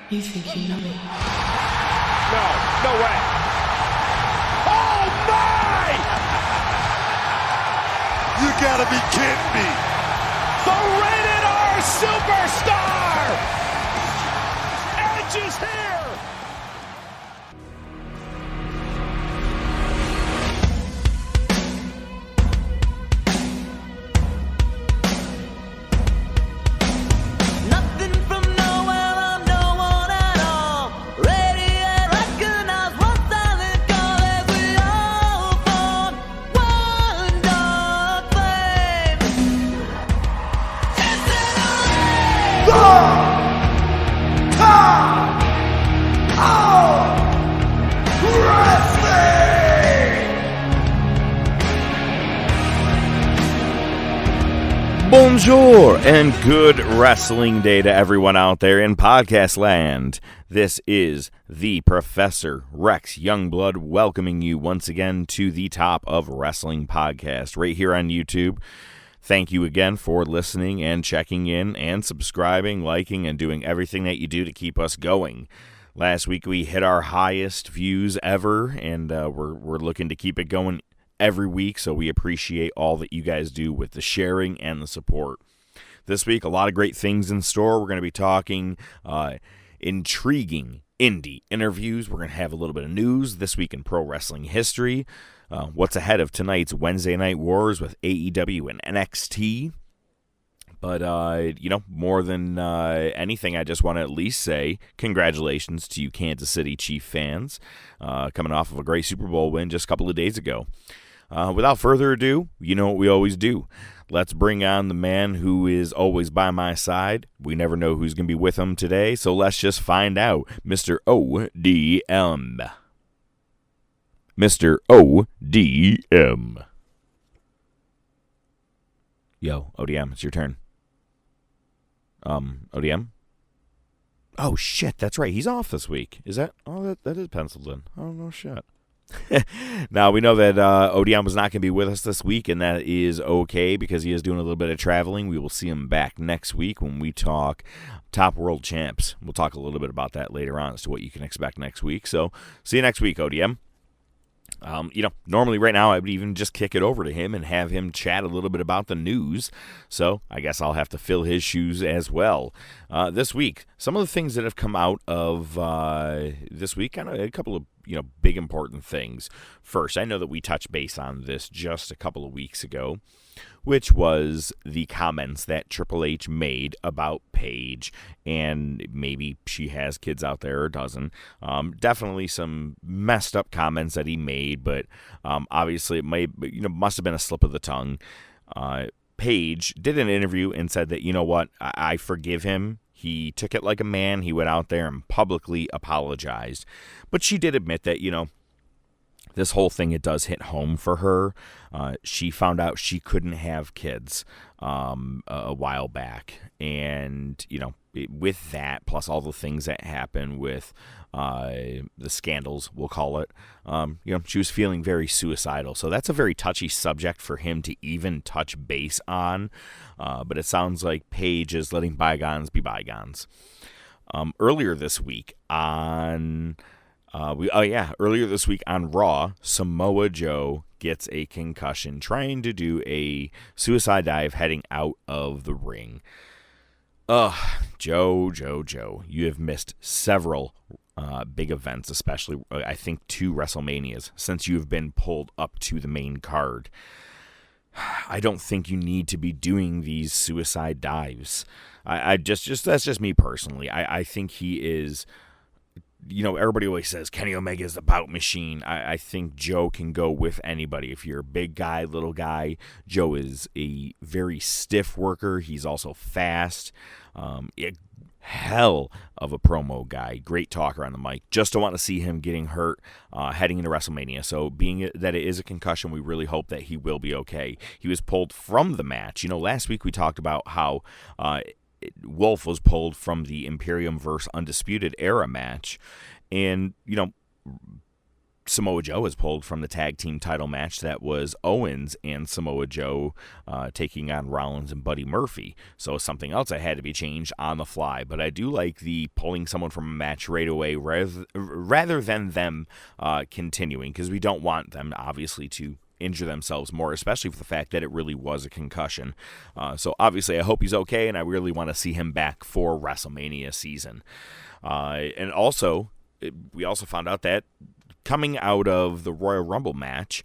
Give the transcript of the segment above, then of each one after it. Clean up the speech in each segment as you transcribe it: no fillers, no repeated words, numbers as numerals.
You think you know me? No way. Oh my! You gotta be kidding me. The rated R superstar! Edge is here! Nothing from nowhere, I'm no one at all. Ready and recognize one silent call as we all form one dark flame. It's in a race. Bonjour and good wrestling day to everyone out there in podcast land. This is the Professor Rex Youngblood welcoming you once again to the Top of Wrestling podcast right here on YouTube. Thank you again for listening and checking in and subscribing, liking, and doing everything that you do to keep us going. Last week we hit our highest views ever, and we're looking to keep it going every week, so we appreciate all that you guys do with the sharing and the support. This week, a lot of great things in store. We're going to be talking intriguing indie interviews. We're going to have a little bit of news this week in pro wrestling history. What's ahead of tonight's Wednesday Night Wars with AEW and NXT. But, more than anything, I just want to at least say congratulations to you Kansas City Chief fans, coming off of a great Super Bowl win just a couple of days ago. Without further ado, you know what we always do. Let's bring on the man who is always by my side. We never know who's going to be with him today, so let's just find out. Mr. ODM. Mr. ODM. Yo, ODM, it's your turn. ODM? Oh, shit, that's right. He's off this week. Is that? Oh, that is penciled in. Oh, no shit. Now, we know that ODM was not going to be with us this week, and that is okay because he is doing a little bit of traveling. We will see him back next week when we talk Top World Champs. We'll talk a little bit about that later on as to what you can expect next week. So, see you next week, ODM. Normally right now I would even just kick it over to him and have him chat a little bit about the news. So I guess I'll have to fill his shoes as well. This week, some of the things that have come out of this week, kind of a couple of big important things. First, I know that we touched base on this just a couple of weeks ago, which was the comments that Triple H made about Paige, and maybe she has kids out there or doesn't. Definitely some messed up comments that he made, but obviously it must have been a slip of the tongue. Paige did an interview and said that, you know what, I forgive him. He took it like a man. He went out there and publicly apologized. But she did admit that, this whole thing, it does hit home for her. She found out she couldn't have kids a while back. And, with that, plus all the things that happened with the scandals, we'll call it, she was feeling very suicidal. So that's a very touchy subject for him to even touch base on. But it sounds like Paige is letting bygones be bygones. Earlier this week on Raw, Samoa Joe gets a concussion trying to do a suicide dive heading out of the ring. Joe, you have missed several big events, especially, I think, 2 WrestleManias since you've been pulled up to the main card. I don't think you need to be doing these suicide dives. I just that's just me personally. I think he is, everybody always says Kenny Omega is the bout machine. I think Joe can go with anybody. If you're a big guy, little guy, Joe is a very stiff worker. He's also fast. Hell of a promo guy. Great talker on the mic. Just don't want to see him getting hurt heading into WrestleMania. So being that it is a concussion, we really hope that he will be okay. He was pulled from the match. Last week we talked about how Wolfe was pulled from the Imperium vs. Undisputed Era match. And, Samoa Joe was pulled from the tag team title match that was Owens and Samoa Joe taking on Rollins and Buddy Murphy. So something else that had to be changed on the fly. But I do like the pulling someone from a match right away rather than them continuing, because we don't want them, obviously, to injure themselves more, especially for the fact that it really was a concussion. So obviously I hope he's okay, and I really want to see him back for WrestleMania season. And also, we also found out that coming out of the Royal Rumble match,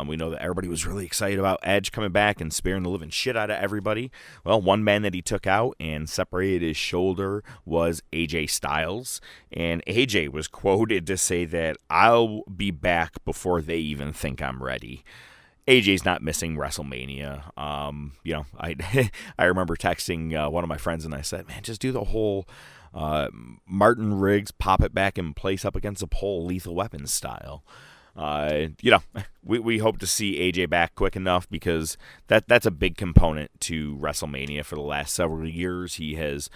we know that everybody was really excited about Edge coming back and sparing the living shit out of everybody. Well, one man that he took out and separated his shoulder was AJ Styles. And AJ was quoted to say that, "I'll be back before they even think I'm ready." AJ's not missing WrestleMania. I remember texting one of my friends and I said, "Man, just do the whole Martin Riggs, pop it back in place up against a pole, Lethal Weapon style." We hope to see AJ back quick enough, because that's a big component to WrestleMania for the last several years. He has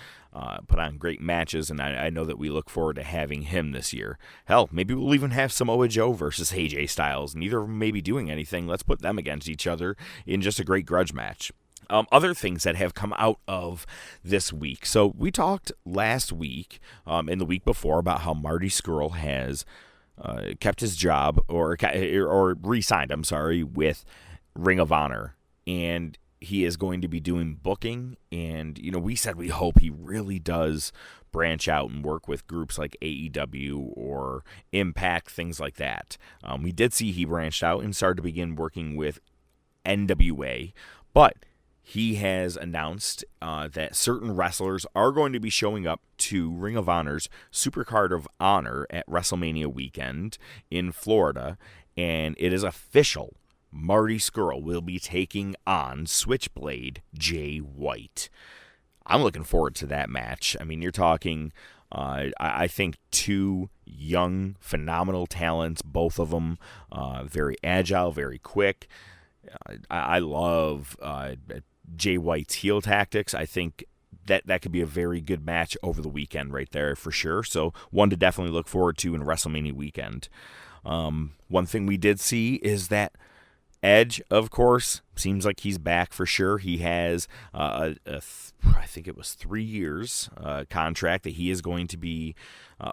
put on great matches, and I know that we look forward to having him this year. Hell, maybe we'll even have Samoa Joe versus AJ Styles. Neither of them may be doing anything. Let's put them against each other in just a great grudge match. Other things that have come out of this week. So we talked last week and the week before about how Marty Scurll has kept his job or re-signed, with Ring of Honor. And he is going to be doing booking. And, we said we hope he really does branch out and work with groups like AEW or Impact, things like that. We did see he branched out and started to begin working with NWA. But he has announced that certain wrestlers are going to be showing up to Ring of Honor's Supercard of Honor at WrestleMania weekend in Florida, and it is official. Marty Scurll will be taking on Switchblade Jay White. I'm looking forward to that match. I mean, you're talking, I think, two young, phenomenal talents, both of them very agile, very quick. I love Jay White's heel tactics. I think that could be a very good match over the weekend right there for sure. So one to definitely look forward to in WrestleMania weekend. One thing we did see is that Edge, of course, seems like he's back for sure. He has I think it was 3 years contract that he is going to be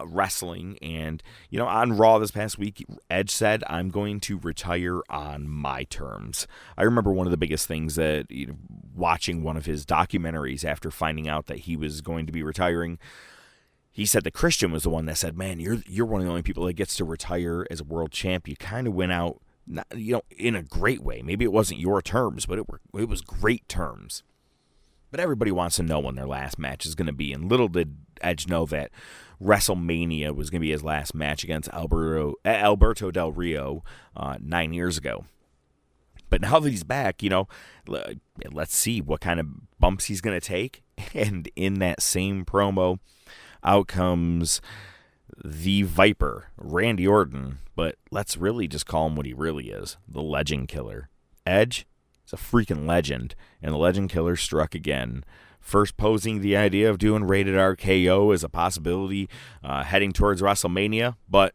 wrestling. And, on Raw this past week, Edge said, "I'm going to retire on my terms." I remember one of the biggest things that, watching one of his documentaries after finding out that he was going to be retiring, he said that Christian was the one that said, "Man, you're one of the only people that gets to retire as a world champ. You kind of went out, in a great way. Maybe it wasn't your terms, but it was great terms." But everybody wants to know when their last match is going to be. And little did Edge know that WrestleMania was going to be his last match against Alberto Del Rio 9 years ago. But now that he's back, let's see what kind of bumps he's going to take. And in that same promo, out comes the Viper, Randy Orton, but let's really just call him what he really is, the Legend Killer. Edge is a freaking legend, and the Legend Killer struck again. First posing the idea of doing Rated RKO as a possibility heading towards WrestleMania, but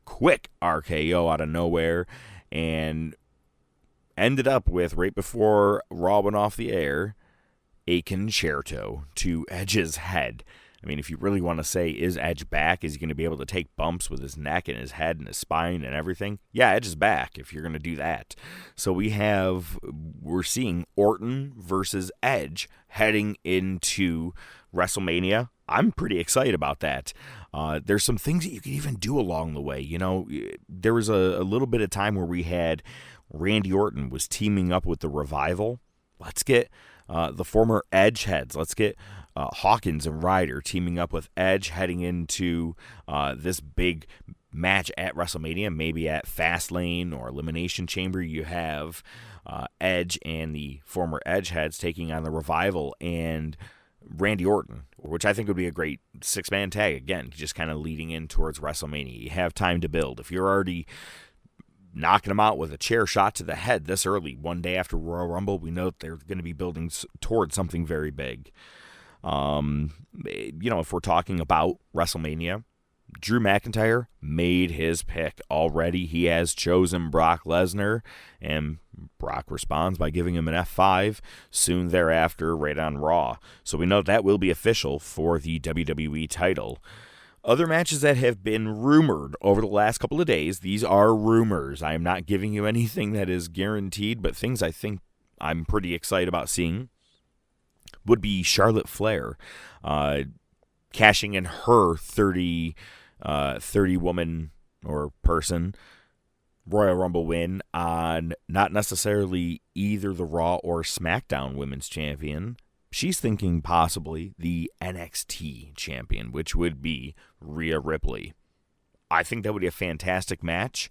quick RKO out of nowhere, and ended up with, right before Raw went off the air, a concerto to Edge's head. I mean, if you really want to say, is Edge back? Is he going to be able to take bumps with his neck and his head and his spine and everything? Yeah, Edge is back if you're going to do that. So we're seeing Orton versus Edge heading into WrestleMania. I'm pretty excited about that. There's some things that you can even do along the way. There was a little bit of time where we had Randy Orton was teaming up with the Revival. Let's get the former Edge heads. Let's get Hawkins and Ryder teaming up with Edge heading into this big match at WrestleMania, maybe at Fastlane or Elimination Chamber. You have Edge and the former Edge heads taking on the Revival and Randy Orton, which I think would be a great six-man tag. Again, just kind of leading in towards WrestleMania. You have time to build. If you're already knocking them out with a chair shot to the head this early, one day after Royal Rumble, we know that they're going to be building towards something very big. If we're talking about WrestleMania, Drew McIntyre made his pick already. He has chosen Brock Lesnar, and Brock responds by giving him an F5 soon thereafter right on Raw. So we know that will be official for the WWE title. Other matches that have been rumored over the last couple of days, these are rumors. I am not giving you anything that is guaranteed, but things I think I'm pretty excited about seeing would be Charlotte Flair cashing in her 30 woman or person Royal Rumble win on not necessarily either the Raw or SmackDown Women's Champion. She's thinking possibly the NXT Champion, which would be Rhea Ripley. I think that would be a fantastic match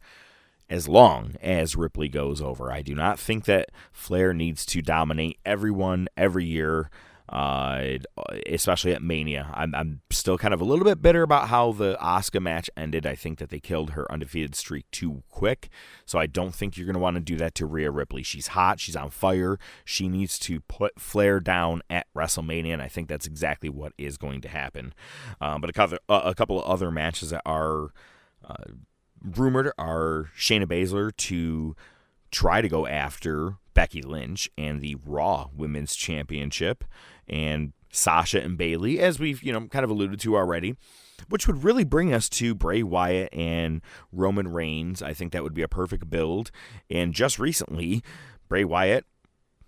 as long as Ripley goes over. I do not think that Flair needs to dominate everyone every year, especially at Mania. I'm still kind of a little bit bitter about how the Asuka match ended. I think that they killed her undefeated streak too quick, so I don't think you're going to want to do that to Rhea Ripley. She's hot. She's on fire. She needs to put Flair down at WrestleMania, and I think that's exactly what is going to happen. But a couple of other matches that are rumored are Shayna Baszler to try to go after Becky Lynch and the Raw Women's Championship, and Sasha and Bayley, as we've kind of alluded to already, which would really bring us to Bray Wyatt and Roman Reigns. I think that would be a perfect build. And just recently, Bray Wyatt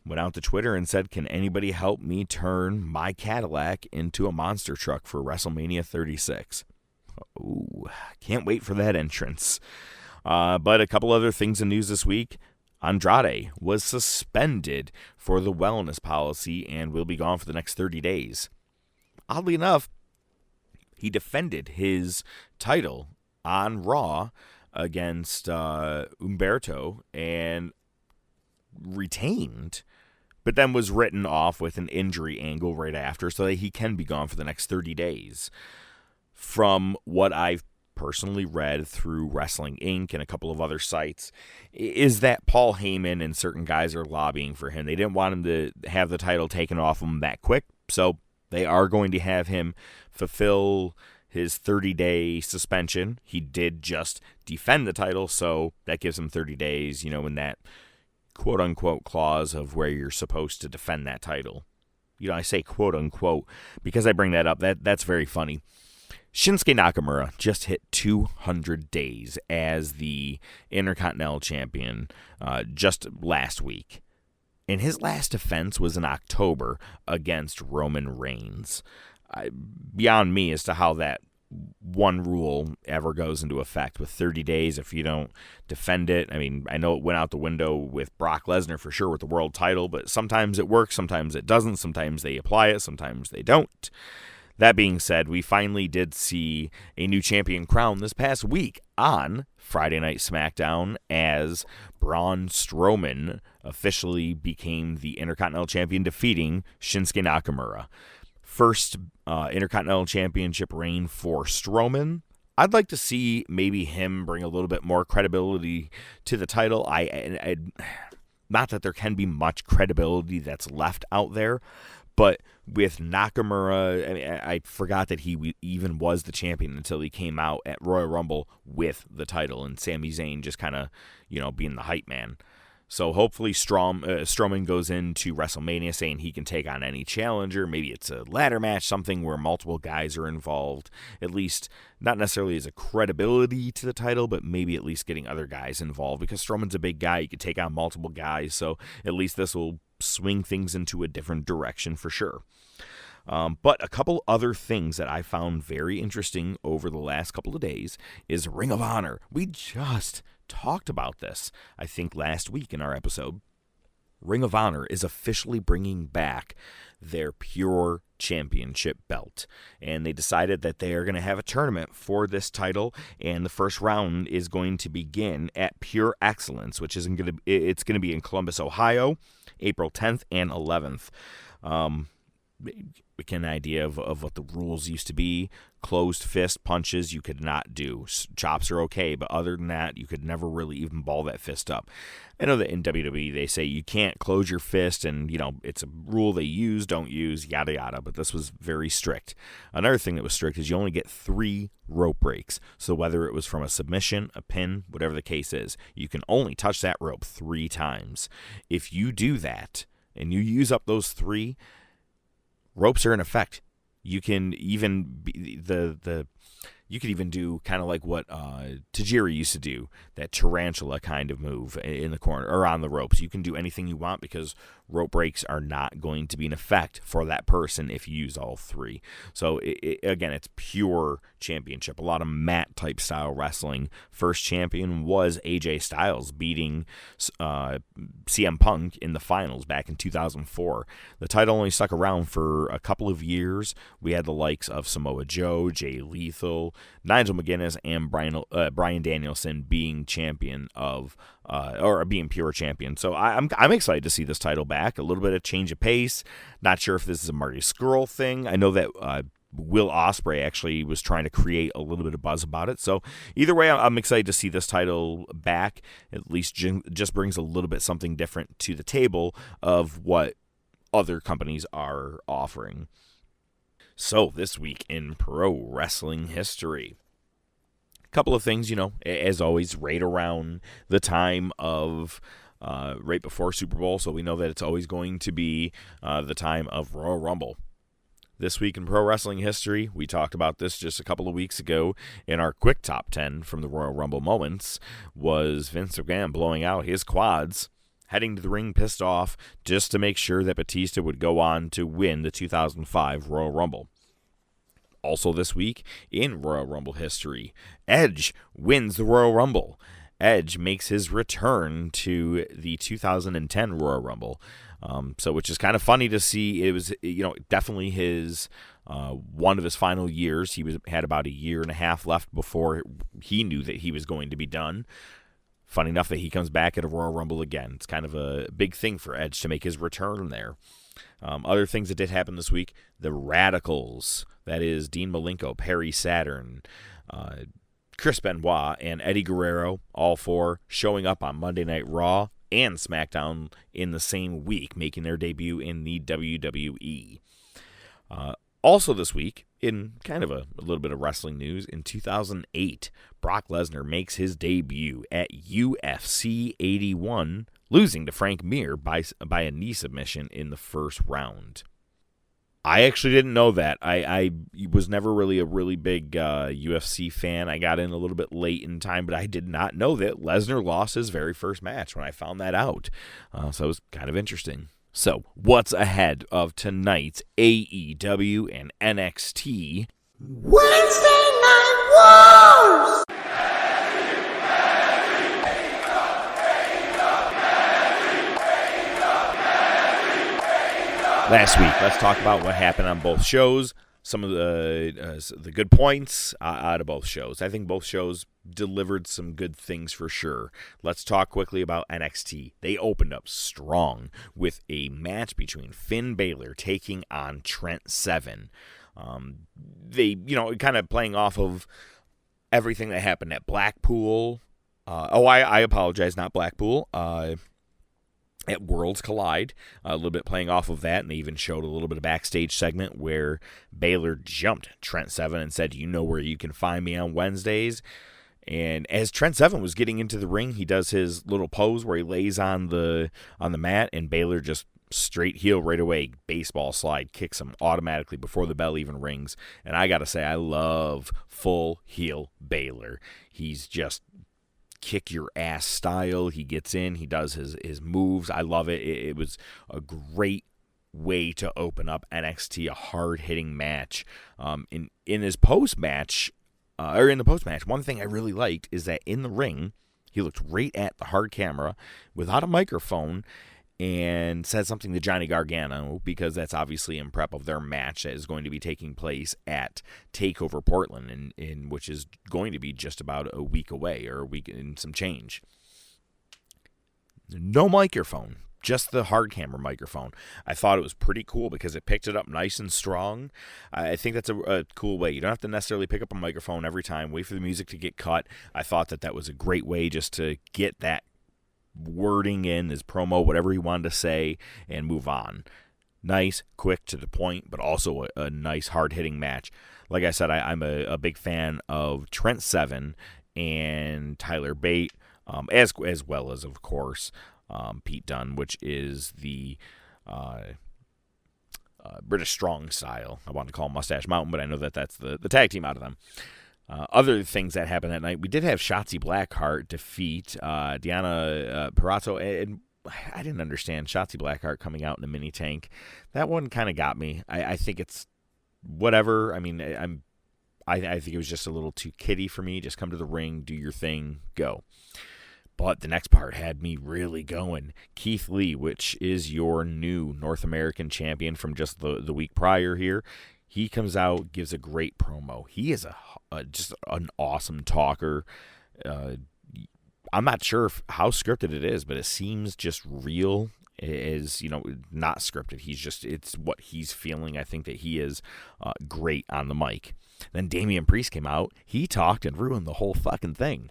went out to Twitter and said, "Can anybody help me turn my Cadillac into a monster truck for WrestleMania 36? Ooh, can't wait for that entrance. But a couple other things in news this week. Andrade was suspended for the wellness policy and will be gone for the next 30 days. Oddly enough, he defended his title on Raw against Humberto and retained, but then was written off with an injury angle right after so that he can be gone for the next 30 days. From what I've personally read through Wrestling Inc. and a couple of other sites, is that Paul Heyman and certain guys are lobbying for him. They didn't want him to have the title taken off him that quick, so they are going to have him fulfill his 30-day suspension. He did just defend the title, so that gives him 30 days, in that quote-unquote clause of where you're supposed to defend that title. I say quote-unquote because I bring that up. That's very funny. Shinsuke Nakamura just hit 200 days as the Intercontinental Champion just last week. And his last defense was in October against Roman Reigns. Beyond me as to how that one rule ever goes into effect with 30 days if you don't defend it. I mean, I know it went out the window with Brock Lesnar for sure with the world title, but sometimes it works, sometimes it doesn't, sometimes they apply it, sometimes they don't. That being said, we finally did see a new champion crowned this past week on Friday Night SmackDown as Braun Strowman officially became the Intercontinental Champion, defeating Shinsuke Nakamura. First Intercontinental Championship reign for Strowman. I'd like to see maybe him bring a little bit more credibility to the title. Not that there can be much credibility that's left out there, but with Nakamura, I forgot that he even was the champion until he came out at Royal Rumble with the title, and Sami Zayn just kind of, being the hype man. So hopefully Strowman goes into WrestleMania saying he can take on any challenger. Maybe it's a ladder match, something where multiple guys are involved. At least, not necessarily as a credibility to the title, but maybe at least getting other guys involved. Because Strowman's a big guy, he could take on multiple guys. So at least this will swing things into a different direction for sure. But a couple other things that I found very interesting over the last couple of days is Ring of Honor. We just talked about this, I think, last week in our episode. Ring of Honor is officially bringing back their Pure Championship belt, and they decided that they are going to have a tournament for this title, and the first round is going to begin at Pure Excellence, which it's going to be in Columbus, Ohio, April 10th and 11th. an idea of what the rules used to be. Closed fist punches you could not do. Chops are okay, but other than that, you could never really even ball that fist up. I know that in WWE they say you can't close your fist, and it's a rule they use, don't use, yada yada, but this was very strict. Another thing that was strict is you only get 3 rope breaks. So whether it was from a submission, a pin, whatever the case is, you can only touch that rope 3 times. If you do that and you use up those 3, ropes are in effect. You can even be you could even do kind of like what Tajiri used to do, that tarantula kind of move in the corner or on the ropes. You can do anything you want because rope breaks are not going to be in effect for that person if you use all 3. So again, it's pure championship. A lot of mat type style wrestling. First champion was AJ Styles beating CM Punk in the finals back in 2004. The title only stuck around for a couple of years. We had the likes of Samoa Joe, Jay Lethal, Nigel McGuinness, and Bryan Danielson being champion of or being pure champion. So I'm excited to see this title back. A little bit of change of pace. Not sure if this is a Marty Scurll thing. I know that Will Ospreay actually was trying to create a little bit of buzz about it. So either way, I'm excited to see this title back. At least just brings a little bit something different to the table of what other companies are offering. So this week in pro wrestling history, a couple of things, as always, right around the time of right before Super Bowl. So we know that it's always going to be the time of Royal Rumble. This week in pro wrestling history, we talked about this just a couple of weeks ago in our quick top 10 from the Royal Rumble moments, was Vince McMahon blowing out his quads, heading to the ring pissed off just to make sure that Batista would go on to win the 2005 Royal Rumble. Also this week in Royal Rumble history, Edge wins the Royal Rumble. Edge makes his return to the 2010 Royal Rumble. Which is kind of funny to see. It was, definitely his one of his final years. He had about a year and a half left before he knew that he was going to be done. Funny enough that he comes back at a Royal Rumble again. It's kind of a big thing for Edge to make his return there. Other things that did happen this week, the Radicals, that is Dean Malenko, Perry Saturn, Chris Benoit, and Eddie Guerrero, all 4 showing up on Monday Night Raw and SmackDown in the same week, making their debut in the WWE. Also this week, in kind of a little bit of wrestling news, in 2008, Brock Lesnar makes his debut at UFC 81, losing to Frank Mir by a knee submission in the first round. I actually didn't know that. I was never really a really big UFC fan. I got in a little bit late in time, but I did not know that Lesnar lost his very first match when I found that out. So it was kind of interesting. So what's ahead of tonight's AEW and NXT Wednesday Night Wars! last week? Let's talk about what happened on both shows, some of the good points out of both shows. I think both shows delivered some good things for sure. Let's talk quickly about NXT. They opened up strong with a match between Finn Balor taking on Trent Seven. They, kind of playing off of everything that happened at Blackpool. I apologize, not Blackpool. At Worlds Collide, a little bit playing off of that, and they even showed a little bit of backstage segment where Balor jumped Trent Seven and said, "You know where you can find me on Wednesdays." And as Trent Seven was getting into the ring, he does his little pose where he lays on the mat, and Balor just straight heel right away, baseball slide, kicks him automatically before the bell even rings. And I gotta say, I love full heel Balor. He's just kick your ass style. He gets in, he does his moves. I love it. It was a great way to open up NXT, a hard-hitting match. In his post-match, in the post-match, one thing I really liked is that in the ring, he looked right at the hard camera without a microphone and said something to Johnny Gargano, because that's obviously in prep of their match that is going to be taking place at TakeOver Portland, in which is going to be just about a week away, or a week and some change. No microphone, just the hard camera microphone. I thought it was pretty cool because it picked it up nice and strong. I think that's a cool way. You don't have to necessarily pick up a microphone every time, wait for the music to get cut. I thought that was a great way just to get that wording in, his promo, whatever he wanted to say, and move on. Nice, quick, to the point, but also a nice, hard-hitting match. Like I said, I'm a big fan of Trent Seven and Tyler Bate, as well as, of course, Pete Dunne, which is the British Strong Style. I want to call him Mustache Mountain, but I know that's the tag team out of them. Other things that happened that night, we did have Shotzi Blackheart defeat Deonna Purrazzo, and I didn't understand Shotzi Blackheart coming out in a mini tank. That one kind of got me. I think it's whatever. I mean, I think it was just a little too kiddie for me. Just come to the ring, do your thing, go. But the next part had me really going. Keith Lee, which is your new North American champion from just the week prior here, he comes out, gives a great promo. He is just an awesome talker. I'm not sure how scripted it is, but it seems just real. It is, not scripted. It's what he's feeling. I think that he is great on the mic. Then Damian Priest came out. He talked and ruined the whole fucking thing.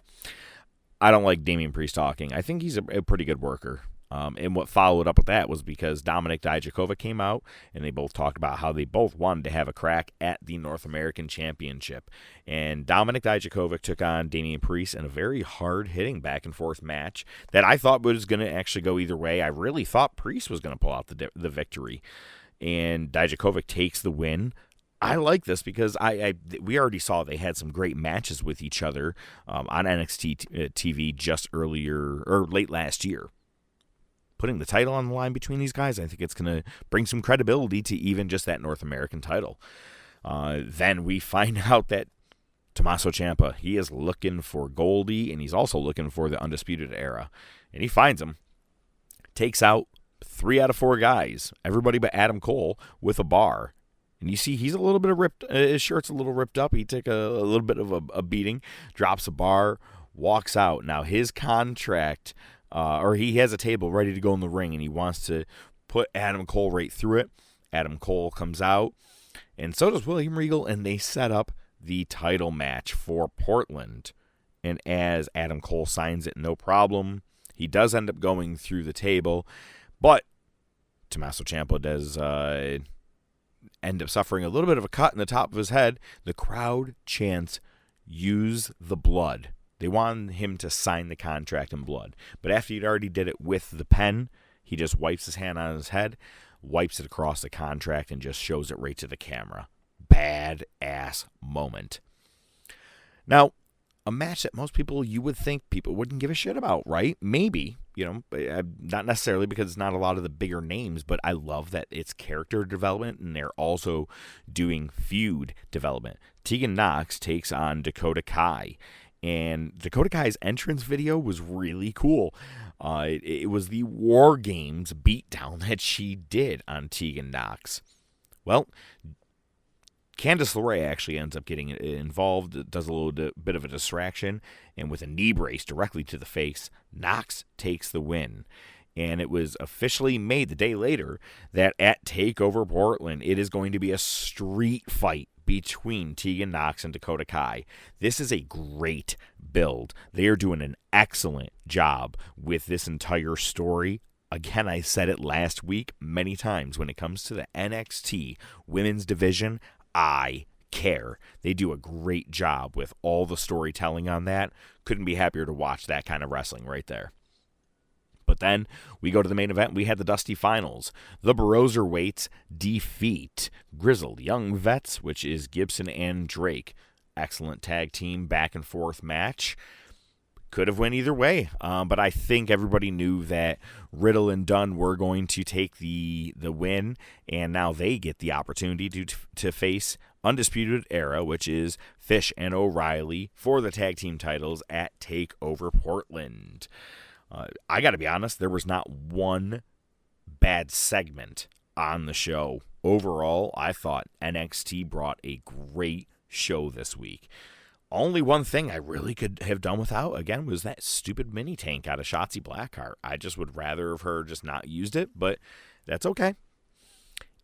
I don't like Damian Priest talking. I think he's a pretty good worker. And what followed up with that was because Dominik Dijakovic came out, and they both talked about how they both wanted to have a crack at the North American Championship. And Dominik Dijakovic took on Damian Priest in a very hard-hitting back-and-forth match that I thought was going to actually go either way. I really thought Priest was going to pull out the victory. And Dijakovic takes the win. I like this because we already saw they had some great matches with each other on NXT TV just earlier or late last year. Putting the title on the line between these guys, I think it's going to bring some credibility to even just that North American title. Then we find out that Tommaso Ciampa, he is looking for Goldie, and he's also looking for the Undisputed Era. And he finds him, takes out 3 out of 4 guys, everybody but Adam Cole, with a bar. And you see he's a little bit of ripped, his shirt's a little ripped up. He took a little bit of a beating, drops a bar, walks out. Now his contract, or he has a table ready to go in the ring, and he wants to put Adam Cole right through it. Adam Cole comes out, and so does William Regal, and they set up the title match for Portland. And as Adam Cole signs it, no problem. He does end up going through the table, but Tommaso Ciampa does end up suffering a little bit of a cut in the top of his head. The crowd chants, "Use the blood." They wanted him to sign the contract in blood. But after he'd already did it with the pen, he just wipes his hand on his head, wipes it across the contract, and just shows it right to the camera. Bad-ass moment. Now, a match that most people, you would think people wouldn't give a shit about, right? Maybe, not necessarily because it's not a lot of the bigger names, but I love that it's character development, and they're also doing feud development. Tegan Nox takes on Dakota Kai. And Dakota Kai's entrance video was really cool. It was the War Games beatdown that she did on Tegan Nox. Well, Candice LeRae actually ends up getting involved. It does a little bit of a distraction. And with a knee brace directly to the face, Nox takes the win. And it was officially made the day later that at TakeOver Portland, it is going to be a street fight between Tegan Nox and Dakota Kai. This is a great build. They are doing an excellent job with this entire story. Again, I said it last week many times. When it comes to the NXT women's division, I care. They do a great job with all the storytelling on that. Couldn't be happier to watch that kind of wrestling right there. But then we go to the main event. We had the Dusty Finals. The Broserweights defeat Grizzled Young Vets, which is Gibson and Drake. Excellent tag team back and forth match. Could have went either way, but I think everybody knew that Riddle and Dunn were going to take the win, and now they get the opportunity to face Undisputed Era, which is Fish and O'Reilly, for the tag team titles at TakeOver Portland. I got to be honest, there was not one bad segment on the show. Overall, I thought NXT brought a great show this week. Only one thing I really could have done without, again, was that stupid mini tank out of Shotzi Blackheart. I just would rather have her just not used it, but that's okay.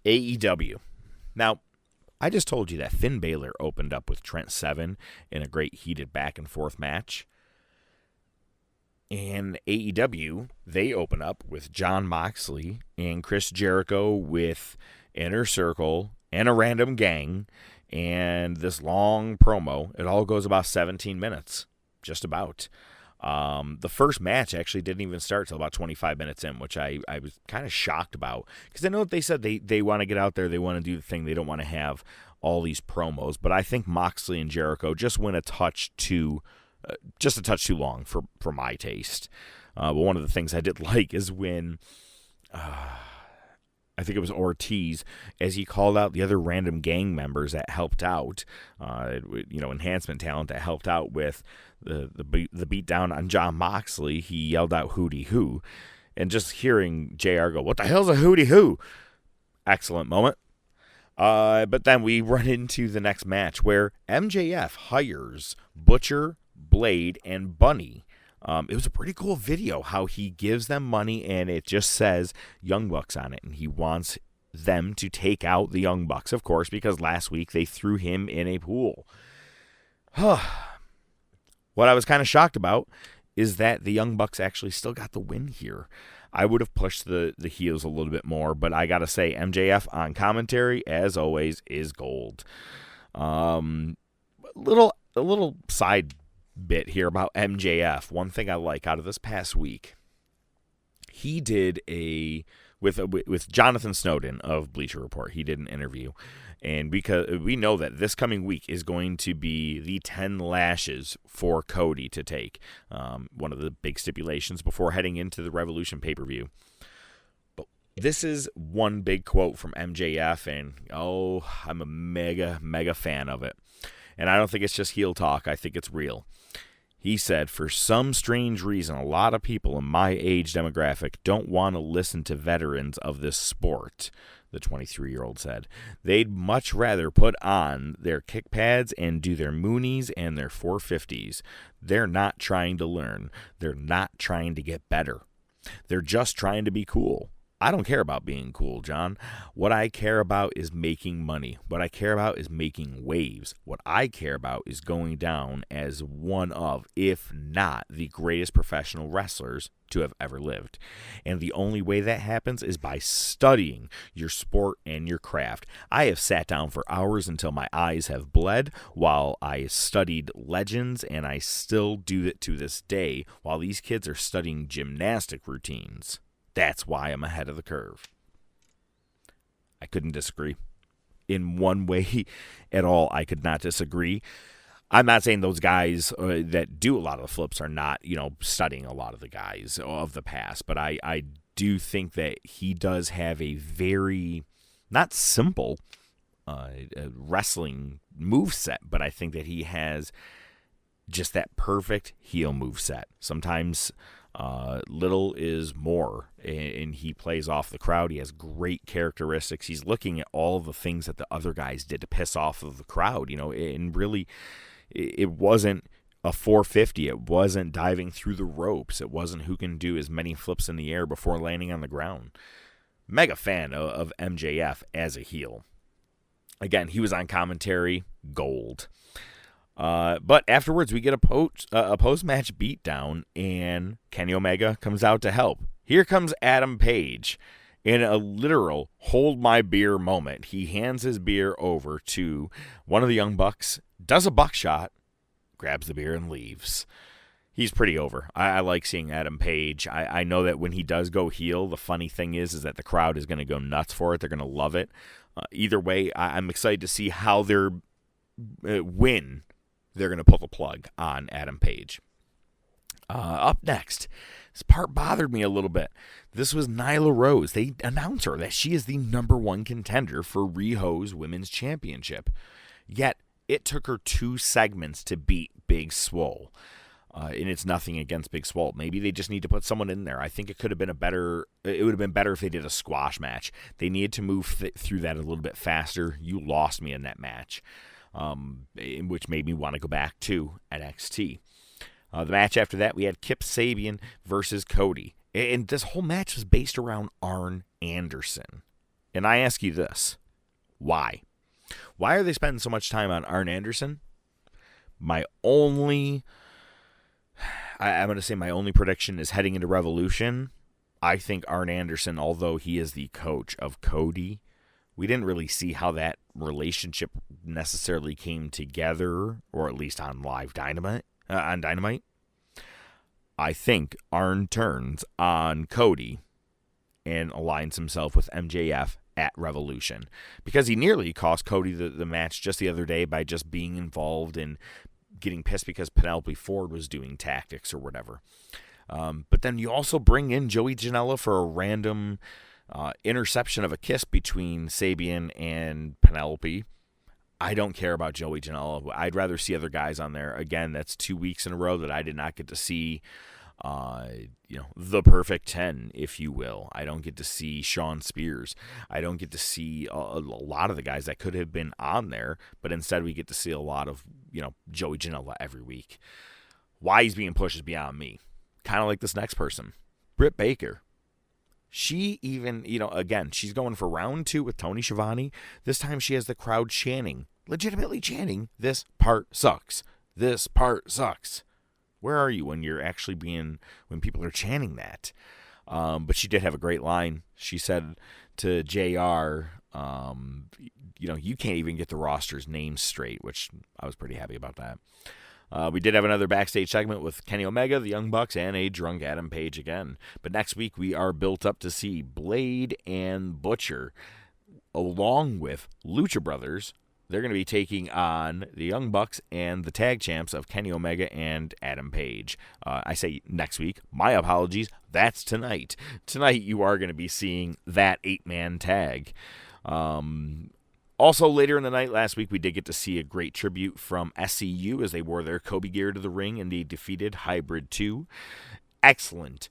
AEW. Now, I just told you that Finn Balor opened up with Trent Seven in a great heated back and forth match. And AEW, they open up with Jon Moxley and Chris Jericho with Inner Circle and a random gang and this long promo. It all goes about 17 minutes, just about. The first match actually didn't even start till about 25 minutes in, which I was kind of shocked about. Because I know that they said they want to get out there, they want to do the thing, they don't want to have all these promos. But I think Moxley and Jericho just went a touch too long for my taste. But one of the things I did like is when I think it was Ortiz, as he called out the other random gang members that helped out, enhancement talent that helped out with the beatdown on Jon Moxley. He yelled out "Hootie Hoo," and just hearing JR go, "What the hell's a Hootie Hoo?" Excellent moment. But then we run into the next match where MJF hires Butcher, Blade, and Bunny. It was a pretty cool video how he gives them money and it just says Young Bucks on it. And he wants them to take out the Young Bucks, of course, because last week they threw him in a pool. What I was kind of shocked about is that the Young Bucks actually still got the win here. I would have pushed the heels a little bit more, but I got to say MJF on commentary, as always, is gold. A little side bit here about MJF. One thing I like out of this past week, he did with Jonathan Snowden of Bleacher Report. He did an interview, and because we know that this coming week is going to be the 10 lashes for Cody to take, one of the big stipulations before heading into the Revolution pay-per-view. But this is one big quote from MJF, and I'm a mega fan of it. And I don't think it's just heel talk. I think it's real. He said, "For some strange reason, a lot of people in my age demographic don't want to listen to veterans of this sport," the 23-year-old said. "They'd much rather put on their kick pads and do their Moonies and their 450s. They're not trying to learn. They're not trying to get better. They're just trying to be cool. I don't care about being cool, John. What I care about is making money. What I care about is making waves. What I care about is going down as one of, if not the greatest professional wrestlers to have ever lived. And the only way that happens is by studying your sport and your craft. I have sat down for hours until my eyes have bled while I studied legends, and I still do it to this day while these kids are studying gymnastic routines. That's why I'm ahead of the curve." I couldn't disagree. In one way at all, I could not disagree. I'm not saying those guys that do a lot of the flips are not, studying a lot of the guys of the past, but I do think that he does have a very, not simple wrestling moveset, but I think that he has just that perfect heel moveset. Sometimes little is more, and he plays off the crowd. He has great characteristics. He's looking at all the things that the other guys did to piss off of the crowd, and really it wasn't a 450. It wasn't diving through the ropes. It wasn't who can do as many flips in the air before landing on the ground. Mega fan of MJF as a heel. Again, he was on commentary, gold. But afterwards, we get a post-match beatdown, and Kenny Omega comes out to help. Here comes Adam Page in a literal hold my beer moment. He hands his beer over to one of the Young Bucks, does a buckshot, grabs the beer, and leaves. He's pretty over. I like seeing Adam Page. I know that when he does go heel, the funny thing is that the crowd is going to go nuts for it. They're going to love it. Either way, I'm excited to see how they're going to pull the plug on Adam Page. Up next, this part bothered me a little bit. This was Nyla Rose. They announce her that she is the #1 contender for Riho's Women's Championship. Yet, it took her 2 segments to beat Big Swole. And it's nothing against Big Swole. Maybe they just need to put someone in there. I think it would have been better if they did a squash match. They needed to move through that a little bit faster. You lost me in that match. which made me want to go back to NXT. The match after that, we had Kip Sabian versus Cody. And this whole match was based around Arn Anderson. And I ask you this, why? Why are they spending so much time on Arn Anderson? I'm going to say my only prediction is heading into Revolution. I think Arn Anderson, although he is the coach of Cody, we didn't really see how that relationship necessarily came together, or at least on Dynamite. I think Arn turns on Cody and aligns himself with MJF at Revolution, because he nearly cost Cody the match just the other day by just being involved and getting pissed because Penelope Ford was doing tactics or whatever. But then you also bring in Joey Janela for a random interception of a kiss between Sabian and Penelope. I don't care about Joey Janela. I'd rather see other guys on there. Again, that's 2 weeks in a row that I did not get to see, the perfect 10, if you will. I don't get to see Sean Spears. I don't get to see a lot of the guys that could have been on there, but instead we get to see a lot of, Joey Janela every week. Why he's being pushed is beyond me. Kind of like this next person, Britt Baker. She even, again, she's going for round 2 with Tony Schiavone. This time she has the crowd legitimately chanting, "This part sucks. This part sucks." Where are you when when people are chanting that? But she did have a great line. She said to JR, you can't even get the roster's names straight, which I was pretty happy about that. We did have another backstage segment with Kenny Omega, the Young Bucks, and a drunk Adam Page again. But next week we are built up to see Blade and Butcher, along with Lucha Brothers. They're going to be taking on the Young Bucks and the tag champs of Kenny Omega and Adam Page. I say next week. My apologies. That's tonight. Tonight you are going to be seeing that 8-man tag. Also, later in the night last week, we did get to see a great tribute from SCU as they wore their Kobe gear to the ring and they defeated Hybrid 2. Excellent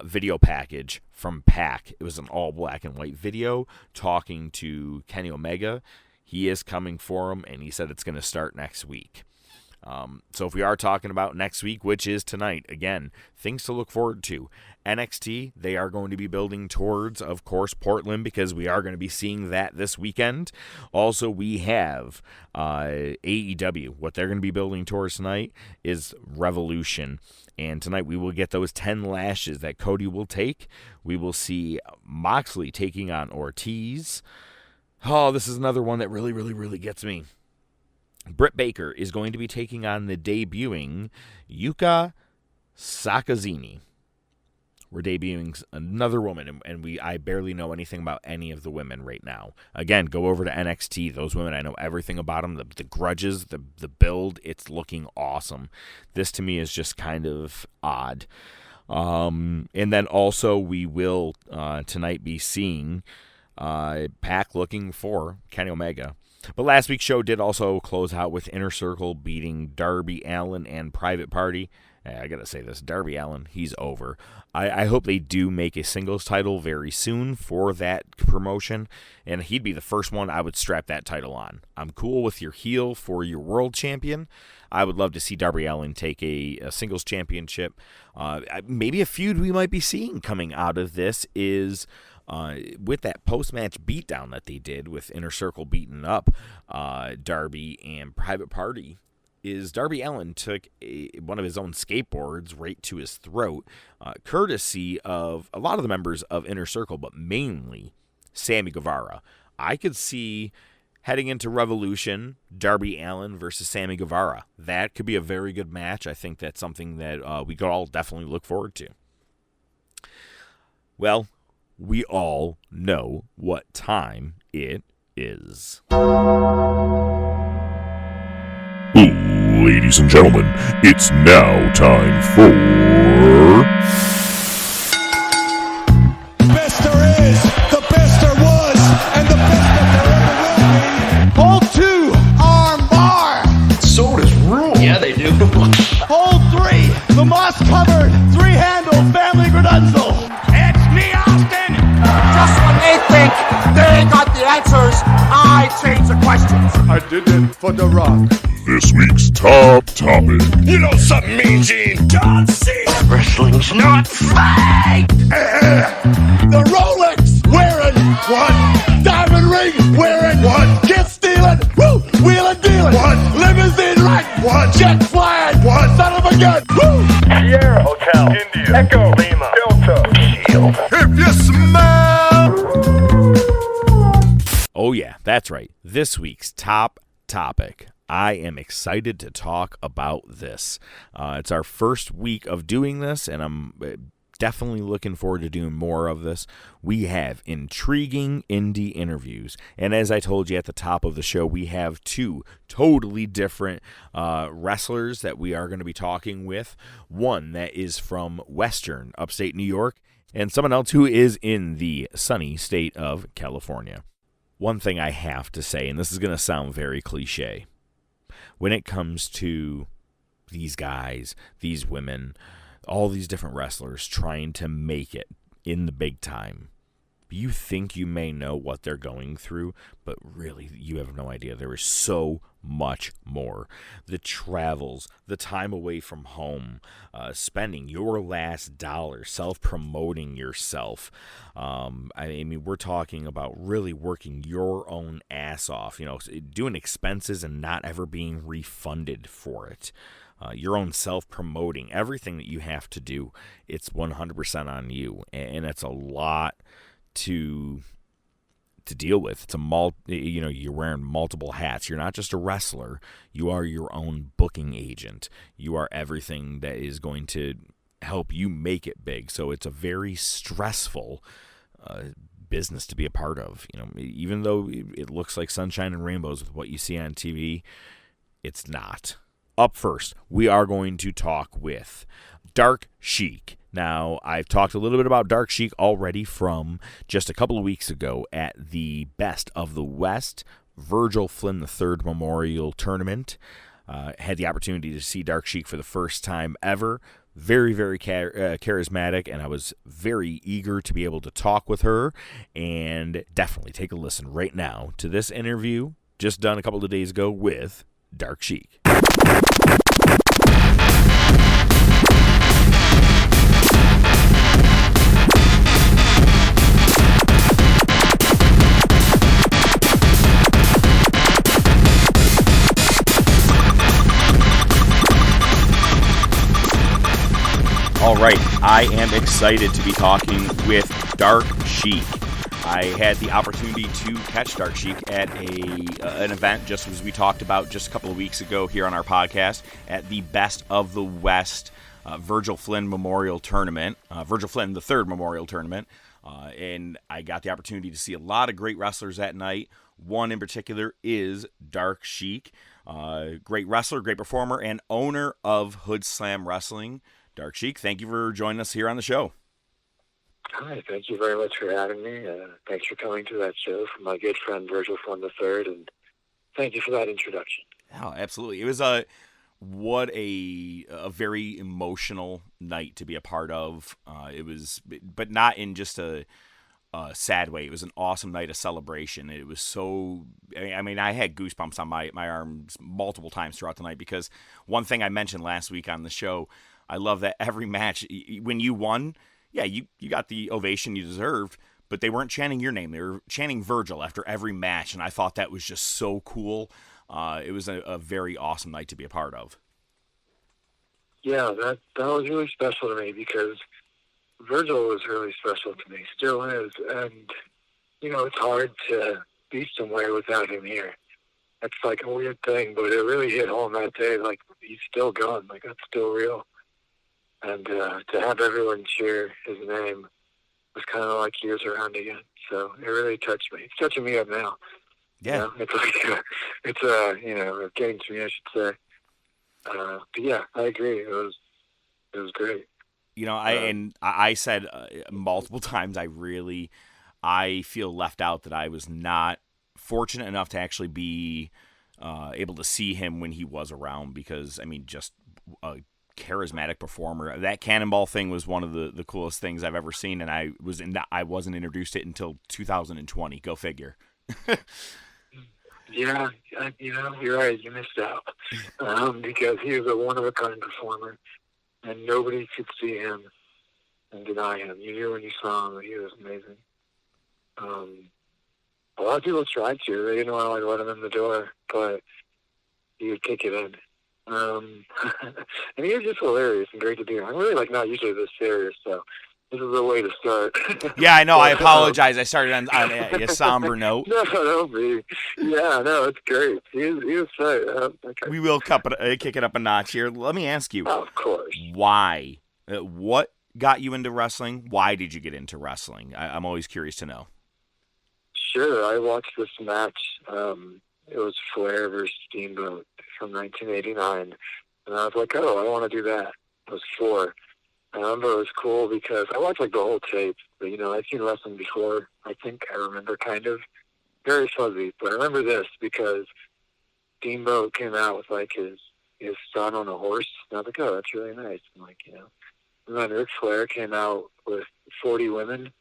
video package from Pac. It was an all black and white video talking to Kenny Omega. He is coming for him, and he said it's going to start next week. So if we are talking about next week, which is tonight, again, things to look forward to. NXT, they are going to be building towards, of course, Portland, because we are going to be seeing that this weekend. Also, we have AEW. What they're going to be building towards tonight is Revolution. And tonight we will get those 10 lashes that Cody will take. We will see Moxley taking on Ortiz. Oh, this is another one that really, really, really gets me. Britt Baker is going to be taking on the debuting Yuka Sakazaki. We're debuting another woman, and I barely know anything about any of the women right now. Again, go over to NXT. Those women, I know everything about them. The grudges, the build, it's looking awesome. This, to me, is just kind of odd. And then also, we will tonight be seeing Pac looking for Kenny Omega. But last week's show did also close out with Inner Circle beating Darby Allin and Private Party. I gotta say this, Darby Allin, he's over. I hope they do make a singles title very soon for that promotion, and he'd be the first one I would strap that title on. I'm cool with your heel for your world champion. I would love to see Darby Allin take a singles championship. Maybe a feud we might be seeing coming out of this is with that post-match beatdown that they did with Inner Circle beating up Darby and Private Party. Is Darby Allin took one of his own skateboards right to his throat, courtesy of a lot of the members of Inner Circle, but mainly Sammy Guevara. I could see heading into Revolution, Darby Allin versus Sammy Guevara. That could be a very good match. I think that's something that we could all definitely look forward to. Well, we all know what time it is. Ladies and gentlemen, it's now time for... Best there is, the best there was, and the best that there ever will be. Hold 2, arm bar. Sodas rule. Yeah, they do. Hold 3, the moss-covered, 3-handle family gradunzel. It's me, Austin. Just when they think they got the answers, I change questions. I did it for The Rock. This week's top topic. You know something, Mean Gene? John C. Wrestling's not fake! The Rolex wearing one. Diamond ring wearing one. Kiss stealing. Woo! Wheeling dealing. One. Limousine right. One. Jet flying. One. Son of a gun. Woo! Sierra Hotel, India, Echo, Lima, Delta, Shield. If you smell. Oh, yeah, that's right. This week's top topic. I am excited to talk about this. It's our first week of doing this, and I'm definitely looking forward to doing more of this. We have intriguing indie interviews, and as I told you at the top of the show, we have two totally different wrestlers that we are going to be talking with. One that is from Western, upstate New York, and someone else who is in the sunny state of California. One thing I have to say, and this is going to sound very cliche, when it comes to these guys, these women, all these different wrestlers trying to make it in the big time, you think you may know what they're going through, but really you have no idea. There is so much more. The travels, the time away from home, spending your last dollar, self-promoting yourself. I mean, we're talking about really working your own ass off, doing expenses and not ever being refunded for it. Your own self-promoting, everything that you have to do, it's 100% on you, and it's a lot to deal with. It's you're wearing multiple hats. You're not just a wrestler. You are your own booking agent. You are everything that is going to help you make it big. So it's a very stressful business to be a part of. Even though it looks like sunshine and rainbows with what you see on TV, it's not. Up first, we are going to talk with Dark Shiek. Now, I've talked a little bit about Dark Shiek already from just a couple of weeks ago at the Best of the West Virgil Flynn III Memorial Tournament. Had the opportunity to see Dark Shiek for the first time ever. Very, very charismatic, and I was very eager to be able to talk with her. And definitely take a listen right now to this interview just done a couple of days ago with Dark Shiek. All right, I am excited to be talking with Dark Shiek. I had the opportunity to catch Dark Shiek at an event, just as we talked about just a couple of weeks ago here on our podcast, at the Best of the West Virgil Flynn Memorial Tournament, Virgil Flynn III Memorial Tournament, and I got the opportunity to see a lot of great wrestlers that night. One in particular is Dark Shiek, great wrestler, great performer, and owner of Hood Slam Wrestling. Dark Shiek, thank you for joining us here on the show. Hi, thank you very much for having me. Thanks for coming to that show from my good friend Virgil Flynn III, and thank you for that introduction. Oh, absolutely. It was what a very emotional night to be a part of. It was, but not in just a sad way. It was an awesome night of celebration. It was so, I mean, I had goosebumps on my arms multiple times throughout the night, because one thing I mentioned last week on the show, I love that every match, when you won, yeah, you got the ovation you deserved, but they weren't chanting your name. They were chanting Virgil after every match, and I thought that was just so cool. It was a very awesome night to be a part of. Yeah, that was really special to me, because Virgil was really special to me, still is, and, it's hard to be somewhere without him here. It's like a weird thing, but it really hit home that day, like, he's still gone, like, that's still real. And to have everyone cheer his name was kind of like he was around again. So it really touched me. It's touching me up now. Yeah. It's like, it's getting to me, I should say. But yeah, I agree. It was great. I said multiple times, I feel left out that I was not fortunate enough to actually be able to see him when he was around, because, I mean, just a charismatic performer. That cannonball thing was one of the coolest things I've ever seen, and I wasn't introduced to it until 2020. Go figure. Yeah, you're right. You missed out because he was a one-of-a-kind performer, and nobody could see him and deny him. You knew when you saw him that he was amazing. A lot of people tried to. They didn't want to let him in the door, but he would kick it in. And he was just hilarious and great to be around. I'm really not usually this serious, so this is a way to start. Yeah, I know. I apologize. I started on a somber note. No, don't be. Yeah, no, it's great. He was tight. Okay. We will kick it up a notch here. Let me ask you. Of course. Why? What got you into wrestling? Why did you get into wrestling? I'm always curious to know. Sure, I watched this match. It was Flair versus Steamboat from 1989, and I was like, oh, I want to do that. It was 4. I remember it was cool because I watched the whole tape, but I've seen wrestling before. I think I remember kind of very fuzzy, but I remember this because Steamboat came out with his son on a horse, and I was like, oh, that's really nice. And and then Ric Flair came out with 40 women.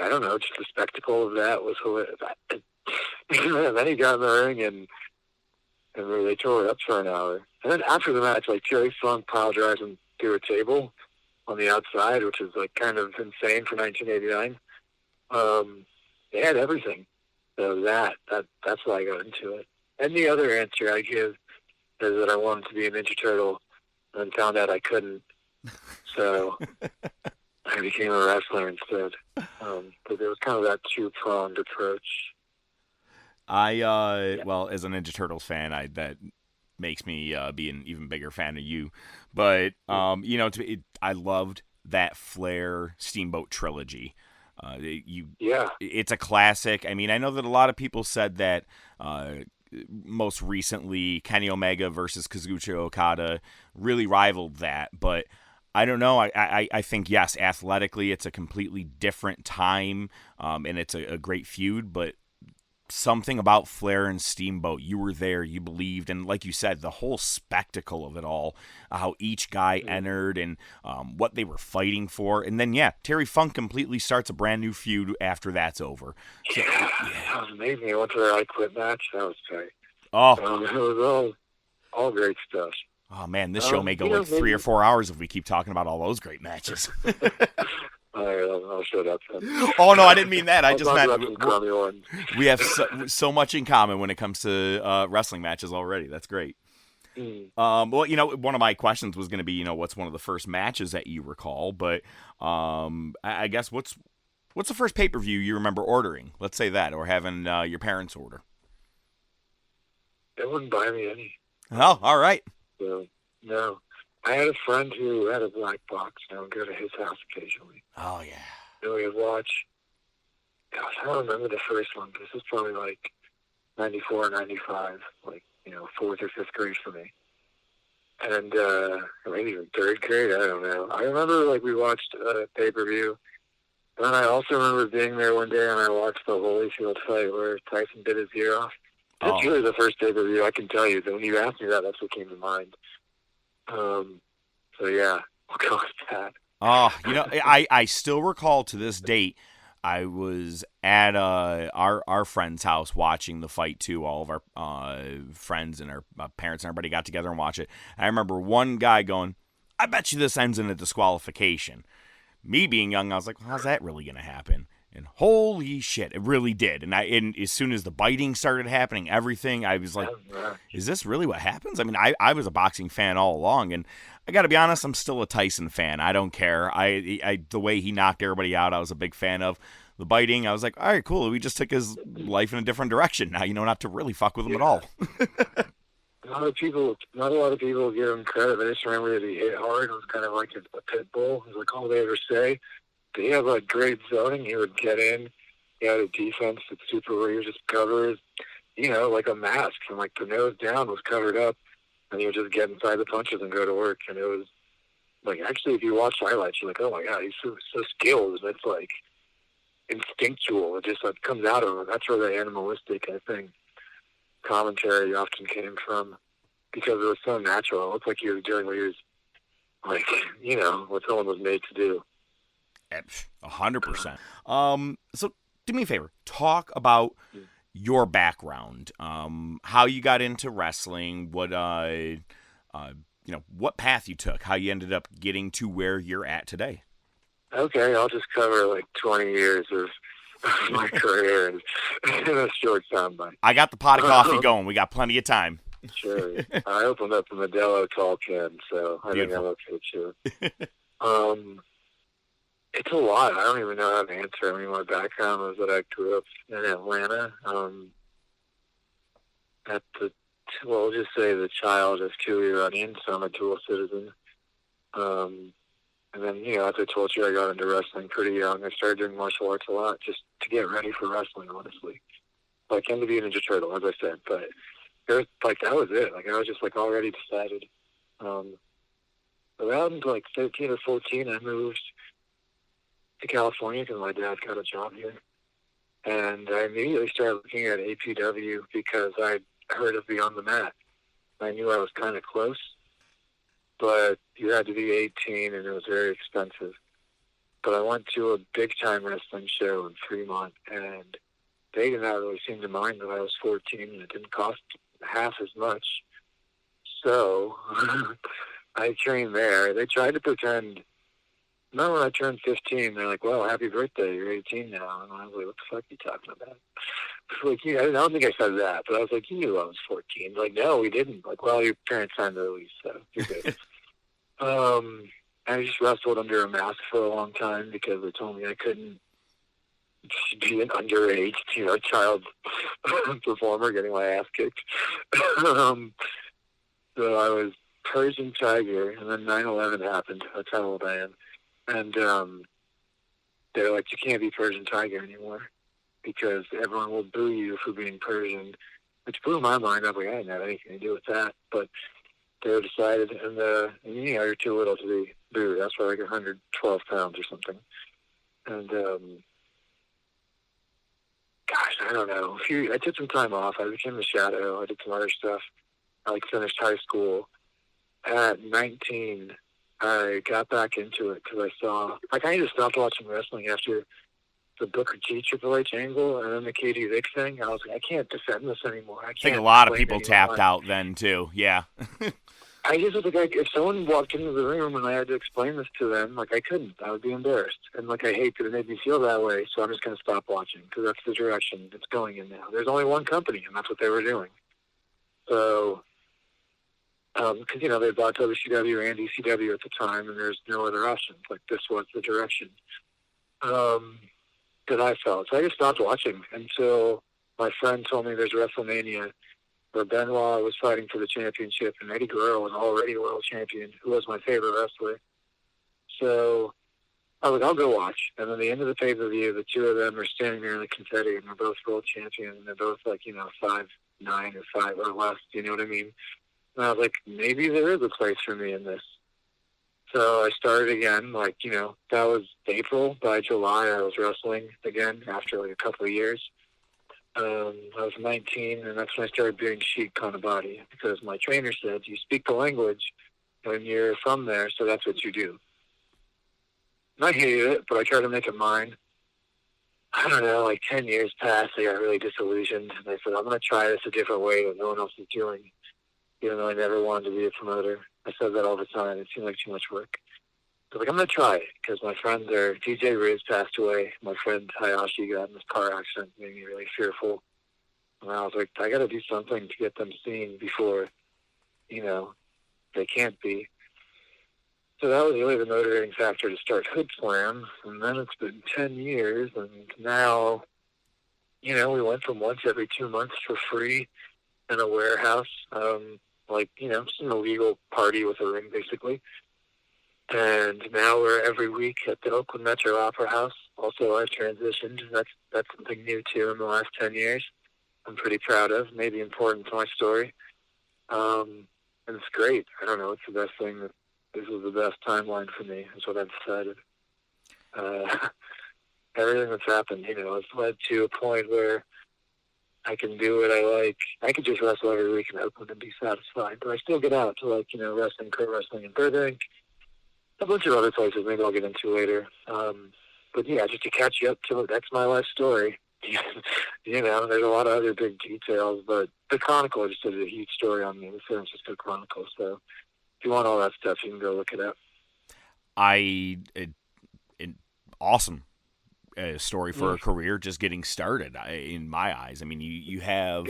I don't know, just the spectacle of that was hilarious. And then he got in the ring and they tore it up for an hour. And then after the match, Terry Funk pile drives him through a table on the outside, which is kind of insane for 1989. They had everything. So that's why I got into it. And the other answer I give is that I wanted to be a Ninja Turtle and found out I couldn't. So I became a wrestler instead. But there was kind of that two-pronged approach. Well, as a Ninja Turtles fan, that makes me be an even bigger fan of you. But, I loved that Flair Steamboat trilogy. It's a classic. I mean, I know that a lot of people said that most recently Kenny Omega versus Kazuchika Okada really rivaled that, but I don't know. I think, yes, athletically it's a completely different time, and it's a great feud, but something about Flair and Steamboat, you were there, you believed, and like you said, the whole spectacle of it all, how each guy entered and what they were fighting for. And then, Terry Funk completely starts a brand new feud after that's over. So, that was amazing. I went to their I Quit match. That was great. Oh. It was all great stuff. Oh, man, this show may go 3 or 4 hours if we keep talking about all those great matches. All right, I'll shut up then. Oh, no, I didn't mean that. I just meant we have so much in common when it comes to wrestling matches already. That's great. Well, one of my questions was going to be, what's one of the first matches that you recall? But I guess what's the first pay-per-view you remember ordering? Let's say that, or having your parents order. They wouldn't buy me any. Oh, all right. So, no. I had a friend who had a black box, and I would go to his house occasionally. Oh, yeah. And we would watch. Gosh, I don't remember the first one, but this was probably 94, 95, 4th or 5th grade for me. And maybe even 3rd grade, I don't know. I remember, we watched a pay-per-view. And then I also remember being there one day, and I watched the Holyfield fight where Tyson bit his ear off. That's really the first pay-per-view I can tell you. That when you asked me that, that's what came to mind. So yeah, I'll go with that. Oh, I still recall to this date, I was at our friend's house watching the fight too. All of our friends and our parents and everybody got together and watched it. I remember one guy going, "I bet you this ends in a disqualification." Me being young, I was like, well, "How's that really going to happen?" And holy shit, it really did. And as soon as the biting started happening, everything, I was like, is this really what happens? I mean, I was a boxing fan all along, and I got to be honest, I'm still a Tyson fan. I don't care. The way he knocked everybody out, I was a big fan of. The biting, I was like, all right, cool. We just took his life in a different direction now, not to really fuck with him at all. Not a lot of people give him credit. I just remember that he hit hard. It was kind of like a pit bull. It was like all they ever say. But he had great zoning. He would get in. He had a defense that's super where he was just covered, like a mask. And the nose down was covered up. And he would just get inside the punches and go to work. And it was actually, if you watch highlights, you're like, oh my God, he's so skilled. And it's instinctual. It just comes out of him. That's where the animalistic, I think, commentary often came from, because it was so natural. It looked like he was doing what he was, what someone was made to do. 100%. So do me a favor. Talk about your background, how you got into wrestling, what what path you took, how you ended up getting to where you're at today. Okay, I'll just cover like 20 years of my career in a short soundbite. I got the pot of coffee going. We got plenty of time. Sure. I opened up the Modelo tall can, so I think I'm okay too. It's a lot. I don't even know how to answer. I mean, my background was that I grew up in Atlanta. We'll just say the child of two Iranians, so I'm a dual citizen. And then, as I told you, I got into wrestling pretty young. I started doing martial arts a lot just to get ready for wrestling, honestly. I came to be a Ninja Turtle, as I said, but that was it. I was just already decided. Around 13 or 14, I moved to California because my dad got a job here. And I immediately started looking at APW because I'd heard of Beyond the Mat. I knew I was kind of close, but you had to be 18 and it was very expensive. But I went to a big-time wrestling show in Fremont, and they did not really seem to mind that I was 14 and it didn't cost half as much. So I trained there. They tried to pretend. Remember when I turned 15, they're like, well, happy birthday, you're 18 now. And I was like, what the fuck are you talking about? I don't think I said that, but I was like, you knew I was 14. Like, no, we didn't. Well, your parents signed the release, so you're good. I just wrestled under a mask for a long time because they told me I couldn't be an underage, child performer getting my ass kicked. So I was Persian Tiger, and then 9/11 happened. That's how old I am. And they're like, you can't be Persian Tiger anymore because everyone will boo you for being Persian, which blew my mind. I was like, I didn't have anything to do with that. But they were decided, and you're too little to be booed. That's for 112 pounds or something. And gosh, I don't know. I took some time off. I became the Shadow. I did some other stuff. I finished high school. At 19, I got back into it because I saw, I just stopped watching wrestling after the Booker T Triple H angle and then the Katie Vick thing. I was like, I can't defend this anymore. I think a lot of people tapped out then too. Yeah. I just was like, if someone walked into the room and I had to explain this to them, I couldn't. I would be embarrassed. And I hate that it made me feel that way, so I'm just going to stop watching because that's the direction it's going in now. There's only one company, and that's what they were doing. So, because, they bought WCW and ECW at the time, and there's no other options. This was the direction that I felt. So I just stopped watching until my friend told me there's WrestleMania where Benoit was fighting for the championship, and Eddie Guerrero was already world champion, who was my favorite wrestler. So I was like, I'll go watch. And then the end of the pay-per-view, the two of them are standing there in the confetti, and they're both world champion, and they're both 5'9" or 5 or less, you know what I mean? And I was like, maybe there is a place for me in this. So I started again, that was April. By July, I was wrestling again after a couple of years. I was 19, and that's when I started doing Shiek on the body because my trainer said, you speak the language when you're from there, so that's what you do. And I hated it, but I tried to make it mine. I don't know, 10 years passed, I got really disillusioned, and I said, I'm going to try this a different way that no one else is doing, even though I never wanted to be a promoter. I said that all the time. It seemed like too much work. So I'm going to try it because my friends are, DJ Riz passed away. My friend Hayashi got in this car accident, made me really fearful. And I was like, I got to do something to get them seen before, they can't be. So that was really the motivating factor to start Hood Slam. And then it's been 10 years, and now, we went from once every 2 months for free in a warehouse, just an illegal party with a ring, basically. And now we're every week at the Oakland Metro Opera House. Also, I've transitioned. That's something new, too, in the last 10 years. I'm pretty proud of, maybe important to my story. And it's great. I don't know. It's the best thing. This was the best timeline for me, is what I've decided. Everything that's happened, has led to a point where I can do what I like. I could just wrestle every week in Oakland and be satisfied. But I still get out to, wrestling, pro wrestling, and Burbank. A bunch of other places maybe I'll get into later. But yeah, just to catch you up to it, that's my life story. you know, there's a lot of other big details, but the Chronicle just did a huge story on me, the San Francisco Chronicle. So if you want all that stuff, you can go look it up. Awesome story for a career just getting started, in my eyes. I mean, you have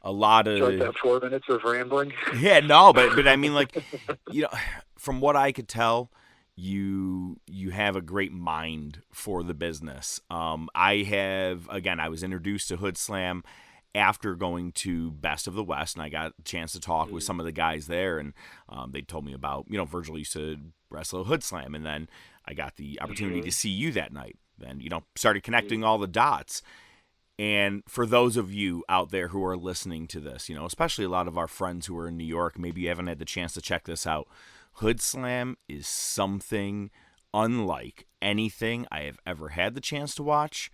a lot of... Like that 4 minutes of rambling? Yeah, no, but I mean, like, you know, from what I could tell, you have a great mind for the business. I was introduced to Hood Slam after going to Best of the West, and I got a chance to talk with some of the guys there, and they told me about, you know, Virgil used to wrestle Hood Slam, and then I got the opportunity to see you that night. Then, you know, started connecting all the dots. And for those of you out there who are listening to this, you know, especially a lot of our friends who are in New York, maybe you haven't had the chance to check this out. Hood Slam is something unlike anything I have ever had the chance to watch.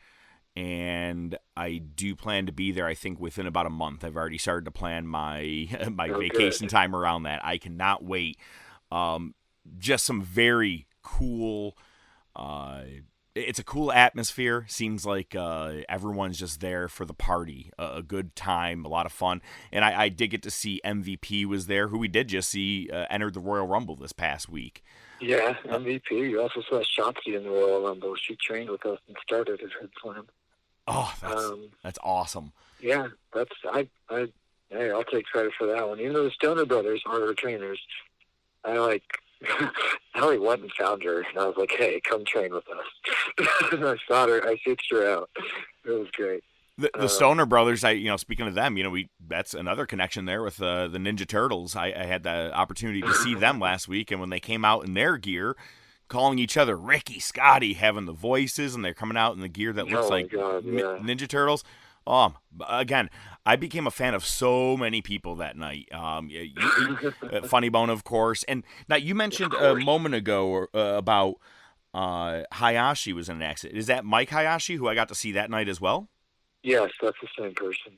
And I do plan to be there, I think, within about a month. I've already started to plan my vacation time around that. I cannot wait. Just some very cool... it's a cool atmosphere. Seems like everyone's just there for the party, a good time, a lot of fun. And I did get to see MVP was there, who we did just see entered the Royal Rumble this past week. Yeah, MVP. You also saw Shotzi in the Royal Rumble. She trained with us and started at Hood Slam. Oh, that's awesome. Yeah, hey, I'll take credit for that one. Even though the Stoner Brothers are her trainers, I went and found her, and I was like, hey, come train with us. And I saw her, I fixed her out. It was great. The Stoner Brothers, speaking of them, that's another connection there with the Ninja Turtles. I had the opportunity to see them last week, and when they came out in their gear, calling each other Ricky, Scotty, having the voices, and they're coming out in the gear that looks like Ninja Turtles. Again, I became a fan of so many people that night. Funny Bone, of course. And now you mentioned a moment ago about Hayashi was in an accident. Is that Mike Hayashi, who I got to see that night as well? Yes, that's the same person.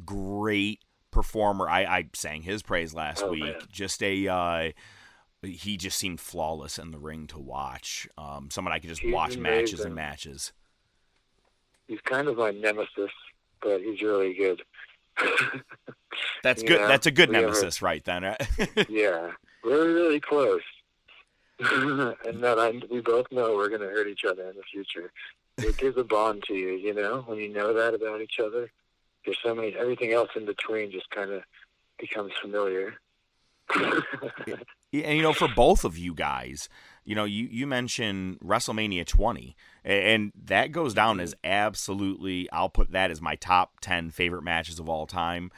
Great performer. I sang his praise last week. Man. Just he just seemed flawless in the ring to watch. Someone I could just watch matches and matches. He's kind of my nemesis, but he's really good. That's good. That's a good nemesis, right then. Yeah, we're really close, and that we both know we're going to hurt each other in the future. It gives a bond to you, you know, when you know that about each other. There's so many. Everything else in between just kind of becomes familiar. And for both of you guys, you mentioned WrestleMania 20, and that goes down as absolutely, I'll put that as my top 10 favorite matches of all time.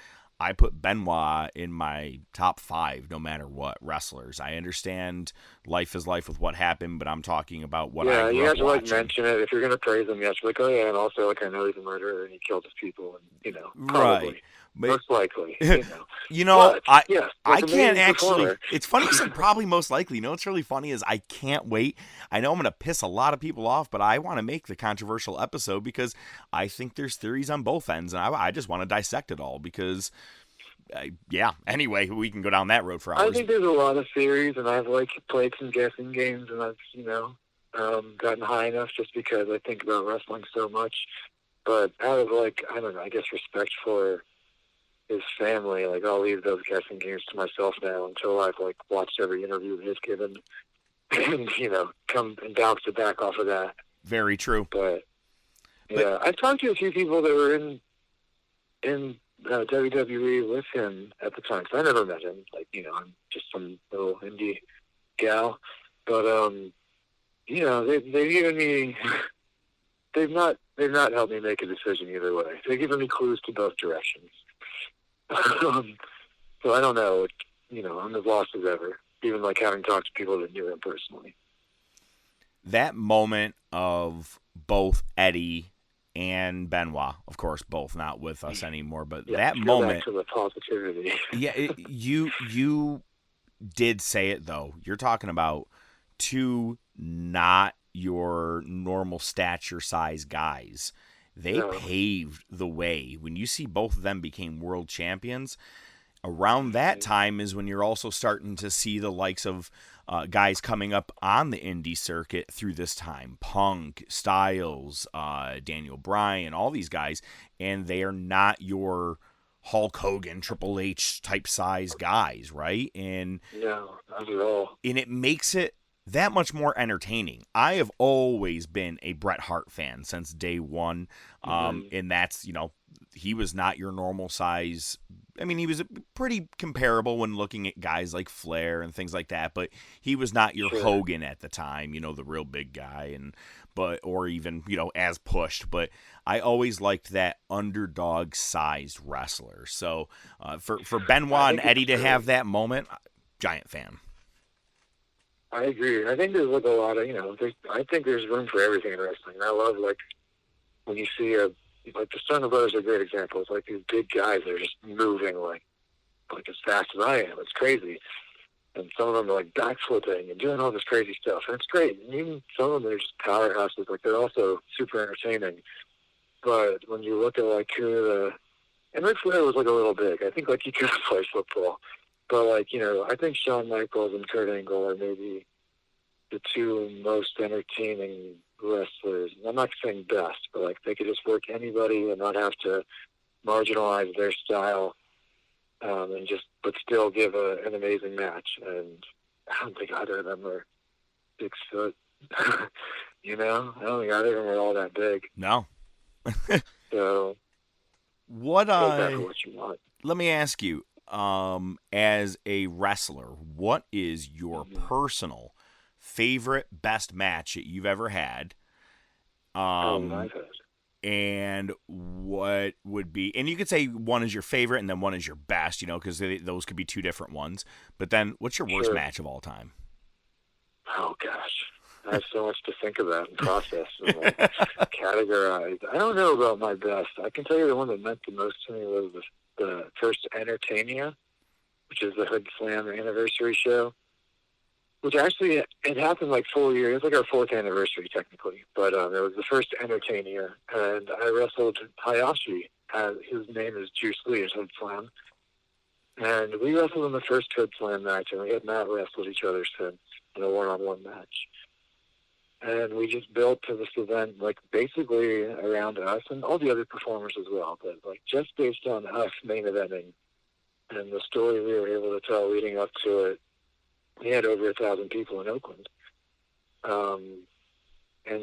I put Benoit in my top 5 no matter what wrestlers. I understand life is life with what happened, but I'm talking about what I grew up watching. Yeah, you have to mention it. If you're going to praise him, you have to be like, oh yeah, and also I know he's a murderer and he killed his people, and probably. Right. Most likely. I can't actually. It's funny you said probably most likely. What's really funny is I can't wait. I know I'm going to piss a lot of people off, but I want to make the controversial episode because I think there's theories on both ends, and I just want to dissect it all because, anyway, we can go down that road for hours. I think there's a lot of theories, and I've played some guessing games, and I've gotten high enough just because I think about wrestling so much. But out of I guess respect for his family, I'll leave those guessing games to myself now until I've watched every interview he's given and come and bounce it back off of that. Very true. But I've talked to a few people that were in WWE with him at the time, because I never met him. I'm just some little indie gal, but they've given me they've not helped me make a decision either way. They've given me clues to both directions. So I don't know, I'm as lost as ever, even having talked to people that knew him personally. That moment of both Eddie and Benoit, of course, both not with us anymore, but that moment. Back to the positivity. You did say it though. You're talking about two not your normal stature size guys. They paved the way. When you see both of them became world champions, around that time is when you're also starting to see the likes of guys coming up on the indie circuit through this time. Punk, Styles, Daniel Bryan, all these guys, and they are not your Hulk Hogan, Triple H type size guys, right? And No, not at all. And it makes it that much more entertaining. I have always been a Bret Hart fan since day one. And that's, he was not your normal size. I mean, he was pretty comparable when looking at guys like Flair and things like that, but he was not your Hogan at the time, the real big guy, or even, as pushed. But I always liked that underdog sized wrestler. So for Benoit and Eddie to have that moment, giant fan. I agree. I think there's like a lot of, I think there's room for everything in wrestling. I love when you see the Steiner Brothers are a great example. It's like these big guys that are just moving like as fast as I am. It's crazy. And some of them are like backflipping and doing all this crazy stuff. And it's great. And even some of them are just powerhouses. Like they're also super entertaining. But when you look at and Ric Flair was like a little big. I think he could have played football. But I think Shawn Michaels and Kurt Angle are maybe the two most entertaining wrestlers. I'm not saying best, but they could just work anybody and not have to marginalize their style, but still give an amazing match. And I don't think either of them are 6 foot. I don't think either of them are all that big. No. So what you want. Let me ask you, as a wrestler, what is your personal favorite best match that you've ever had? And what would be, and you could say one is your favorite and then one is your best, because those could be two different ones. But then what's your worst match of all time? Oh, gosh. I have so much to think about and process and categorize. I don't know about my best. I can tell you the one that meant the most to me was the first Entertainia, which is the Hood Slam anniversary show, which actually, it happened 4 years. It was our 4th anniversary, technically. But it was the first Entertainia, and I wrestled Hayashi. His name is Juice Lee, at Hood Slam. And we wrestled in the first Hood Slam match, and we had not wrestled each other since in a one-on-one match. And we just built to this event, basically around us and all the other performers as well, but just based on us main eventing and the story we were able to tell leading up to it. We had over 1,000 people in Oakland. And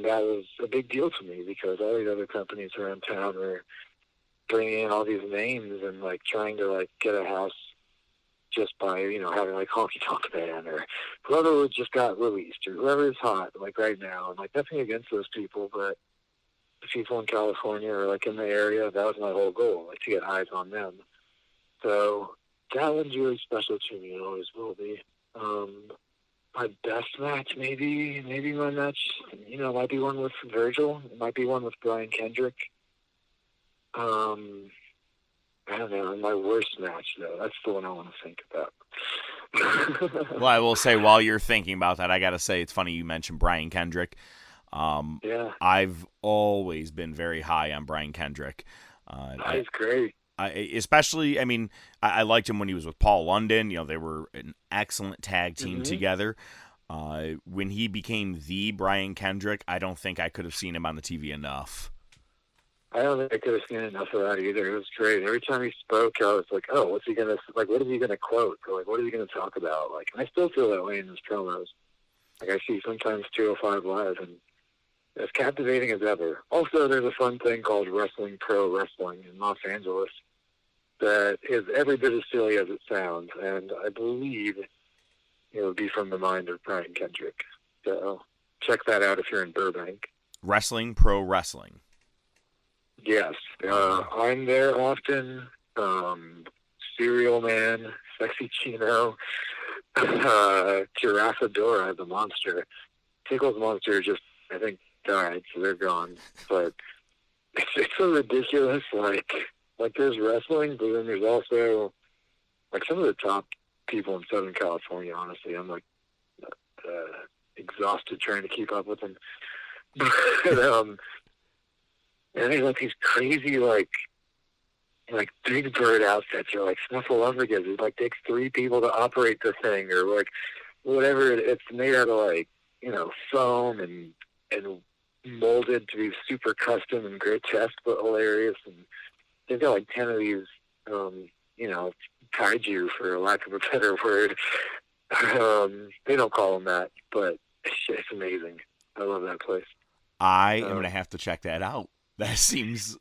that was a big deal to me because all these other companies around town were bringing in all these names and trying to get a house just by, having Honky Tonk Man or whoever just got released or whoever is hot, right now. And nothing against those people, but the people in California or in the area, that was my whole goal, to get eyes on them. So that one's really special to me and always will be. My best match, maybe my match, might be one with Virgil. It might be one with Brian Kendrick. I don't know, my worst match, though. That's the one I want to think about. Well, I will say, while you're thinking about that, I got to say, it's funny you mentioned Brian Kendrick. Yeah. I've always been very high on Brian Kendrick. He's great. Especially, I liked him when he was with Paul London. They were an excellent tag team together. When he became the Brian Kendrick, I don't think I could have seen him on the TV enough. I don't think I could have seen enough of that either. It was great. Every time he spoke, I was like, oh, what's he going to, what is he going to quote? Or, what is he going to talk about? And I still feel that way in his promos. I see sometimes 205 Live, and as captivating as ever. Also, there's a fun thing called Wrestling Pro Wrestling in Los Angeles that is every bit as silly as it sounds, and I believe it would be from the mind of Brian Kendrick. So check that out if you're in Burbank. Wrestling Pro Wrestling. Yes. I'm there often. Cereal Man, Sexy Chino, Giraffadora, the monster. Tickle's monster just, I think, died, so they're gone. But it's so ridiculous, there's wrestling, but then there's also, some of the top people in Southern California, honestly. I'm, exhausted trying to keep up with them. But, and there's, these crazy, like big bird outfits or like snuffleupagus. It like takes 3 people to operate the thing or like whatever. It's made out of like, foam and molded to be super custom and grotesque but hilarious. And they've got like 10 of these, kaiju for lack of a better word. They don't call them that, but it's amazing. I love that place. I am going to have to check that out. That seems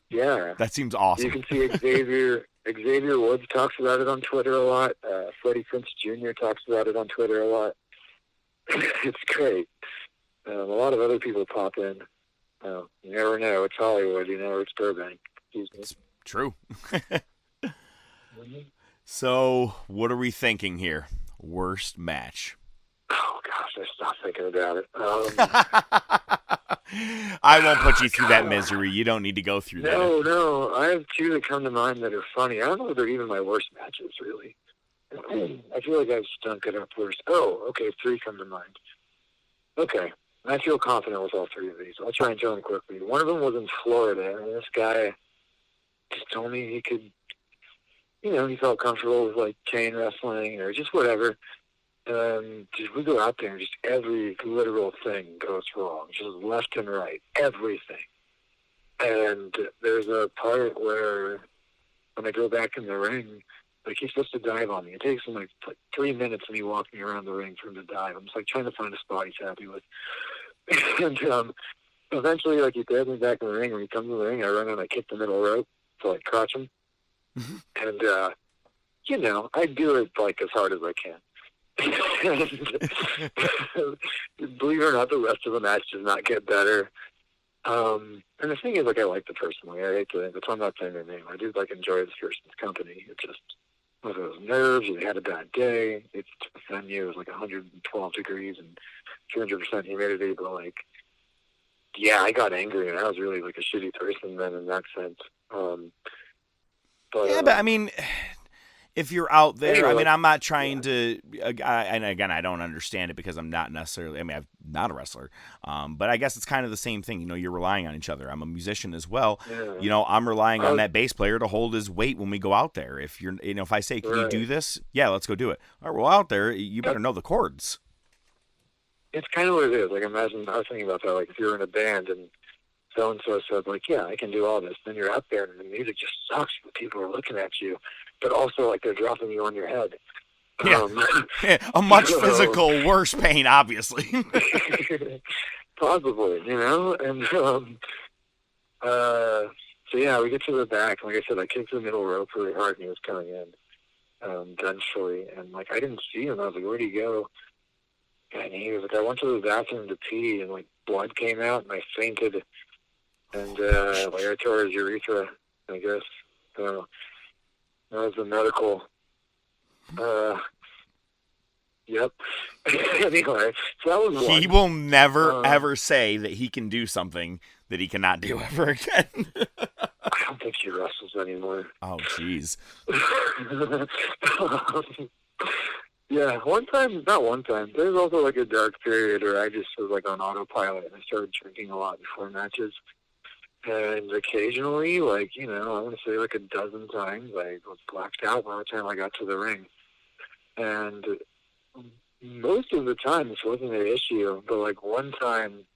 awesome. You can see Xavier Woods talks about it on Twitter a lot. Freddie Prinze Jr. talks about it on Twitter a lot. It's great. A lot of other people pop in. You never know. It's Hollywood, it's Burbank. Excuse me. It's true. So, what are we thinking here? Worst match? Oh, gosh, I stopped thinking about it. I won't put you through that misery. You don't need to go through that. No. I have 2 that come to mind that are funny. I don't know if they're even my worst matches, really. I feel like I've stunk it up worse. Oh, okay, 3 come to mind. Okay, I feel confident with all 3 of these. I'll try and tell them quickly. One of them was in Florida, and this guy just told me he could, he felt comfortable with, like, chain wrestling or just whatever. Just we go out there and just every literal thing goes wrong, just left and right, everything. And there's a part where when I go back in the ring, like he's supposed to dive on me. It takes him like 3 minutes of me walking around the ring for him to dive. I'm just like trying to find a spot he's happy with. And eventually, like he throws me back in the ring. When he comes in the ring, I run and I kick the middle rope to like crotch him. And I do it like as hard as I can. Believe it or not, the rest of the match does not get better. And the thing is, like, I like the person. Like, I hate to, that's why I'm not saying their name. I do like enjoy this person's company. It just whether it was nerves or they had a bad day. It's a venue. It was like 112 degrees and 200% humidity. But like, yeah, I got angry and I was really like a shitty person then in that sense. But I mean, if you're out there, anyway, I mean, I'm not trying to, and again, I don't understand it because I'm not necessarily, I'm not a wrestler, but I guess it's kind of the same thing. You're relying on each other. I'm a musician as well. Yeah. I'm relying on that bass player to hold his weight when we go out there. If you're, if I say, can you do this? Yeah, let's go do it. All right, well, out there, you better know the chords. It's kind of what it is. Like, imagine, I was thinking about that, like, if you're in a band and so-and-so said, like, yeah, I can do all this. Then you're out there and the music just sucks and people are looking at you. But also, like, they're dropping you on your head. Yeah. A much physical, worse pain, obviously. Possibly, And, so, yeah, we get to the back. Like I said, I kicked the middle rope really hard and he was coming in eventually. And, like, I didn't see him. I was like, where'd he go? And he was like, I went to the bathroom to pee and, like, blood came out and I fainted. And, like, I tore his urethra, I guess. So, that was the medical. Yep. Anyway, so that was one. He will never, ever say that he can do something that he cannot do ever again. I don't think he wrestles anymore. Oh, jeez. Yeah, not one time. There's also, like, a dark period where I just was, like, on autopilot and I started drinking a lot before matches. And occasionally, like, I want to say like a dozen times, I was blacked out by the time I got to the ring. And most of the time, this wasn't an issue. But, like, one time,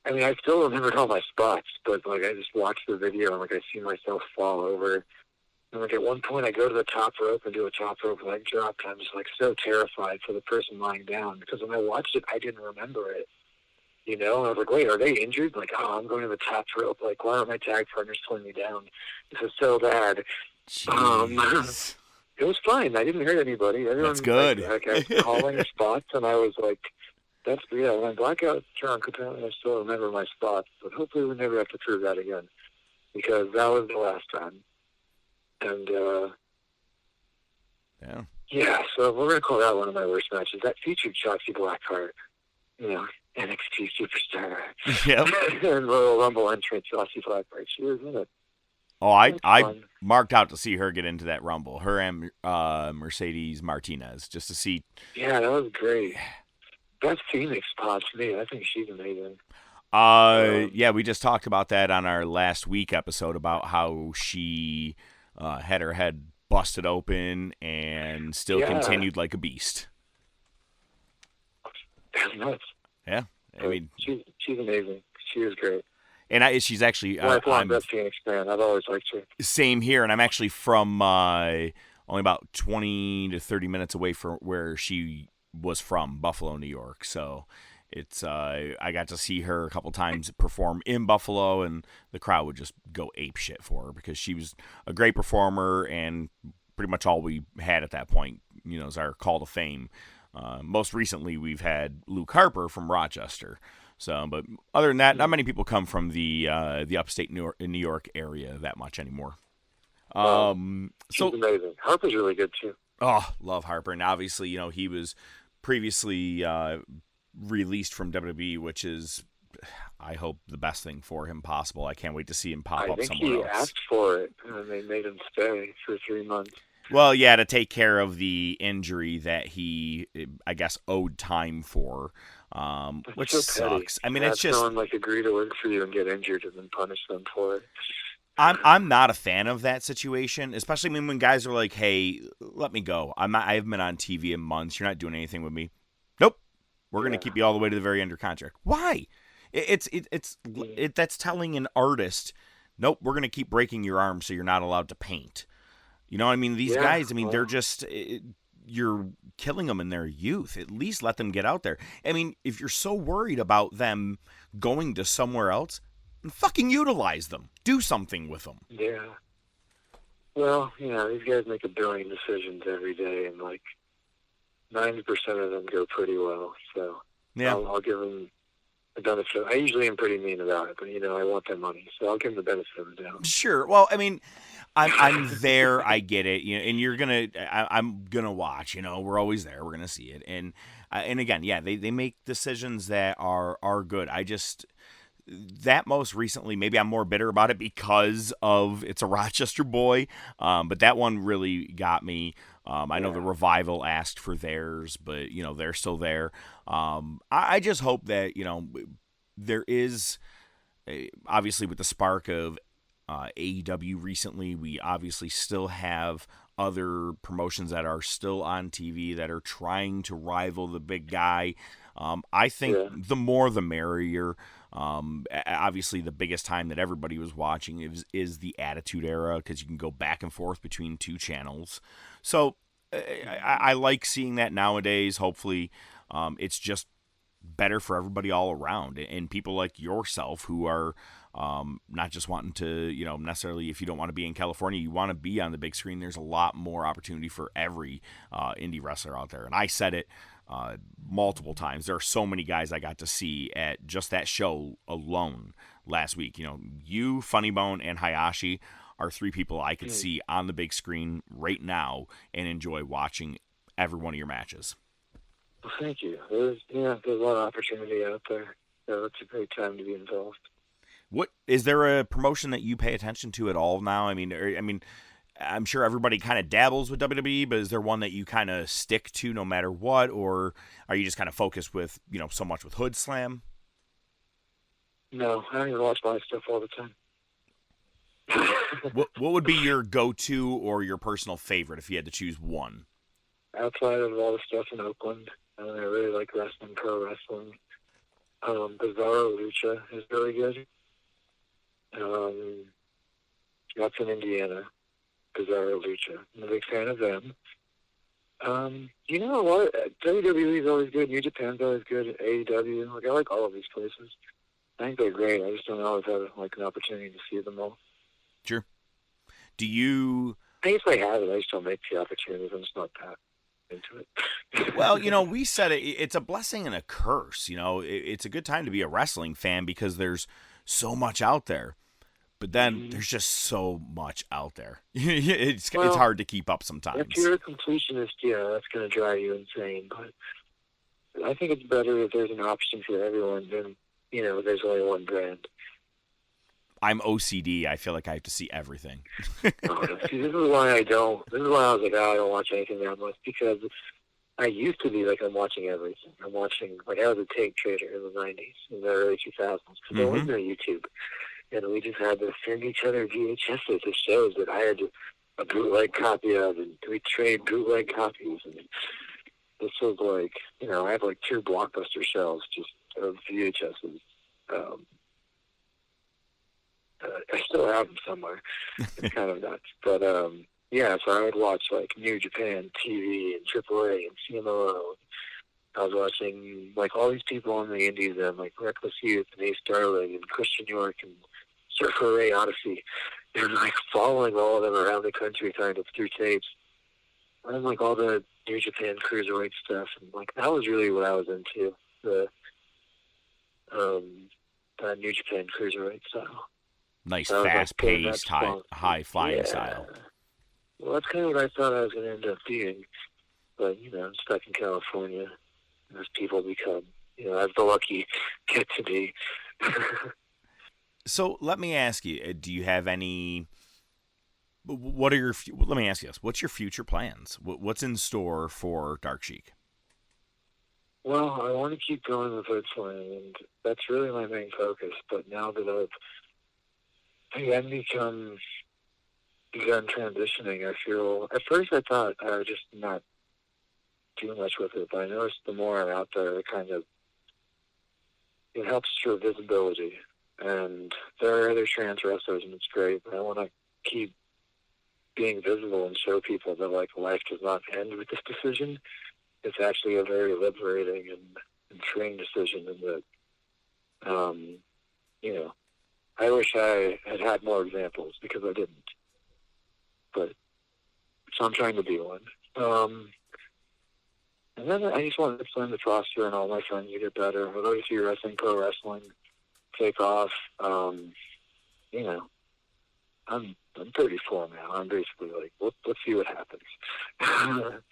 I mean, I still remembered all my spots, but, like, I just watched the video and, like, I see myself fall over. And, like, at one point, I go to the top rope and do a top rope leg drop, and I'm just, like, so terrified for the person lying down. Because when I watched it, I didn't remember it. And I was like, wait, are they injured? Like, I'm going to the top rope. Like, why aren't my tag partners pulling me down? This is so bad. It was fine. I didn't hurt anybody. Everyone, that's good. Like, I was calling spots, and I was like, when I black out drunk, apparently I still remember my spots. But hopefully we never have to prove that again. Because that was the last time. And, yeah, so we're going to call that one of my worst matches. That featured Shotzi Blackheart. NXT superstar. Yep. And Royal Rumble entrant, Shotzi Blackheart. She was in it. Oh, I marked out to see her get into that Rumble. Her and Mercedes Martinez, just to see. Yeah, that was great. That's Phoenix spot to me. I think she's amazing. Yeah, we just talked about that on our last week episode about how she had her head busted open and still continued like a beast. That's nuts. Yeah, I mean, she's amazing. She is great. And she's actually I'm a Phoenix fan. I've always liked her. Same here, and I'm actually from only about 20 to 30 minutes away from where she was from, Buffalo, New York. So it's I got to see her a couple times perform in Buffalo, and the crowd would just go ape shit for her because she was a great performer, and pretty much all we had at that point, is our call to fame. Most recently, we've had Luke Harper from Rochester. So, but other than that, not many people come from the upstate New York area that much anymore. She's amazing. Harper's really good too. Oh, love Harper, and obviously, he was previously released from WWE, which is, I hope, the best thing for him possible. I can't wait to see him pop up somewhere else. I think he asked for it, and they made him stay for 3 months. Well, yeah, to take care of the injury that he, I guess, owed time for, which so sucks. I mean, it's it's just someone agree to work for you and get injured and then punish them for it. I'm not a fan of that situation, especially when guys are like, "Hey, let me go. I haven't been on TV in months. You're not doing anything with me." Nope, we're gonna keep you all the way to the very end of contract. Why? That's telling an artist, nope, we're gonna keep breaking your arm so you're not allowed to paint. You know what I mean? These guys, they're just, you're killing them in their youth. At least let them get out there. I mean, if you're so worried about them going to somewhere else, then fucking utilize them. Do something with them. Yeah. Well, these guys make a billion decisions every day, and 90% of them go pretty well. So yeah. I'll give them the benefit. I usually am pretty mean about it, but I want their money, so I'll give them the benefit of the doubt. Sure. Well, I mean, I'm there. I get it. And you're I'm gonna watch. We're always there. We're gonna see it. And again, yeah, they make decisions that are good. I just that most recently, maybe I'm more bitter about it because of it's a Rochester boy. But that one really got me. I know the Revival asked for theirs, but they're still there. I just hope that there is obviously with the spark of AEW recently, we obviously still have other promotions that are still on TV that are trying to rival the big guy. I think the more the merrier. Obviously, the biggest time that everybody was watching is the Attitude Era because you can go back and forth between two channels. So I like seeing that nowadays. Hopefully, it's just better for everybody all around, and people like yourself who are not just wanting to, necessarily if you don't want to be in California, you want to be on the big screen. There's a lot more opportunity for every indie wrestler out there. And I said it multiple times. There are so many guys I got to see at just that show alone last week. You, Funny Bone, and Hayashi are 3 people I could see on the big screen right now and enjoy watching every one of your matches. Well, thank you. There's a lot of opportunity out there. It's a great time to be involved. What is there a promotion that you pay attention to at all now? I mean, I'm sure everybody kind of dabbles with WWE, but is there one that you kind of stick to no matter what, or are you just kind of focused with so much with Hood Slam? No, I don't even watch my stuff all the time. What would be your go-to or your personal favorite if you had to choose one? Outside of all the stuff in Oakland, I really like wrestling, pro wrestling. Bizarro Lucha is really good. That's in Indiana. Bizarro Lucha. I'm a big fan of them. A lot. WWE is always good. New Japan's always good. AEW. I like all of these places. I think they're great. I just don't always have an opportunity to see them all. Sure. Do you? I guess I have it. I just don't make the opportunities. I'm just not that into it. Well, we said it's a blessing and a curse. It's a good time to be a wrestling fan because there's so much out there. But then there's just so much out there. It's hard to keep up sometimes. If you're a completionist, that's going to drive you insane. But I think it's better if there's an option for everyone than, there's only one brand. I'm OCD. I feel like I have to see everything. See, this is why I don't. This is why I was like, I don't watch anything that much because I used to be like, I'm watching everything. I'm watching, like, I was a tape trader in the 90s, in the early 2000s, because there wasn't no YouTube. And we just had to send each other VHSs of shows that I had a bootleg copy of, and we trade bootleg copies. And this was like, you know, I have like 2 Blockbuster shelves just of VHSs. I still have them somewhere. It's kind of nuts. But, yeah, so I would watch, like, New Japan TV and AAA and CMLL. I was watching, like, all these people in the indies, and, like, Reckless Youth and Ace Darling and Christian York and Surfer Ray Odyssey, and, like, following all of them around the country kind of through tapes. And, like, all the New Japan Cruiserweight stuff. And, like, that was really what I was into, the New Japan Cruiserweight style. Nice, So fast-paced, like, high-flying style. Well, that's kind of what I thought I was going to end up being. But, you know, I'm stuck in California as people become, you know, as the lucky get to be. So let me ask you, do you have any, let me ask you this, what's your future plans? What's in store for Dark Shiek? Well, I want to keep going with wrestling, and that's really my main focus. But now that I've begun transitioning, I feel, at first I thought I would just not do much with it, but I noticed the more I'm out there, it helps for visibility. And there are other trans wrestlers, and it's great, but I want to keep being visible and show people that, like, life does not end with this decision. It's actually a very liberating and freeing decision, and that, you know, I wish I had more examples, because I didn't. But, so I'm trying to be one. And then I just want to explain the roster and all my friends to get better. I'd like to see wrestling, pro wrestling take off. You know, I'm 34 now. I'm basically like, let's see what happens. But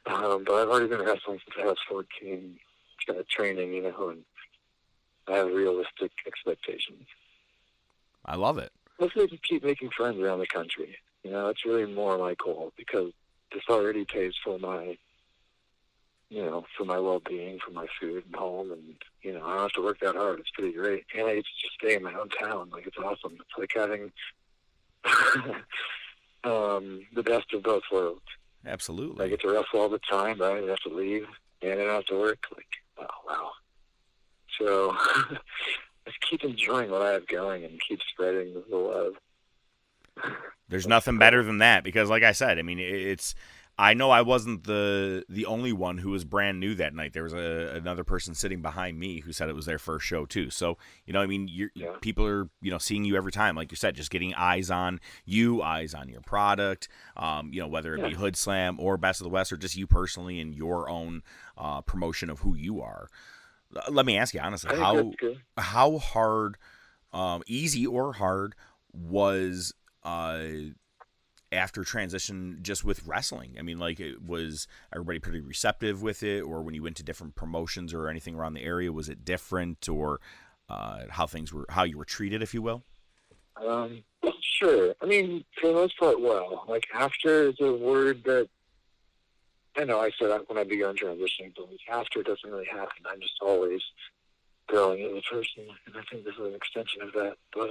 I've already been wrestling since I was 14, training, you know, and I have realistic expectations. I love it. Hopefully I can keep making friends around the country. You know, that's really more my goal, because this already pays for my, you know, for my well-being, for my food and home, and, you know, I don't have to work that hard. It's pretty great. And I get to just stay in my own town. Like, it's awesome. It's like having the best of both worlds. Absolutely. I get to wrestle all the time, but I don't have to leave, and I don't have to work. Like, wow. So, just keep enjoying what I have going and keep spreading the love. There's nothing better than that, because, like I said, I mean, I know I wasn't the only one who was brand new that night. There was another person sitting behind me who said it was their first show too. So, you know, I mean, people are, you know, seeing you every time, like you said, just getting eyes on you, eyes on your product. You know, whether it be Hood Slam or Best of the West, or just you personally and your own promotion of who you are. Let me ask you honestly, how hard, easy or hard, was after transition just with wrestling? I mean, like, was everybody pretty receptive with it, or when you went to different promotions or anything around the area, was it different, or how you were treated, if you will? Sure. I mean, for the most part, well, like, after the word that, I know I said that when I began transitioning, but like, after it doesn't really happen. I'm just always growing as a person, and I think this is an extension of that. But,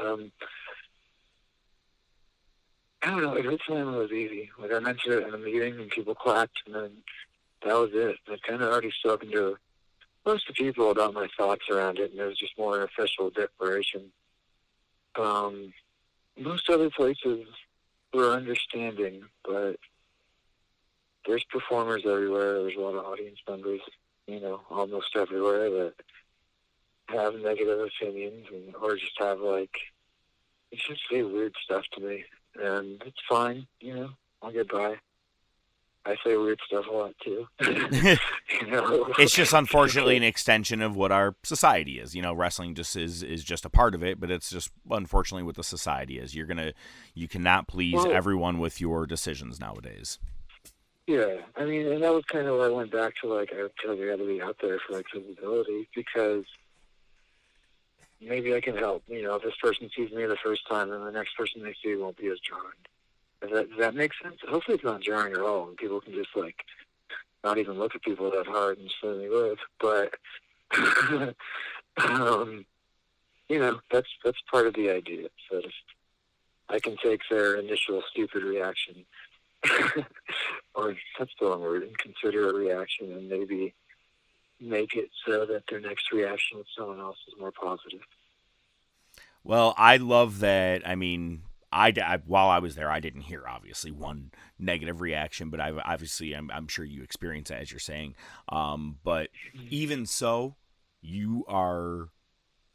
I don't know, like, Hood Slam was easy. Like, I mentioned it in a meeting, and people clapped, and then that was it. I kind of already spoken to most of the people about my thoughts around it, and it was just more an official declaration. Most other places were understanding, but there's performers everywhere. There's a lot of audience members, you know, almost everywhere, that have negative opinions, or just have, like, it's just say weird stuff to me. And it's fine, you know, I'll get by. I say weird stuff a lot, too. You know? It's just, unfortunately, an extension of what our society is. You know, wrestling just is just a part of it, but it's just, unfortunately, what the society is. You cannot please everyone with your decisions nowadays. Yeah, I mean, and that was kind of where I went back to, like, I feel like I got to be out there for, like, visibility, because maybe I can help. You know, if this person sees me the first time, then the next person they see won't be as jarring. Does that make sense? Hopefully it's not jarring at all, and people can just, like, not even look at people that hard and slowly live. But, you know, that's part of the idea. So I can take their initial stupid reaction, or that's the wrong word, inconsiderate reaction, and maybe make it so that their next reaction with someone else is more positive. Well, I love that. I mean, I while I was there, I didn't hear obviously one negative reaction, but I'm sure you experienced that, as you're saying. But even so, you are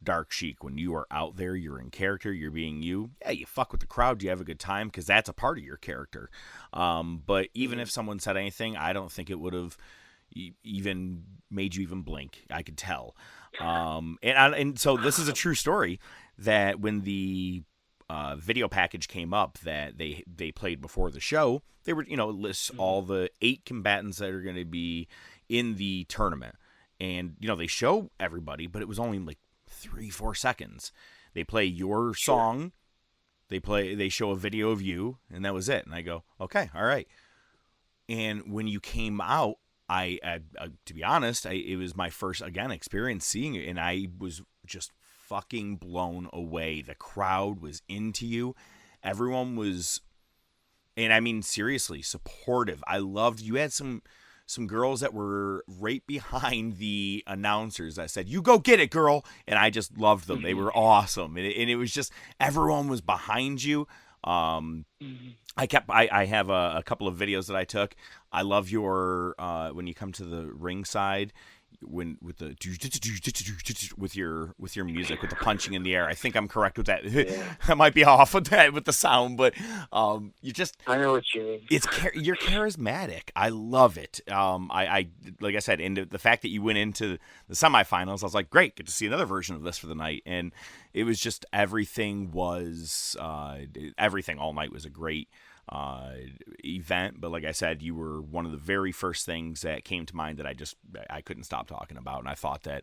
Dark Shiek. When you are out there, you're in character, you're being you. Yeah, you fuck with the crowd, you have a good time because that's a part of your character. But even if someone said anything, I don't think it would have even made you even blink. I could tell. And so this is a true story that when the video package came up that they played before the show, they were, lists all the 8 combatants that are going to be in the tournament. And, they show everybody, but it was only like 3-4 seconds. They play your song, they show a video of you, and that was it. And I go, okay, all right. And when you came out, I to be honest, it was my first, again, experience seeing it, and I was just fucking blown away. The crowd was into you. Everyone was, and I mean, seriously, supportive. I loved, you had some girls that were right behind the announcers that said, "You go get it, girl." And I just loved them. They were awesome. And it was just, everyone was behind you. I have a couple of videos that I took. I love your, when you come to the ringside, with your music, with the punching in the air. I think I'm correct with that. Yeah. I might be off with that with the sound, but you just, I know what you mean. You're charismatic. I love it. I like I said, and the fact that you went into the semifinals, I was like, great, get to see another version of this for the night. And it was just, everything all night was a great event. But like I said, you were one of the very first things that came to mind that I couldn't stop talking about. And I thought that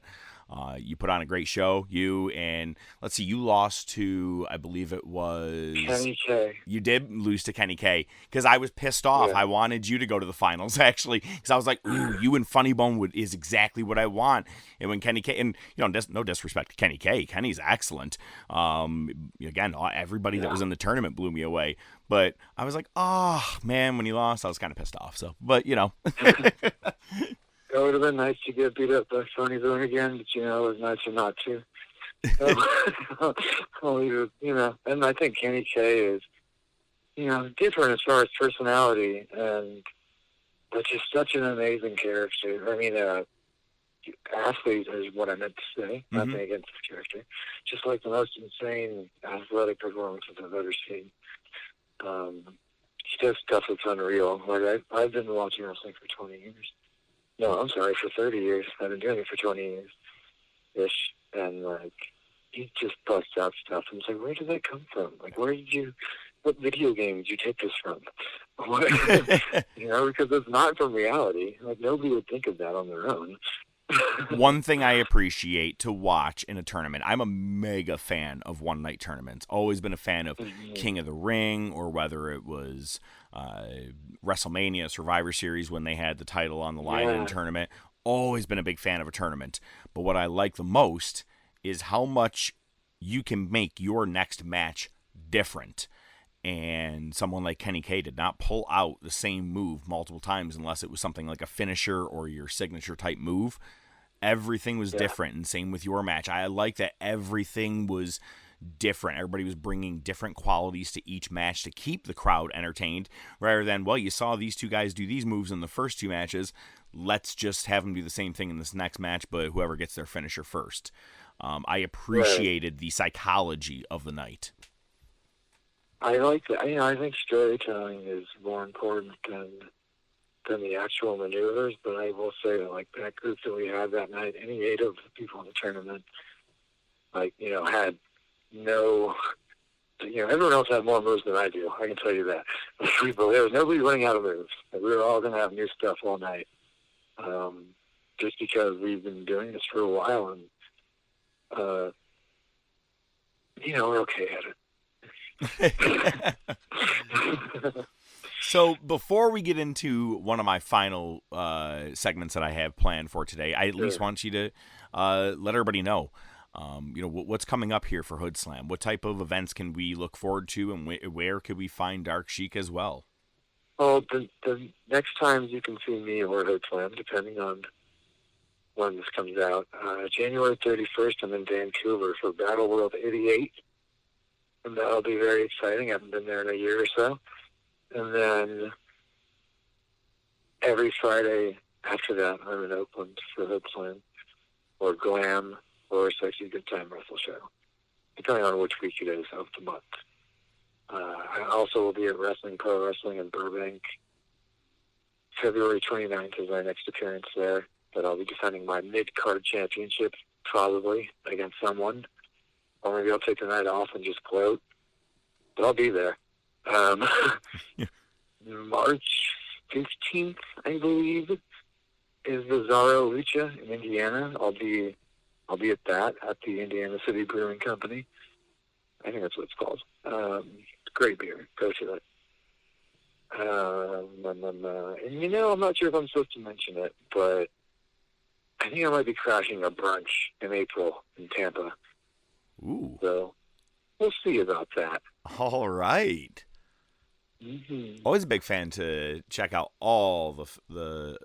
you put on a great show. You and, let's see, you lost to, I believe it was Kenny K. You did lose to Kenny K, because I was pissed off. Yeah. I wanted you to go to the finals, actually, because I was like, ooh, you and Funny Bone is exactly what I want. And when Kenny K, and no disrespect to Kenny K, Kenny's excellent. Again, everybody that was in the tournament blew me away. But I was like, oh man, when he lost, I was kind of pissed off. So, but It would have been nice to get beat up by Funny Bone again, but it was nicer not to. And I think Kenny K is, different as far as personality, and but just such an amazing character. I mean, athlete is what I meant to say, nothing against his character. Just like the most insane athletic performances I've ever seen. He does stuff that's unreal. Like I've been watching wrestling for 20 years. No, I'm sorry, for 30 years. I've been doing it for 20 years-ish. And, he just busts out stuff. And it's like, where did that come from? Like, what video game did you take this from? Because it's not from reality. Like, nobody would think of that on their own. One thing I appreciate to watch in a tournament, I'm a mega fan of one-night tournaments. Always been a fan of King of the Ring, or whether it was WrestleMania, Survivor Series, when they had the title on the line in a tournament. Always been a big fan of a tournament. But what I like the most is how much you can make your next match different. And someone like Kenny K did not pull out the same move multiple times unless it was something like a finisher or your signature type move. Everything was different, and same with your match. I like that everything was different. Everybody was bringing different qualities to each match to keep the crowd entertained, rather than, well, you saw these two guys do these moves in the first 2 matches, let's just have them do the same thing in this next match, but whoever gets their finisher first. I appreciated the psychology of the night. I like that. I think storytelling is more important than the actual maneuvers, but I will say that, like, that group that we had that night, any 8 of the people in the tournament, had no, everyone else had more moves than I do. I can tell you that. There was nobody running out of moves. We were all going to have new stuff all night, just because we've been doing this for a while, and, we're okay at it. So before we get into one of my final segments that I have planned for today, I at least want you to let everybody know, what's coming up here for Hood Slam. What type of events can we look forward to, and where could we find Dark Shiek as well? Well, the next times you can see me or Hood Slam, depending on when this comes out, January 31st, I'm in Vancouver for Battle World 88, and that'll be very exciting. I haven't been there in a year or so. And then every Friday after that, I'm in Oakland for Hood Slam, or Glam, or Sexy Good Time Wrestle Show, depending on which week it is of the month. I also will be at Pro Wrestling in Burbank. February 29th is my next appearance there, but I'll be defending my mid-card championship, probably, against someone. Or maybe I'll take the night off and just gloat. But I'll be there. March 15th, I believe, is the Zorro Lucha in Indiana. I'll be at that, at the Indiana City Brewing Company. I think that's what it's called. Great beer. Go to it. And I'm not sure if I'm supposed to mention it, but I think I might be crashing a brunch in April in Tampa. Ooh. So we'll see about that. All right. Mm-hmm. Always a big fan to check out all the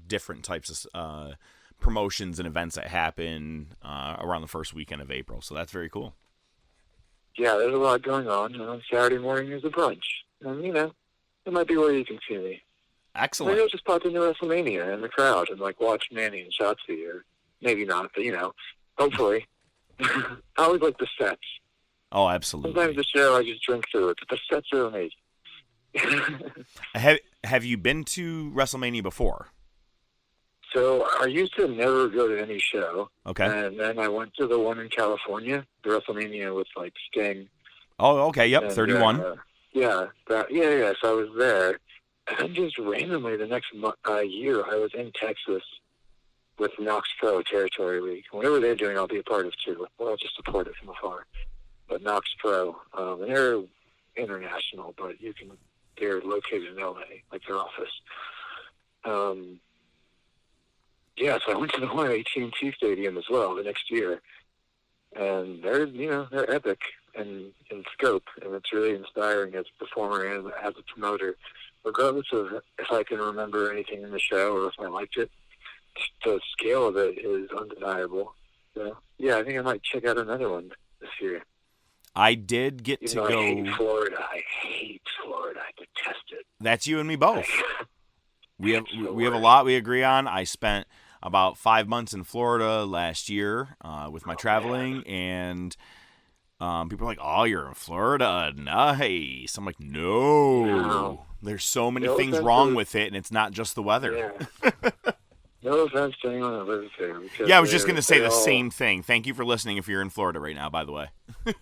different types of promotions and events that happen around the first weekend of April. So that's very cool. Yeah, there's a lot going on. On Saturday morning there's a brunch. And, it might be where you can see me. Excellent. Maybe I'll just pop into WrestleMania in the crowd and, watch Manny and Shotzi, or maybe not, but, hopefully. I always like the sets. Oh, absolutely. Sometimes the show, I just drink through it, but the sets are amazing. Have you been to WrestleMania before? So I used to never go to any show. Okay. And then I went to the one in California, the WrestleMania with Sting. Oh, okay. Yep. And, 31. So I was there. And then just randomly the next year, I was in Texas with Knox Pro Territory League. Whatever they're doing, I'll be a part of too. Well, I'll just support it from afar. But Knox Pro, and they're international, but they're located in LA, their office. So I went to the one at AT&T Stadium as well the next year, and they're epic in scope, and it's really inspiring as a performer and as a promoter, regardless of if I can remember anything in the show or if I liked it. The scale of it is undeniable. So, I think I might check out another one this year. I did get to go. I hate Florida. I detest it. That's you and me both. We have a lot we agree on. I spent about 5 months in Florida last year with my traveling, and people are like, "Oh, you're in Florida? Nice." I'm like, "No. There's so many things wrong with it, and it's not just the weather." Yeah. No offense to anyone that lives there. Yeah, I was just going to say the same thing. Thank you for listening if you're in Florida right now, by the way.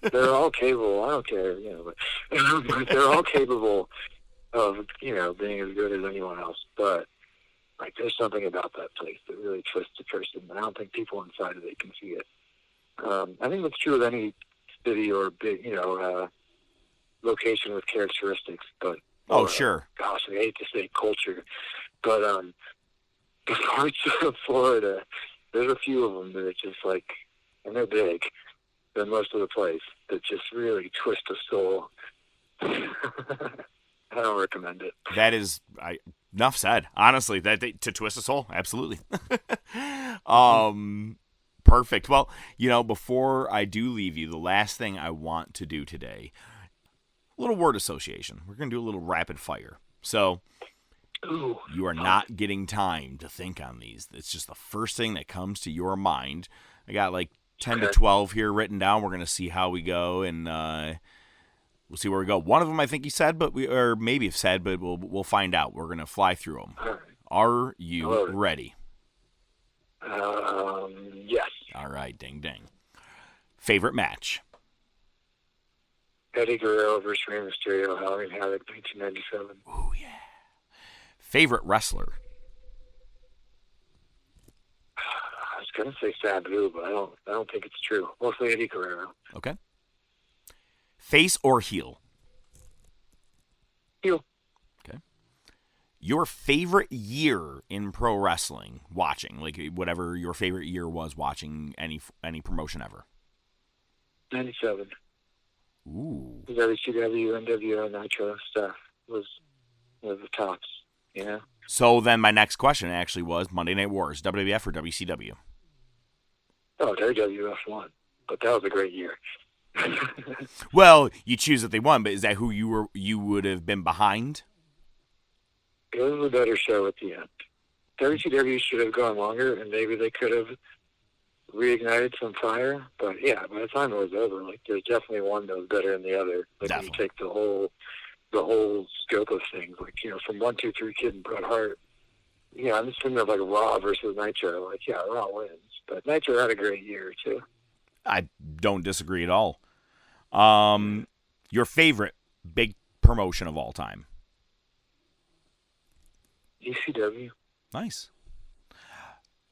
They're all capable. I don't care, but they're all capable of, being as good as anyone else. But, there's something about that place that really twists a person. I don't think people inside of it can see it. I think that's true of any city or big, location with characteristics. But sure. Gosh, I hate to say culture, but the parts of Florida, there's a few of them that are just and they're big than most of the place, that just really twist the soul. I don't recommend it. That is, enough said. Honestly, to twist the soul, absolutely. Perfect. Well, before I do leave you, the last thing I want to do today, a little word association. We're going to do a little rapid fire. So, you are not getting time to think on these. It's just the first thing that comes to your mind. I got 10 to 12 here written down. We're going to see how we go, and we'll see where we go. One of them I think he said, but we'll find out. We're going to fly through them. Right. Are you ready? Yes. All right, ding, ding. Favorite match? Eddie Guerrero versus Rey Mysterio, Holley and Havoc, 1997. Oh, yeah. Favorite wrestler? I was gonna say Sabu, but I don't think it's true. Mostly Eddie Guerrero. Okay. Face or heel? Heel. Okay. Your favorite year in pro wrestling watching, like whatever your favorite year was watching any promotion ever. 97. Ooh. WCW, NWO, Nitro stuff was the tops, you know? So then my next question actually was Monday Night Wars, WWF or WCW? Oh, WWF won, but that was a great year. Well, you choose that they won, but is that who you would have been behind? It was a better show at the end. WCW should have gone longer, and maybe they could have reignited some fire. But yeah, by the time it was over, like there's definitely one that was better than the other. Like when you take the whole scope of things, like from 1, 2, 3 Kid and Bret Hart. Yeah, I'm just thinking of like Raw versus Nitro. Like yeah, Raw wins, but Nitro had a great year too. I don't disagree at all. Your favorite big promotion of all time? ECW. Nice.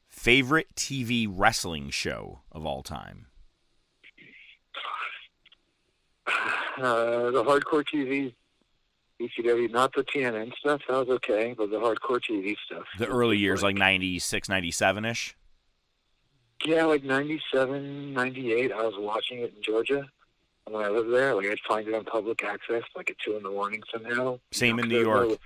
Favorite TV wrestling show of all time? The hardcore TV, ECW, not the TNN stuff. That was okay, but the hardcore TV stuff. The early years, like 96, 97-ish? Yeah, like 97, 98. I was watching it in Georgia. And when I lived there, like I'd find it on public access, like at 2 in the morning somehow. Same in New York.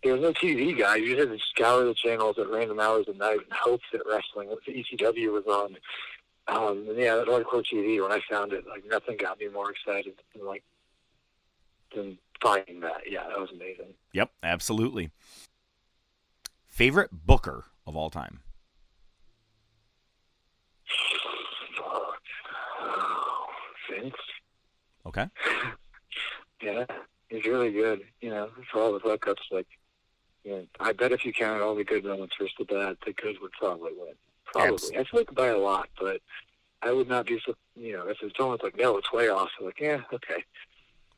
There was no TV guy. You just had to scour the channels at random hours of night and hope that wrestling, what the ECW was on. And yeah, that hardcore TV, when I found it, like nothing got me more excited than finding that. Yeah, that was amazing. Yep, absolutely. Favorite booker of all time? Vince. Okay. Yeah, he's really good. For all the hookups, like, I bet if you counted all the good moments versus the bad, the good would probably win. Probably. I feel like by a lot, but I would not be so, if someone's like, no, it's way off, I'm like, yeah, okay.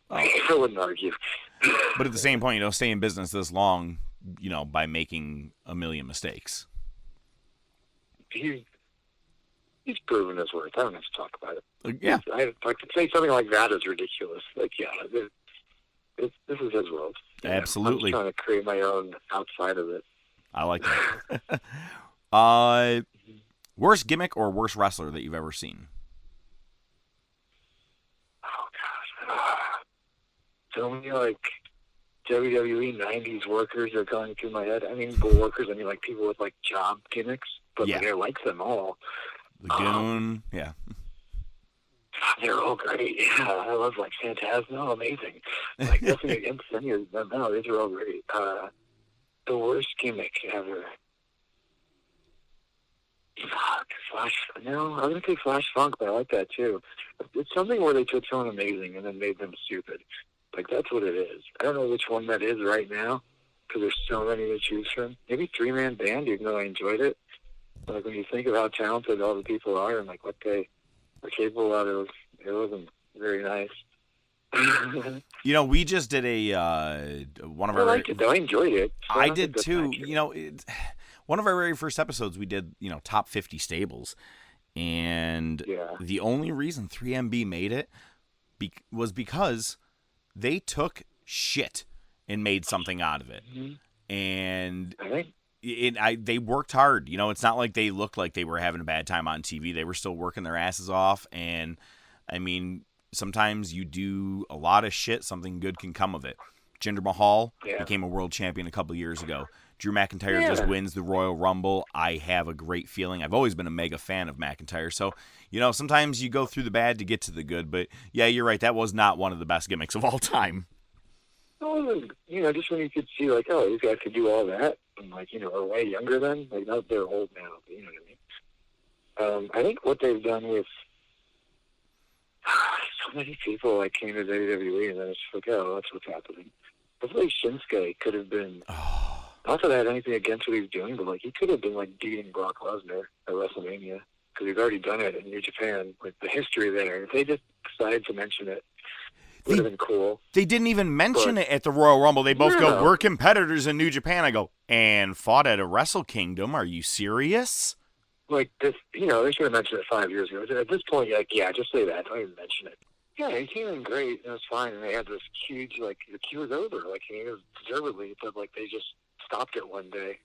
I wouldn't argue. But at the same point, stay in business this long, by making a million mistakes. He's proven his worth. I don't have to talk about it. Yeah. Like to say something like that is ridiculous. Like, yeah, this is his world. Absolutely. I'm trying to create my own outside of it. I like that. Worst gimmick or worst wrestler that you've ever seen? Oh, gosh. So many, like, WWE 90s workers are going through my head. I mean, workers, like people with, like, job gimmicks. But yeah. Like, I like them all. The Goon, yeah. They're all great. Yeah, I love like Phantasmo, amazing. Like nothing against any of them. No, these are all great. The worst gimmick ever. No, I'm gonna say Flash Funk, but I like that too. It's something where they took someone amazing and then made them stupid. Like that's what it is. I don't know which one that is right now because there's so many to choose from. Maybe 3-man band, even though I enjoyed it. Like when you think of how talented all the people are and like what they are capable of, it wasn't very nice. We just did one of our. I liked it though. I enjoyed it. So I did too. One of our very first episodes, we did top 50 stables, and the only reason 3MB made it was because they took shit and made something out of it, and. They worked hard. It's not like they looked like they were having a bad time on TV. They were still working their asses off. And, sometimes you do a lot of shit, something good can come of it. Jinder Mahal became a world champion a couple years ago. Drew McIntyre just wins the Royal Rumble. I have a great feeling. I've always been a mega fan of McIntyre. So, sometimes you go through the bad to get to the good. But, yeah, you're right. That was not one of the best gimmicks of all time. Well, just when you could see, like, oh, these guys could do all that. And, like, are way younger than. Like, not they're old now, but you know what I mean? I think what they've done with so many people, like, came to WWE, and then it's like, oh, that's what's happening. Hopefully Shinsuke could have been, not that I had anything against what he was doing, but, like, he could have been, like, beating Brock Lesnar at WrestleMania, because he's already done it in New Japan, with the history there. If they just decided to mention it, would have been cool. They didn't even mention it at the Royal Rumble. They both go, we're competitors in New Japan. I go, and fought at a Wrestle Kingdom. Are you serious? Like, this, they should have mentioned it 5 years ago. At this point, you're like, yeah, just say that. Don't even mention it. Yeah, he came in great, and it was fine, and they had this huge, like, the queue was over, like, he was deservedly, but, like, they just stopped it one day.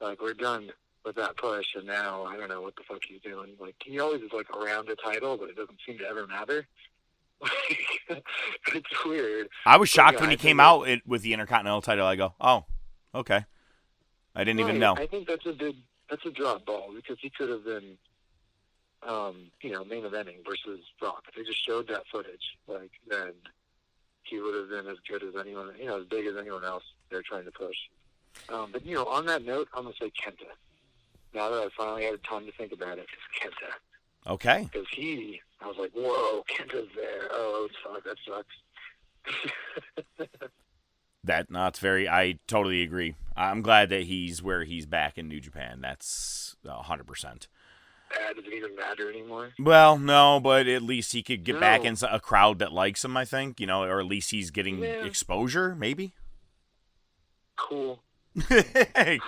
Like, we're done with that push, and now I don't know what the fuck he's doing. Like, he always is, like, around a title, but it doesn't seem to ever matter. Like, it's weird. I was shocked Yeah, when he I came think out with the Intercontinental title. I go, oh, okay. I didn't even know. I think that's a drop ball, because he could have been, main eventing versus Rock. If they just showed that footage, like, then he would have been as good as anyone, as big as anyone else they're trying to push. But, on that note, I'm going to say Kenta. Now that I finally had time to think about it, it's Kenta. Okay. Because I was like, whoa, Kenta's there. Oh, fuck, that sucks. That's I totally agree. I'm glad that he's where he's back in New Japan. That's 100%. Does it even matter anymore? Well, no, but at least he could get back in a crowd that likes him, I think, or at least he's getting exposure, maybe? Cool.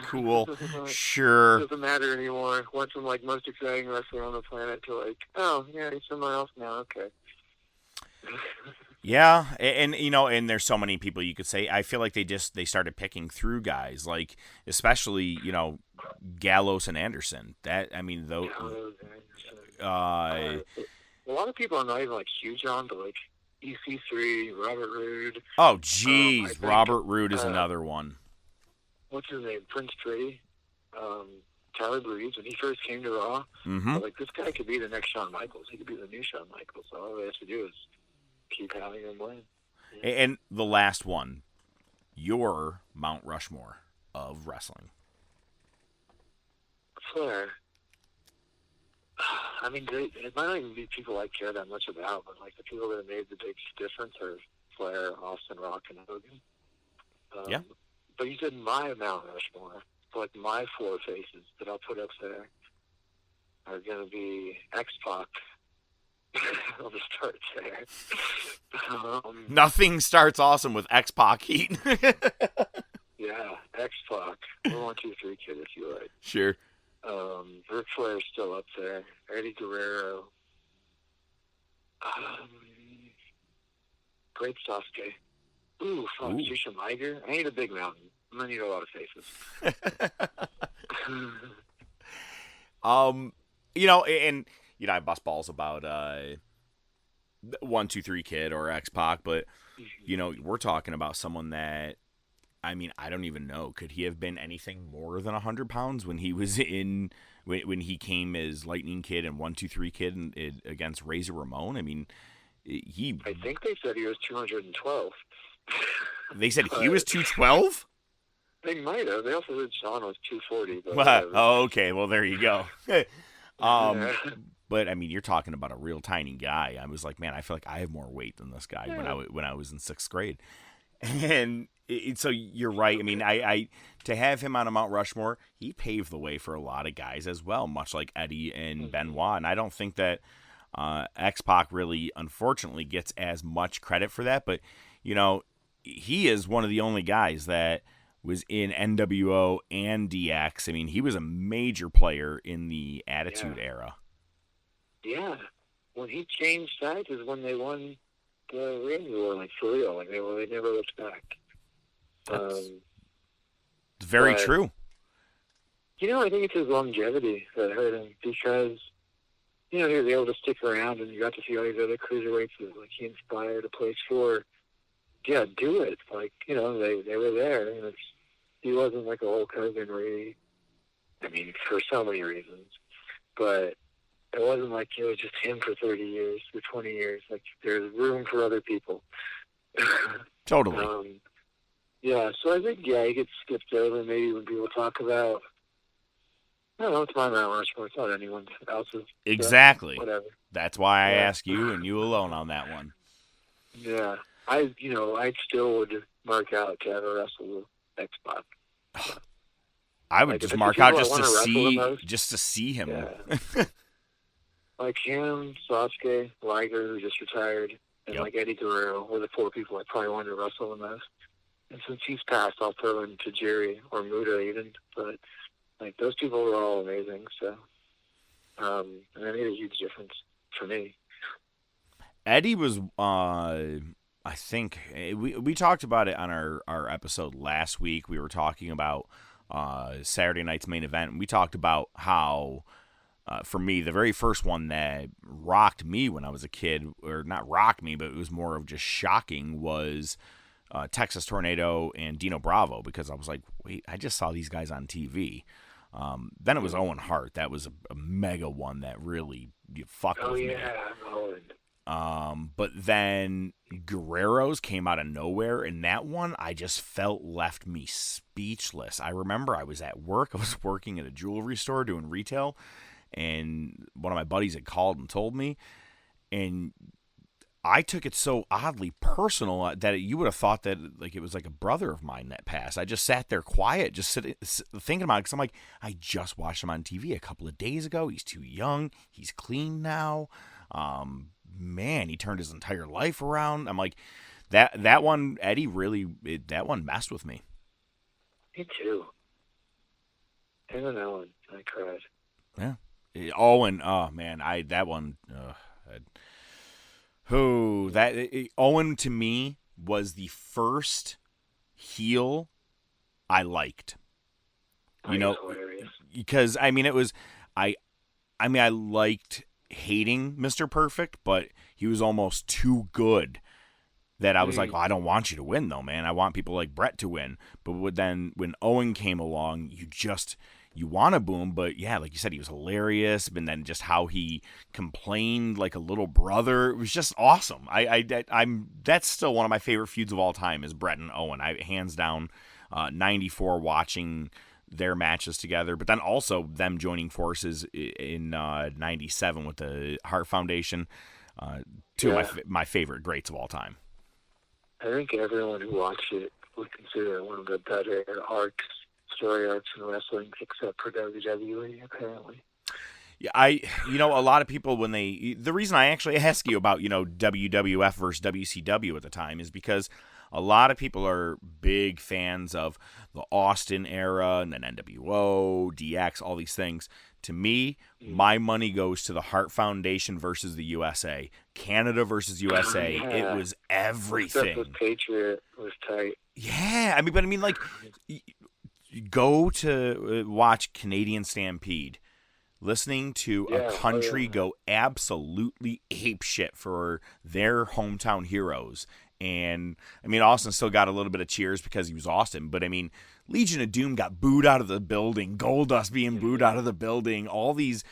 Cool. Sure. Doesn't matter anymore. Went from, like, most exciting wrestler on the planet to, like, oh, yeah, he's somewhere else now. Okay. Yeah, and there's so many people you could say. I feel like they started picking through guys, like, especially, Gallows and Anderson. A lot of people are not even, like, huge on, but, like, EC3, Robert Roode. Oh, jeez, Robert Roode is another one. What's his name? Prince Pretty. Tyler Breeze, when he first came to Raw, Mm-hmm. like, this guy could be the next Shawn Michaels. He could be the new Shawn Michaels. All he has to do is keep having him win. Yeah. And the last one, your Mount Rushmore of wrestling. Flair. I mean, it might not even be people I care that much about, but, like, the people that have made the big difference are Flair, Austin, Rock, and Hogan. Yeah. But you said my Mount Rushmore. So, like, my four faces that I'll put up there are going to be X-Pac. I'll just start there. Nothing starts awesome with X-Pac heat. Yeah, X-Pac. 1, 2, 3 kid, if you like. Sure. Ric Flair's still up there. Eddie Guerrero. Great Sasuke. Ooh, fuck, Jushin Liger. I need a big mountain. I'm going to need a lot of faces. I bust balls about 1, 2, 3 kid or X-Pac, but, we're talking about someone that, I don't even know. Could he have been anything more than 100 pounds when he was when he came as Lightning Kid and 1, 2, 3 kid against Razor Ramon? I think they said he was 212. They said he was 212? They might have. They also said Sean was 240. But, oh, okay. Well, there you go. Yeah. But you're talking about a real tiny guy. I was like, man, I feel like I have more weight than this guy when I was in 6th grade. And so you're right. I to have him on a Mount Rushmore, he paved the way for a lot of guys as well, much like Eddie and Benoit. And I don't think that X-Pac really, unfortunately, gets as much credit for that. But, he is one of the only guys that was in NWO and DX. He was a major player in the Attitude Era. Yeah. When he changed sides is when they won the Ring War, like, for real. Like, they never looked back. It's very true. I think it's his longevity that hurt him, because, he was able to stick around, and you got to see all these other cruiserweights that, like, he inspired a place for. Yeah, do it. Like, they were there, and he wasn't like a Hulk Hogan where for so many reasons, but it wasn't like it was just him for 30 years or 20 years. Like, there's room for other people. Totally. Yeah, so I think, he gets skipped over maybe when people talk about, I don't know, it's my Mount Rushmore. It's not anyone else's. Exactly. So, whatever. That's why I ask you and you alone on that one. Yeah. I still would mark out to ever wrestle with X-Pac. I would just mark out just to see him. Yeah. Like him, Sasuke, Liger, who just retired, and like Eddie Guerrero were the 4 people I probably wanted to wrestle the most. And since he's passed, I'll throw in Tajiri or Muda even. But like, those people were all amazing. So, and they made a huge difference for me. Eddie was, I think, we talked about it on our episode last week. We were talking about Saturday night's main event, and we talked about how, for me, the very first one that rocked me when I was a kid, or not rocked me, but it was more of just shocking, was Texas Tornado and Dino Bravo, because I was like, wait, I just saw these guys on TV. Then it was Owen Hart. That was a mega one that really fucked with me. Owen. But then Guerrero's came out of nowhere, and that one I just felt left me speechless. I remember I was at work. I was working at a jewelry store doing retail, and one of my buddies had called and told me, and I took it so oddly personal that you would have thought that like it was like a brother of mine that passed. I just sat there quiet, just thinking about it, because I'm like, I just watched him on TV a couple of days ago. He's too young. He's clean now. Man, he turned his entire life around. I'm like, that one, Eddie really, that one messed with me. Me too. Him and Owen, I cried. Yeah. Owen, oh man, that one, Owen to me was the first heel I liked. You know, because I mean, I liked hating Mr. Perfect, but he was almost too good that I was like, oh, I don't want you to win though, man. I want people like Brett to win. But then when Owen came along, you want to boom, but yeah, like you said, he was hilarious. And then just how he complained like a little brother, it was just awesome. That's still one of my favorite feuds of all time is Brett and Owen. Hands down, 94 watching their matches together, but then also them joining forces in 97 with the Hart Foundation. Two of my favorite greats of all time. I think everyone who watched it would consider it one of the better story arcs in wrestling, except for WWE, apparently. Yeah, a lot of people the reason I actually ask you about, WWF versus WCW at the time is because a lot of people are big fans of the Austin era and then NWO, DX, all these things. To me, my money goes to the Hart Foundation versus the USA. Canada versus USA. Yeah. It was everything. Stuff with Patriot was tight. Yeah, I mean, like, go to watch Canadian Stampede. Listening to a country go absolutely apeshit for their hometown heroes. And, I mean, Austin still got a little bit of cheers because he was Austin. But, I mean, Legion of Doom got booed out of the building. Goldust being booed out of the building. All these,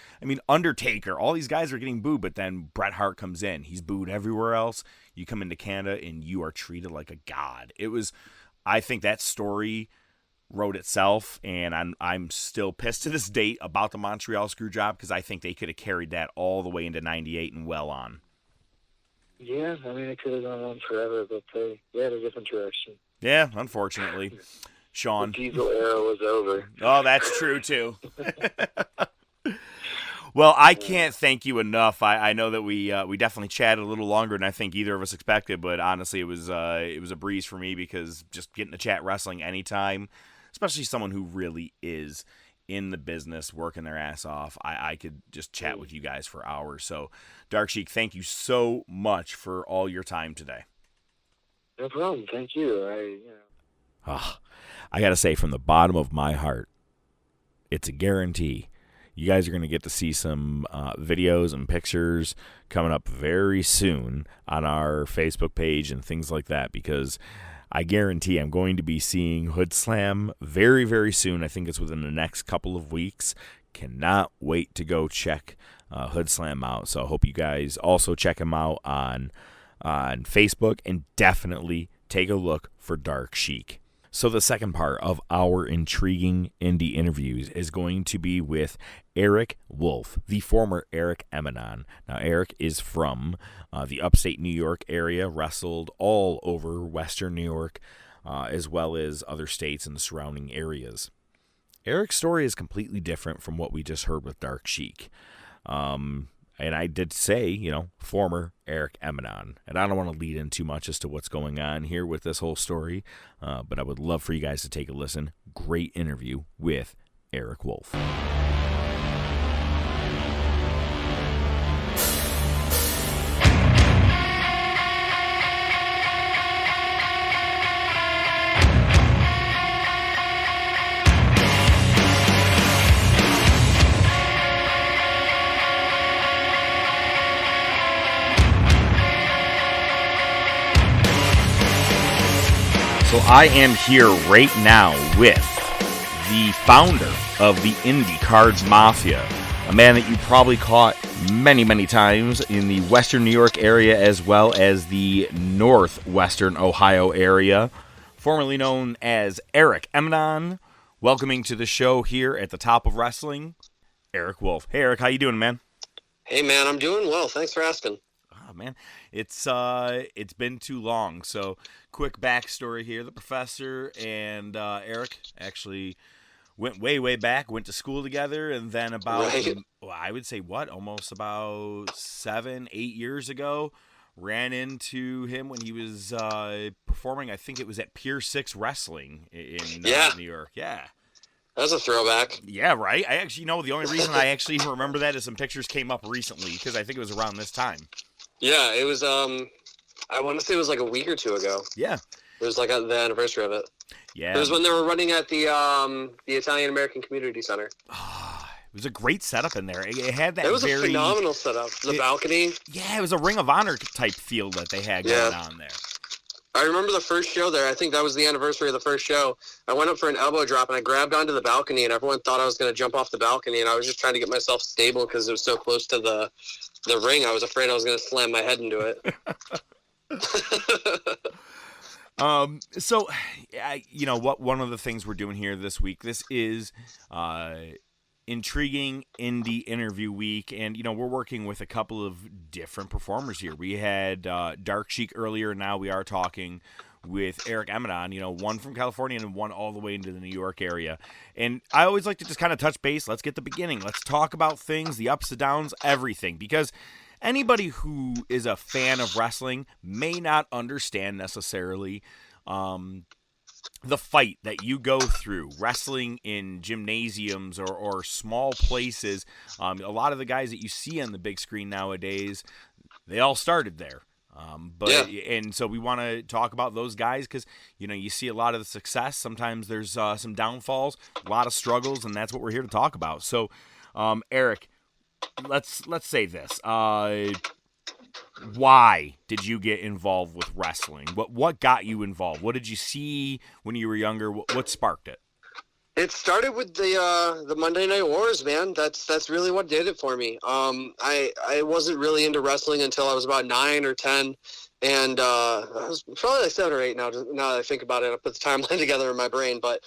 Undertaker, all these guys are getting booed. But then Bret Hart comes in. He's booed everywhere else. You come into Canada and you are treated like a god. I think that story wrote itself. And I'm still pissed to this date about the Montreal Screwjob because I think they could have carried that all the way into 98 and well on. Yeah, it could have gone on forever, but they had a different direction. Yeah, unfortunately. Sean. The Diesel era was over. Oh, that's true, too. Well, I can't thank you enough. I know that we definitely chatted a little longer than I think either of us expected, but honestly, it was a breeze for me because just getting to chat wrestling anytime, especially someone who really is in the business, working their ass off, I could just chat with you guys for hours. So, Dark Shiek, thank you so much for all your time today. No problem. Thank you. I got to say, from the bottom of my heart, it's a guarantee. You guys are going to get to see some videos and pictures coming up very soon on our Facebook page and things like that, because I guarantee I'm going to be seeing Hood Slam very, very soon. I think it's within the next couple of weeks. Cannot wait to go check Hood Slam out. So I hope you guys also check him out on Facebook, and definitely take a look for Dark Shiek. So the second part of our intriguing indie interviews is going to be with Eric Wolfe, the former Eric Emanon. Now, Eric is from the upstate New York area, wrestled all over Western New York, as well as other states and the surrounding areas. Eric's story is completely different from what we just heard with Dark Shiek. And I did say, former Eric Emanon. And I don't want to lead in too much as to what's going on here with this whole story, but I would love for you guys to take a listen. Great interview with Eric Wolfe. I am here right now with the founder of the Indie Cards Mafia, a man that you probably caught many, many times in the Western New York area as well as the Northwestern Ohio area, formerly known as Eric Emanon. Welcoming to the show here at the top of wrestling, Eric Wolfe. Hey, Eric, how you doing, man? Hey, man, I'm doing well. Thanks for asking. Oh, man, it's been too long. So, quick backstory here: the professor and Eric actually went way back, went to school together, and then about I would say almost about 7-8 years ago, ran into him when he was performing. I think it was at Pier 6 Wrestling in New York. Yeah. That's a throwback. Yeah, right? I actually, the only reason I actually even remember that is some pictures came up recently because I think it was around this time. Yeah, it was, I want to say it was like a week or two ago. Yeah. It was like the anniversary of it. Yeah. It was when they were running at the Italian American Community Center. It was a great setup in there. It had that. It was a phenomenal setup. The balcony. Yeah, it was a Ring of Honor type feel that they had going on there. I remember the first show there. I think that was the anniversary of the first show. I went up for an elbow drop, and I grabbed onto the balcony, and everyone thought I was going to jump off the balcony, and I was just trying to get myself stable because it was so close to the ring. I was afraid I was going to slam my head into it. So, one of the things we're doing here this week, this is intriguing indie interview week, and we're working with a couple of different performers here. We had Dark Shiek earlier, and now we are talking with Eric Emanon, one from California and one all the way into the New York area. And I always like to just kind of touch base. Let's get the beginning. Let's talk about things, the ups, the downs, everything, because anybody who is a fan of wrestling may not understand necessarily the fight that you go through wrestling in gymnasiums or small places. A lot of the guys that you see on the big screen nowadays, they all started there. And so we want to talk about those guys because, you see a lot of the success. Sometimes there's some downfalls, a lot of struggles, and that's what we're here to talk about. So, Eric, let's say this. Why did you get involved with wrestling? What got you involved? What did you see when you were younger? What sparked it? It started with the Monday Night Wars, man. That's really what did it for me. I wasn't really into wrestling until I was about 9 or 10, and I was probably like 7 or 8 now. Now that I think about it, I put the timeline together in my brain. But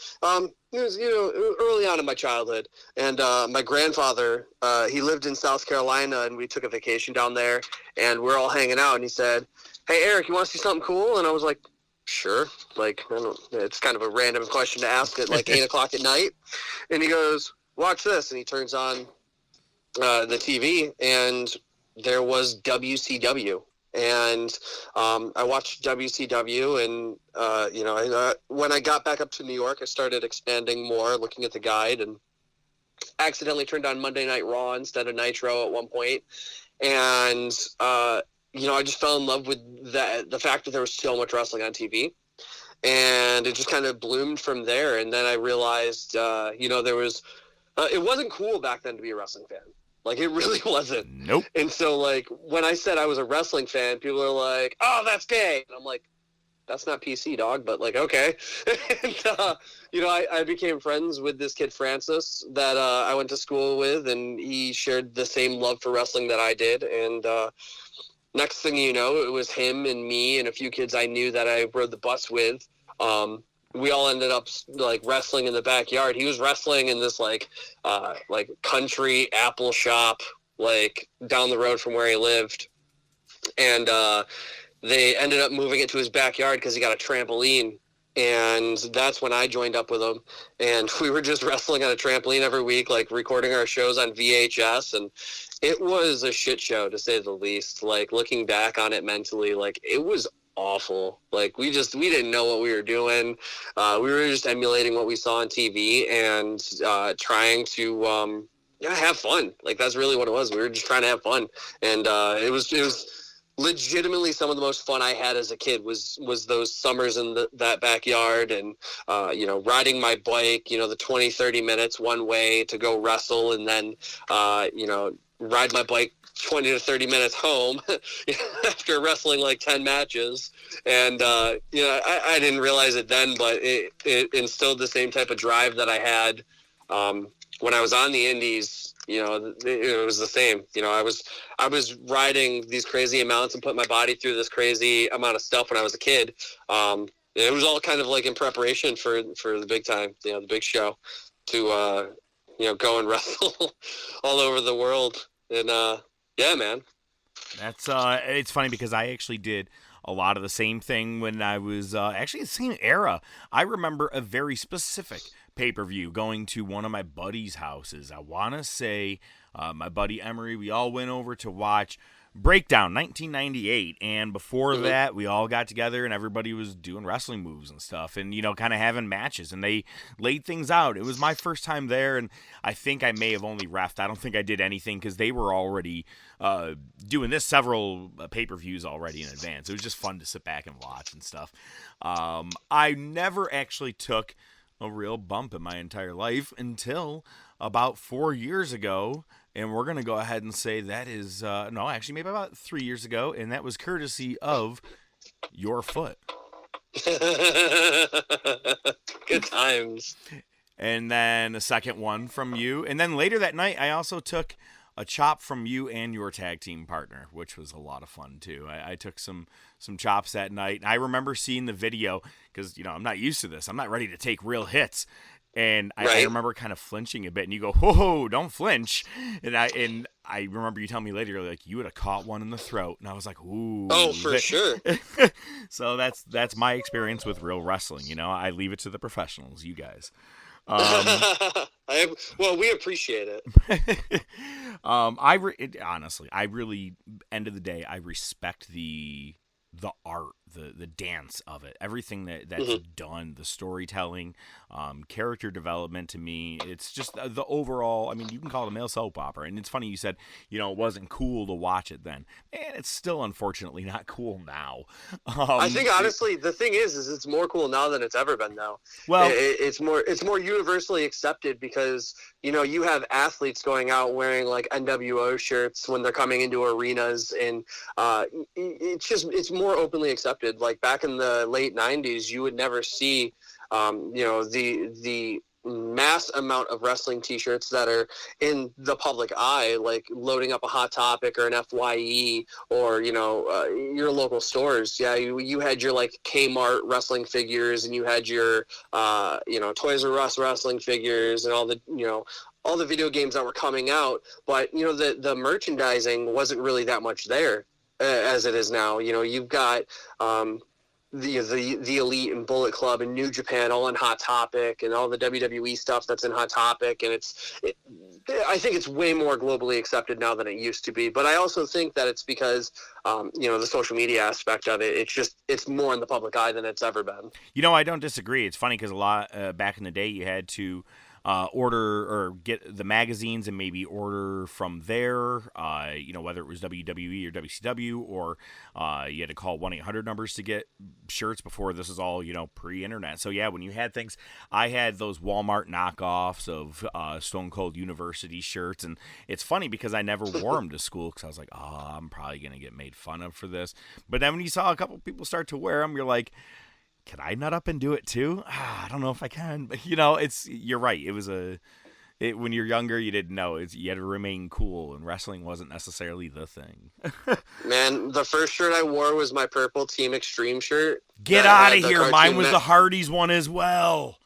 it was early on in my childhood, and my grandfather he lived in South Carolina, and we took a vacation down there, and we're all hanging out, and he said, "Hey Eric, you want to see something cool?" And I was like, "Sure." Like, it's kind of a random question to ask at like 8 o'clock at night. And he goes, "Watch this." And he turns on the TV, and there was WCW. And I watched WCW, and when I got back up to New York, I started expanding more, looking at the guide, and accidentally turned on Monday Night Raw instead of Nitro at one point. And I just fell in love with the fact that there was so much wrestling on TV, and it just kind of bloomed from there. And then I realized, there was, it wasn't cool back then to be a wrestling fan. Like, it really wasn't. Nope. And so, like, when I said I was a wrestling fan, people are like, "Oh, that's gay." And I'm like, "That's not PC, dog," but, like, okay. And, I became friends with this kid, Francis, that I went to school with, and he shared the same love for wrestling that I did. And next thing you know, it was him and me and a few kids I knew that I rode the bus with. We all ended up like wrestling in the backyard. He was wrestling in this like country apple shop, like down the road from where he lived. And they ended up moving it to his backyard because he got a trampoline. And that's when I joined up with him. And we were just wrestling on a trampoline every week, like recording our shows on VHS. And it was a shit show, to say the least. Like, looking back on it mentally, like, it was awful. Like, we didn't know what we were doing. We were just emulating what we saw on TV and trying to have fun. Like, that's really what it was. We were just trying to have fun. And it was legitimately some of the most fun I had as a kid was those summers in that backyard, and riding my bike, the 20-30 minutes one way to go wrestle, and then ride my bike 20 to 30 minutes home after wrestling like 10 matches. And, I didn't realize it then, but it instilled the same type of drive that I had when I was on the indies. It was the same. I was riding these crazy amounts and putting my body through this crazy amount of stuff when I was a kid. It was all kind of like in preparation for the big time, the big show, to go and wrestle all over the world. And yeah, man. That's it's funny because I actually did a lot of the same thing when I was actually the same era. I remember a very specific pay-per-view going to one of my buddies' houses. I want to say my buddy Emery, we all went over to watch Breakdown 1998, and before that we all got together and everybody was doing wrestling moves and stuff and kind of having matches, and they laid things out. It was my first time there, and I think I may have only reffed. I don't think I did anything because they were already doing this several pay-per-views already in advance. It was just fun to sit back and watch and stuff. I never actually took a real bump in my entire life until about 4 years ago. And we're going to go ahead and say that is, maybe about 3 years ago. And that was courtesy of your foot. Good times. And then a second one from you. And then later that night, I also took a chop from you and your tag team partner, which was a lot of fun too. I took some chops that night. And I remember seeing the video because, I'm not used to this. I'm not ready to take real hits. And I remember kind of flinching a bit, and you go, "Whoa, don't flinch!" And I remember you telling me later, you're like, you would have caught one in the throat, and I was like, "Ooh!" Oh, for sure. So that's my experience with real wrestling. I leave it to the professionals, you guys. Well, we appreciate it. Honestly, I really, end of the day, I respect the art, the dance of it, everything that's done, the storytelling, character development. To me, it's just the overall, I mean, you can call it a male soap opera. And it's funny you said, it wasn't cool to watch it then. Man, it's still unfortunately not cool now. I think honestly, the thing is it's more cool now than it's ever been now. Well, it's more universally accepted because, you have athletes going out wearing like NWO shirts when they're coming into arenas, and it's more openly accepted. Like back in the late 90s, you would never see, the mass amount of wrestling t-shirts that are in the public eye, like loading up a Hot Topic or an FYE or, your local stores. Yeah, you had your like Kmart wrestling figures, and you had your, Toys R Us wrestling figures, and all the video games that were coming out. But, the merchandising wasn't really that much there as it is now. You've got the Elite and Bullet Club and New Japan all in Hot Topic, and all the WWE stuff that's in Hot Topic, and I think it's way more globally accepted now than it used to be. But I also think that it's because the social media aspect of it, it's more in the public eye than it's ever been. I don't disagree. It's funny because a lot back in the day you had to order or get the magazines and maybe order from there, whether it was WWE or WCW, or you had to call 1-800 numbers to get shirts before this is all, pre-internet. So yeah, when you had things, I had those Walmart knockoffs of Stone Cold University shirts, and it's funny because I never wore them to school because I was like, oh, I'm probably going to get made fun of for this. But then when you saw a couple people start to wear them, you're like, can I nut up and do it too? I don't know if I can, but you're right. It was when you're younger, you didn't know. You had to remain cool, and wrestling wasn't necessarily the thing. Man, the first shirt I wore was my purple Team Extreme shirt. Get out of here. Mine was the Hardys one as well.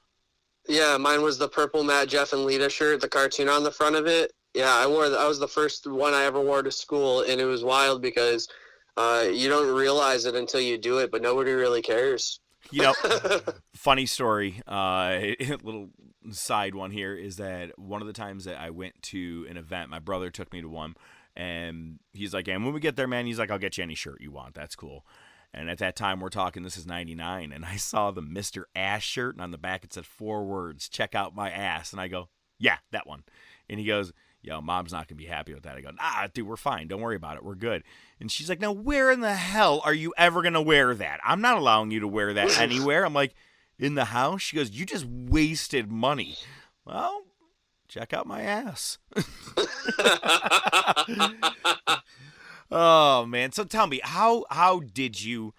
Yeah, mine was the purple Matt, Jeff, and Lita shirt, the cartoon on the front of it. Yeah, I was the first one I ever wore to school, and it was wild because you don't realize it until you do it, but nobody really cares. Funny story, little side one here is that one of the times that I went to an event, my brother took me to one, and he's like, and when we get there, man, he's like, I'll get you any shirt you want. That's cool. And at that time, we're talking, this is 99, and I saw the Mr. Ass shirt, and on the back it said 4 words, check out my ass. And I go, yeah, that one. And he goes, yo, Mom's not going to be happy with that. I go, nah, dude, we're fine. Don't worry about it. We're good. And she's like, now, where in the hell are you ever going to wear that? I'm not allowing you to wear that anywhere. I'm like, in the house? She goes, you just wasted money. Well, check out my ass. Oh man! So tell me, how did you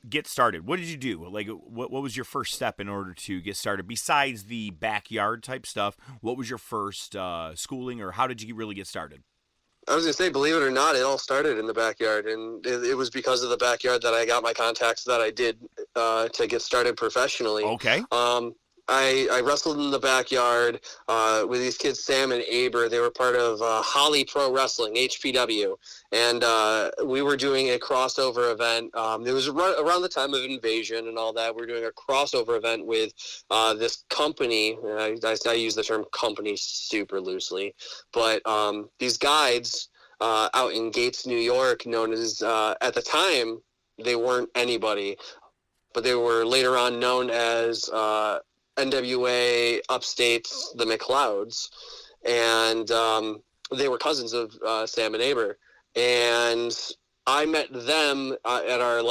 get started? What did you do? Like, what was your first step in order to get started? Besides the backyard type stuff, what was your first schooling, or how did you really get started? I was going to say, believe it or not, it all started in the backyard, and it was because of the backyard that I got my contacts that I did to get started professionally. Okay. I wrestled in the backyard with these kids, Sam and Aber. They were part of Holley Pro Wrestling, HPW, and we were doing a crossover event. It was around the time of Invasion and all that. We were doing a crossover event with this company. I use the term company super loosely, but these guides out in Gates, New York, known as, at the time, they weren't anybody, but they were later on known as NWA Upstate's the McLeods, and they were cousins of Sam and Aber, and I met them at our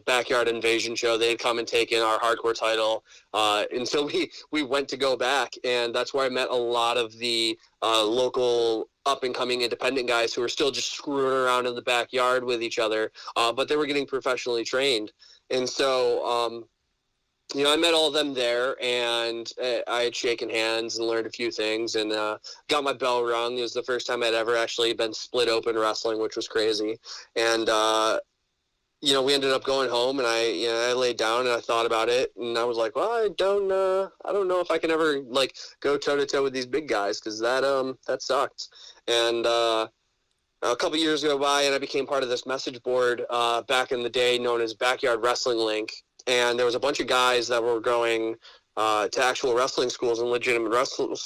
backyard invasion show. They had come and taken our hardcore title, and so we went to go back, and that's where I met a lot of the local up and coming independent guys who were still just screwing around in the backyard with each other, but they were getting professionally trained, and so. I met all of them there, and I had shaken hands and learned a few things, and got my bell rung. It was the first time I'd ever actually been split open wrestling, which was crazy. And we ended up going home, and I laid down and I thought about it, and I was like, well, I don't know if I can ever go toe to toe with these big guys, because that sucked. And a couple years go by, and I became part of this message board back in the day known as Backyard Wrestling Link. And there was a bunch of guys that were going to actual wrestling schools and legitimate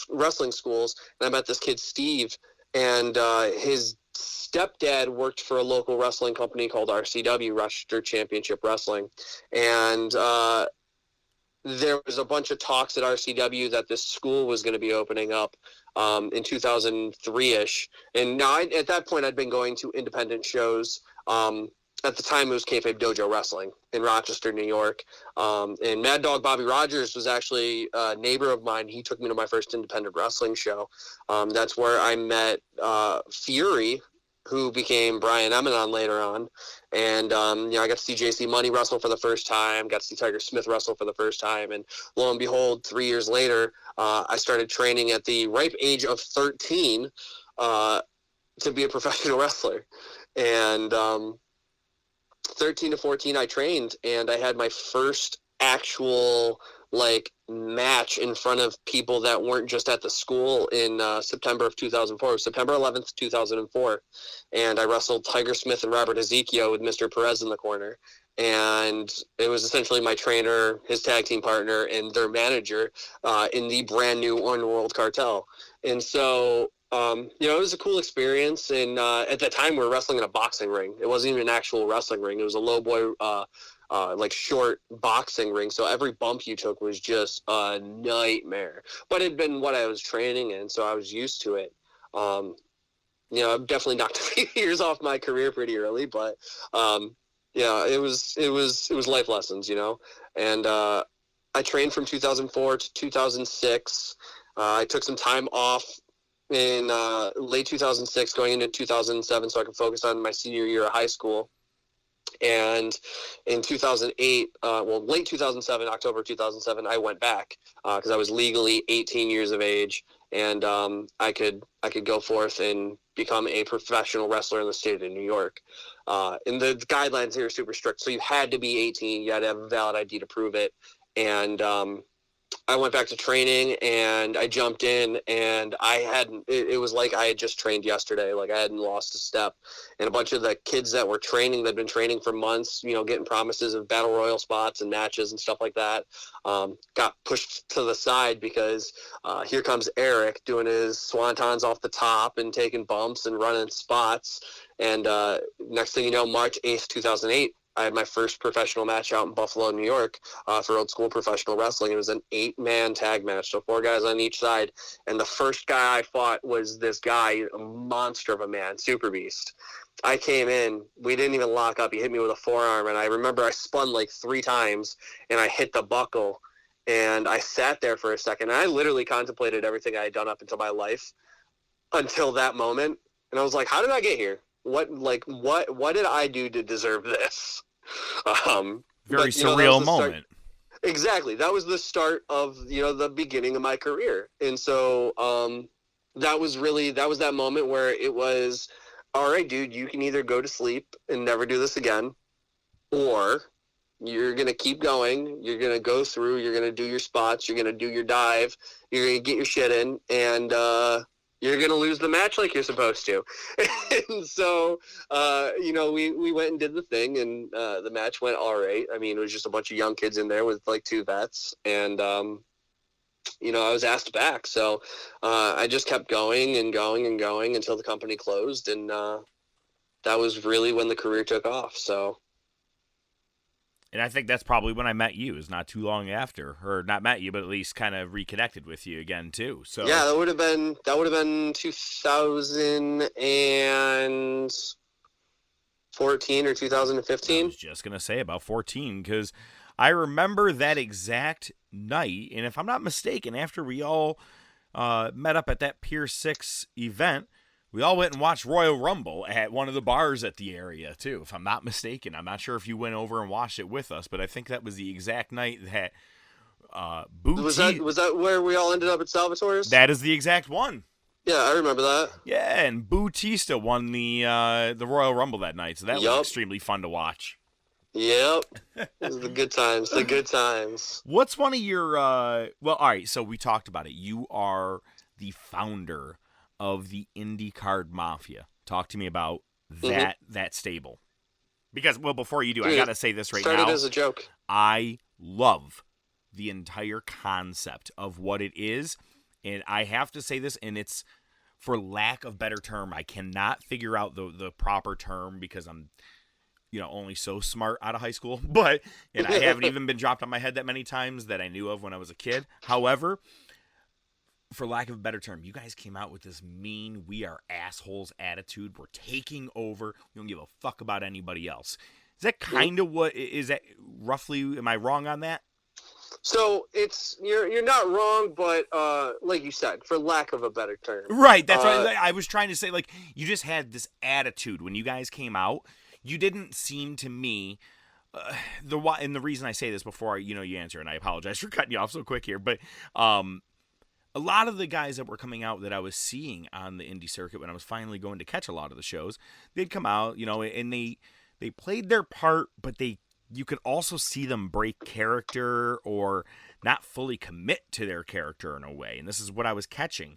wrestling schools. And I met this kid, Steve, and his stepdad worked for a local wrestling company called RCW, Rochester Championship Wrestling. And there was a bunch of talks at RCW that this school was going to be opening up in 2003-ish. And now at that point, I'd been going to independent shows. At the time, it was Kayfabe Dojo Wrestling in Rochester, New York. And Mad Dog Bobby Rogers was actually a neighbor of mine. He took me to my first independent wrestling show. That's where I met Fury, who became Brian Emanon later on. And, I got to see JC Money wrestle for the first time, got to see Tiger Smith wrestle for the first time. And lo and behold, 3 years later, I started training at the ripe age of 13 to be a professional wrestler. And 13 to 14 I trained, and I had my first actual match in front of people that weren't just at the school in September of 2004, September 11th, 2004. And I wrestled Tiger Smith and Robert Ezekiel with Mr. Perez in the corner. And it was essentially my trainer, his tag team partner, and their manager in the brand new Underworld Cartel. And so it was a cool experience, and at that time we were wrestling in a boxing ring. It wasn't even an actual wrestling ring. It was a low boy, short boxing ring, so every bump you took was just a nightmare. But it had been what I was training in, so I was used to it. I definitely knocked a few years off my career pretty early, but it was life lessons, and I trained from 2004 to 2006. I took some time off in late 2006 going into 2007 so I could focus on my senior year of high school. And in 2008, late 2007, October 2007, I went back because I was legally 18 years of age, and I could go forth and become a professional wrestler in the state of New York. And the guidelines here are super strict, so you had to be 18, you had to have a valid ID to prove it. And I went back to training, and I jumped in, and it was like I had just trained yesterday. Like I hadn't lost a step. And a bunch of the kids that were training, that'd been training for months, getting promises of battle royal spots and matches and stuff like that, got pushed to the side because here comes Eric doing his swantons off the top and taking bumps and running spots. And next thing you know, March 8th, 2008, I had my first professional match out in Buffalo, New York, for Old School Professional Wrestling. It was an 8-man tag match, so 4 guys on each side. And the first guy I fought was this guy, a monster of a man, Super Beast. I came in, we didn't even lock up. He hit me with a forearm, and I remember I spun 3 times, and I hit the buckle. And I sat there for a second. And I literally contemplated everything I had done up until my life until that moment. And I was like, how did I get here? What did I do to deserve this? Very but, you know, surreal moment. Exactly. That was the start of, you know, the beginning of my career. And so that was that moment where it was, all right, dude, you can either go to sleep and never do this again, or you're going to keep going. You're going to go through. You're going to do your spots. You're going to do your dive. You're going to get your shit in. And you're going to lose the match like you're supposed to. And so, you know, we went and did the thing, and the match went all right. I mean, it was just a bunch of young kids in there with like 2 vets. And, you know, I was asked back. So I just kept going and going and going until the company closed. And that was really when the career took off. So. And I think that's probably when I met you, is not too long after, or not met you, but at least kind of reconnected with you again too. So yeah, that would have been 2014 or 2015. I was just gonna say about 14, because I remember that exact night, and if I'm not mistaken, after we all met up at that Pier 6 event, we all went and watched Royal Rumble at one of the bars at the area, too, if I'm not mistaken. I'm not sure if you went over and watched it with us, but I think that was the exact night that Booty... Was that where we all ended up at Salvatore's? That is the exact one. Yeah, I remember that. Yeah, and Bautista won the Royal Rumble that night, so that was extremely fun to watch. Yep. It was the good times, the good times. What's one of your... well, all right, so we talked about it. You are the founder of the IndyCar Mafia. Talk to me about that stable. Because, well, before you do, I got to say this right now. Started as a joke. I love the entire concept of what it is, and I have to say this, and it's, for lack of better term, I cannot figure out the proper term because I'm, you know, only so smart out of high school, and I haven't even been dropped on my head that many times that I knew of when I was a kid. However, for lack of a better term, you guys came out with this mean, we are assholes attitude. We're taking over. We don't give a fuck about anybody else. Is that kind of what, is that roughly, am I wrong on that? So it's, you're not wrong, but like you said, for lack of a better term. Right, that's what I was trying to say. Like, you just had this attitude when you guys came out. You didn't seem to me, and the reason I say this before you answer, and I apologize for cutting you off so quick here, but a lot of the guys that were coming out that I was seeing on the Indy circuit when I was finally going to catch a lot of the shows, they'd come out, and they played their part, but you could also see them break character or not fully commit to their character in a way. And this is what I was catching.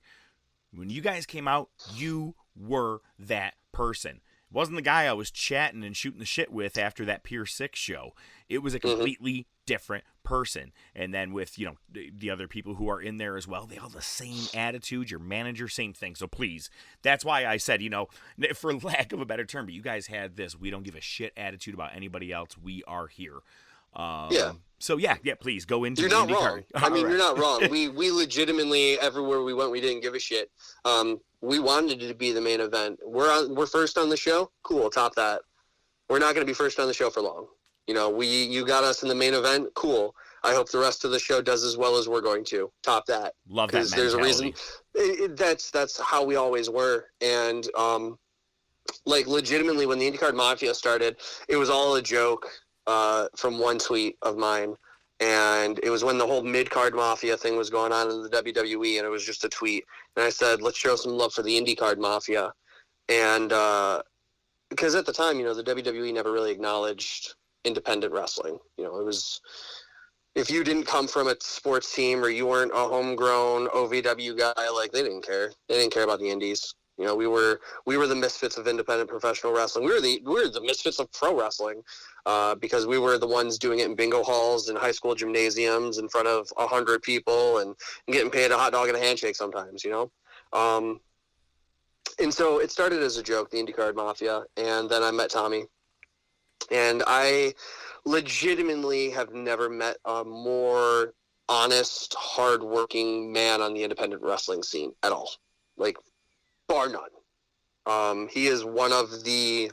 When you guys came out, you were that person. It wasn't the guy I was chatting and shooting the shit with after that Pier 6 show. It was a completely different person. And then with, the other people who are in there as well, they all have the same attitude. Your manager, same thing. So please, that's why I said, for lack of a better term, but you guys had this, we don't give a shit attitude about anybody else. We are here. Yeah. So yeah, please go into You're the not IndyCar. wrong. I mean, you're not wrong. We legitimately, everywhere we went, we didn't give a shit. We wanted it to be the main event. We're first on the show. Cool. Top that. We're not going to be first on the show for long. You got us in the main event. Cool. I hope the rest of the show does as well as we're going to. Top that. Love that mentality. There's a reason. That's how we always were. And legitimately, when the IndyCar Mafia started, it was all a joke from one tweet of mine. And it was when the whole mid-card Mafia thing was going on in the WWE, and it was just a tweet. And I said, let's show some love for the IndyCar Mafia. And because at the time, the WWE never really acknowledged independent wrestling. It was, if you didn't come from a sports team or you weren't a homegrown OVW guy, they didn't care. They didn't care about the indies. We were the misfits of independent professional wrestling. We were the misfits of pro wrestling because we were the ones doing it in bingo halls and high school gymnasiums in front of 100 people and getting paid a hot dog and a handshake sometimes, And so it started as a joke, the IndyCar Mafia, and then I met Tommy. And I legitimately have never met a more honest, hardworking man on the independent wrestling scene at all. Bar none. He is one of the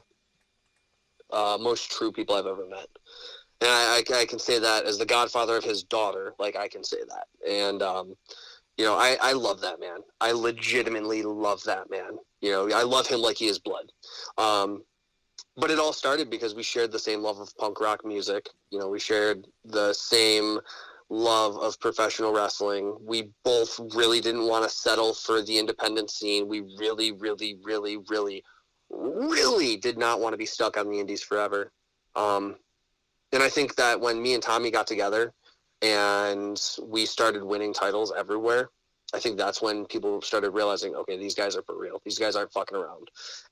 most true people I've ever met. And I can say that as the godfather of his daughter. Like, I can say that. And, you know, I love that man. I legitimately love that man. You know, I love him like he is blood. But it all started because we shared the same love of punk rock music. You know, we shared the same love of professional wrestling. We both really didn't want to settle for the independent scene. We really, really, really, really, really did not want to be stuck on the indies forever. And I think that when me and Tommy got together and we started winning titles everywhere, I think that's when people started realizing, okay, these guys are for real. These guys aren't fucking around.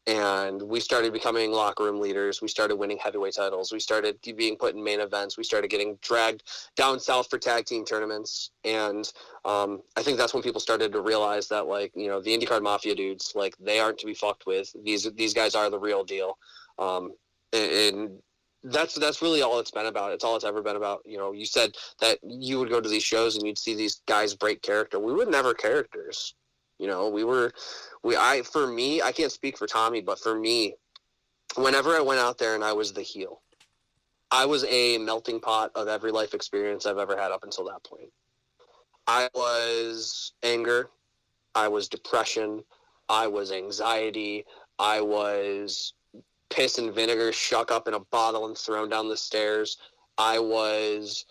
And we started becoming locker room leaders. We started winning heavyweight titles. We started being put in main events. We started getting dragged down south for tag team tournaments. And I think that's when people started to realize that, like, you know, the IndyCar Mafia dudes, like, they aren't to be fucked with. These guys are the real deal. And that's really all it's been about. It's all it's ever been about. You know, you said that you would go to these shows and you'd see these guys break character. We were never characters. You know, for me, I can't speak for Tommy, but for me, whenever I went out there and I was the heel, I was a melting pot of every life experience I've ever had up until that point. I was anger. I was depression. I was anxiety. I was piss and vinegar shuck up in a bottle and thrown down the stairs. I was,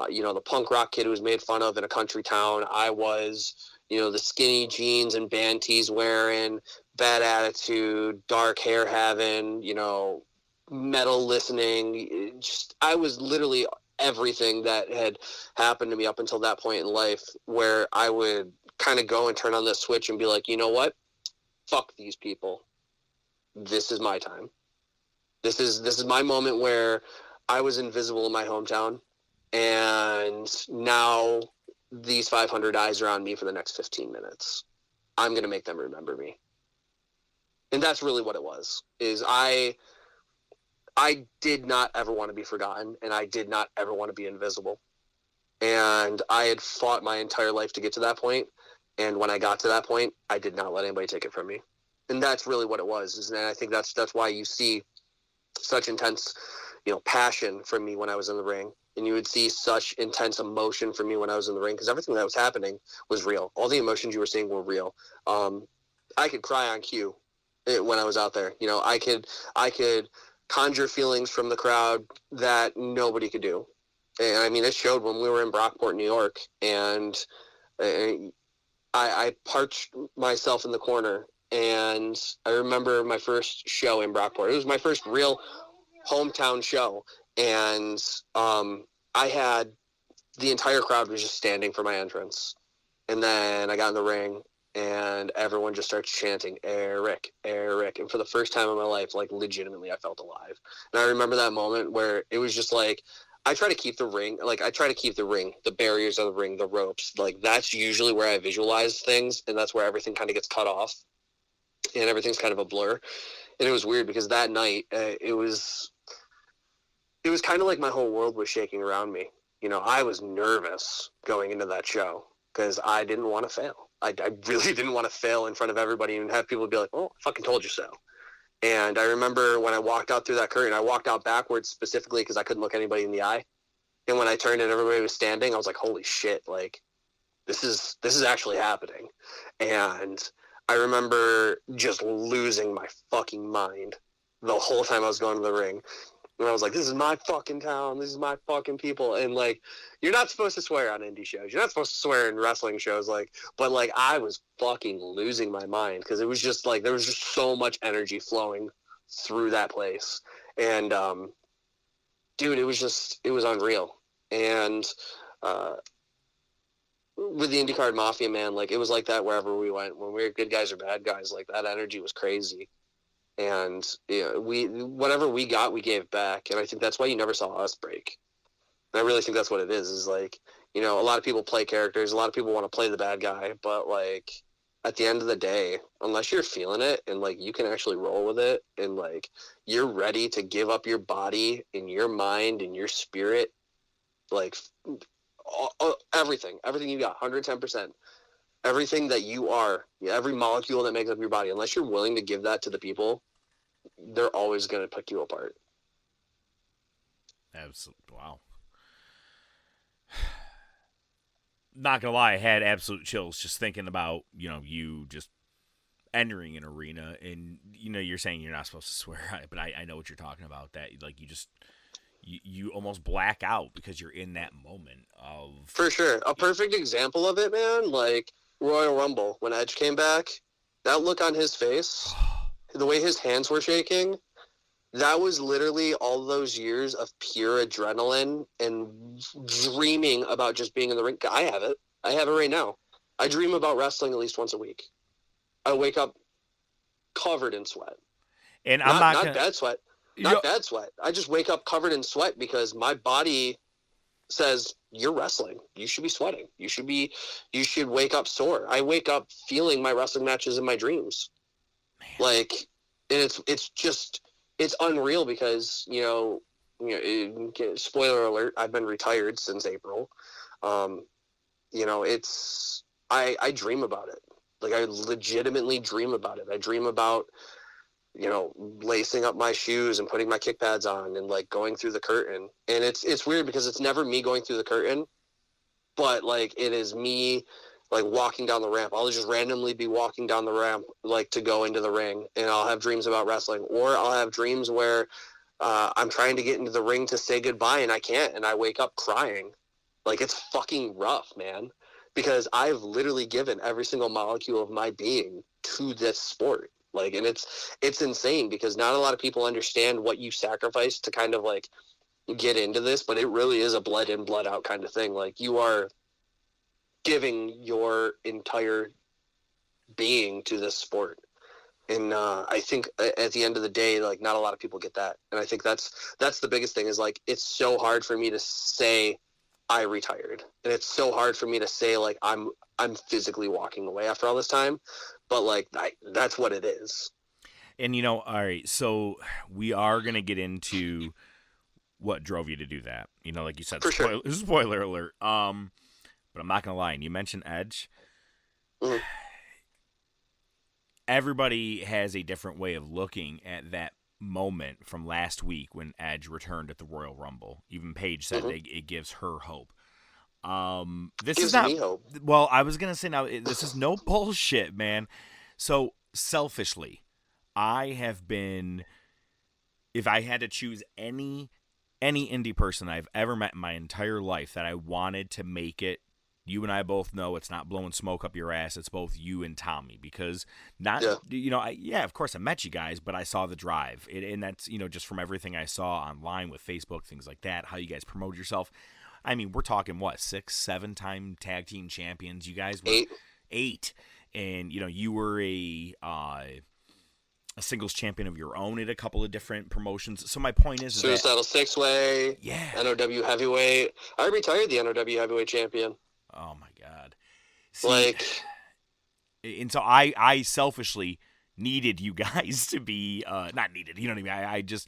you know, the punk rock kid who was made fun of in a country town. I was, you know, the skinny jeans and band tees wearing, bad attitude, dark hair having, you know, metal listening. I was literally everything that had happened to me up until that point in life, where I would kind of go and turn on the switch and be like, you know what? Fuck these people. This is my time. This is my moment where I was invisible in my hometown, and now these 500 eyes are on me for the next 15 minutes. I'm going to make them remember me. And that's really what it was, is I did not ever want to be forgotten, and I did not ever want to be invisible. And I had fought my entire life to get to that point, and when I got to that point, I did not let anybody take it from me. And that's really what it was, and I think that's why you see such intense, you know, passion from me when I was in the ring, and you would see such intense emotion from me when I was in the ring, because everything that was happening was real. All the emotions you were seeing were real. I could cry on cue when I was out there. You know, I could conjure feelings from the crowd that nobody could do. And I mean, it showed when we were in Brockport, New York, and I parched myself in the corner. And I remember my first show in Brockport. It was my first real hometown show. And I had the entire crowd was just standing for my entrance. And then I got in the ring, and everyone just starts chanting, Eric, Eric. And for the first time in my life, like, legitimately, I felt alive. And I remember that moment where it was just like, I try to keep the ring, the barriers of the ring, the ropes. Like, that's usually where I visualize things, and that's where everything kind of gets cut off. And everything's kind of a blur. And it was weird because that night, it was kind of like my whole world was shaking around me. You know, I was nervous going into that show because I didn't want to fail. I really didn't want to fail in front of everybody and have people be like, oh, I fucking told you so. And I remember when I walked out through that curtain, I walked out backwards specifically because I couldn't look anybody in the eye. And when I turned and everybody was standing, I was like, holy shit, like, this is actually happening. And I remember just losing my fucking mind the whole time I was going to the ring. And I was like, this is my fucking town. This is my fucking people. And, like, you're not supposed to swear on indie shows. You're not supposed to swear in wrestling shows. Like, but, like, I was fucking losing my mind because it was just, like, there was just so much energy flowing through that place. And, dude, it was unreal. And, with the IndyCar Mafia, man, like, it was like that wherever we went. When we were good guys or bad guys, like, that energy was crazy. And yeah, whatever we got, we gave back. And I think that's why you never saw us break. And I really think that's what it is like, you know, a lot of people play characters. A lot of people want to play the bad guy. But, like, at the end of the day, unless you're feeling it and, like, you can actually roll with it and, like, you're ready to give up your body and your mind and your spirit, like, everything you got, 110%, everything that you are, every molecule that makes up your body, unless you're willing to give that to the people, they're always going to pick you apart. Absolutely. Wow. Not gonna lie, I had absolute chills just thinking about, you just entering an arena, and you're saying you're not supposed to swear, but I know what you're talking about. That like you almost black out because you're in that moment of. For sure, a perfect example of it, man. Like Royal Rumble when Edge came back, that look on his face, the way his hands were shaking. That was literally all those years of pure adrenaline and dreaming about just being in the ring. I have it. I have it right now. I dream about wrestling at least once a week. I wake up covered in sweat. And I'm not bad sweat. Not bad sweat. I just wake up covered in sweat because my body says, you're wrestling. You should be sweating. You should wake up sore. I wake up feeling my wrestling matches in my dreams. Man. Like, and it's unreal because, spoiler alert, I've been retired since April. I dream about it. Like, I legitimately dream about it. I dream about, lacing up my shoes and putting my kick pads on and, like, going through the curtain. And it's weird because it's never me going through the curtain, but, like, it is me, like, walking down the ramp. I'll just randomly be walking down the ramp, like, to go into the ring, and I'll have dreams about wrestling. Or I'll have dreams where I'm trying to get into the ring to say goodbye, and I can't, and I wake up crying. Like, it's fucking rough, man, because I've literally given every single molecule of my being to this sport. Like, and it's insane because not a lot of people understand what you sacrifice to kind of, like, get into this, but it really is a blood in, blood out kind of thing. Like, you are giving your entire being to this sport. And I think at the end of the day, like, not a lot of people get that. And I think that's the biggest thing is, like, it's so hard for me to say I retired. And it's so hard for me to say, like, I'm physically walking away after all this time. But, like, that's what it is. And, all right, so we are going to get into what drove you to do that. Like you said, spoiler alert. But I'm not going to lie. And you mentioned Edge. Mm-hmm. Everybody has a different way of looking at that moment from last week when Edge returned at the Royal Rumble. Even Paige said it gives her hope. This gives is not me hope. Well, I was going to say now, this is no bullshit, man. So, selfishly, I have been, if I had to choose any indie person I've ever met in my entire life that I wanted to make it, you and I both know it's not blowing smoke up your ass. It's both you and Tommy because of course I met you guys, but I saw the drive. And that's, just from everything I saw online with Facebook, things like that, how you guys promote yourself. I mean, we're talking, 6, 7-time tag team champions. You guys were 8. And, you were a singles champion of your own at a couple of different promotions. So my point is Suicidal Six-Way, NOW Heavyweight. I retired the NOW Heavyweight champion. Oh, my God. See, and so I selfishly needed you guys to be, not needed, you know what I mean?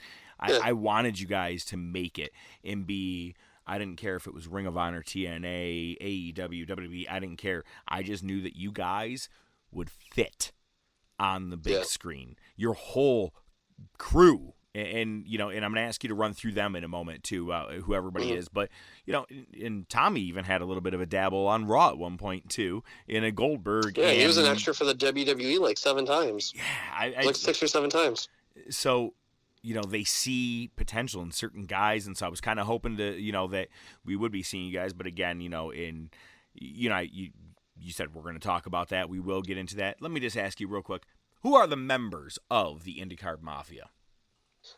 I wanted you guys to make it and be, I didn't care if it was Ring of Honor, TNA, AEW, WWE, I didn't care. I just knew that you guys would fit on the big screen. Your whole crew. And I'm going to ask you to run through them in a moment, too, who everybody is. But, and Tommy even had a little bit of a dabble on Raw at one point, too, in a Goldberg. Yeah, he was an extra for the WWE like 7 times. Yeah. Like 6 or 7 times. So, they see potential in certain guys. And so I was kind of hoping to, that we would be seeing you guys. But again, you said we're going to talk about that. We will get into that. Let me just ask you real quick. Who are the members of the IndyCar Mafia?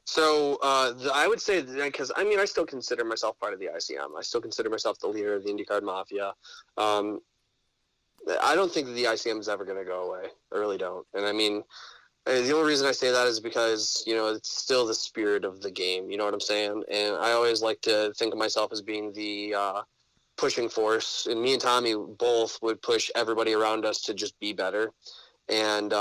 So I would say, because I still consider myself part of the ICM. I still consider myself the leader of the IndyCar Mafia. I don't think that the ICM is ever going to go away. I really don't. And the only reason I say that is because, it's still the spirit of the game. You know what I'm saying? And I always like to think of myself as being the pushing force. And me and Tommy both would push everybody around us to just be better. And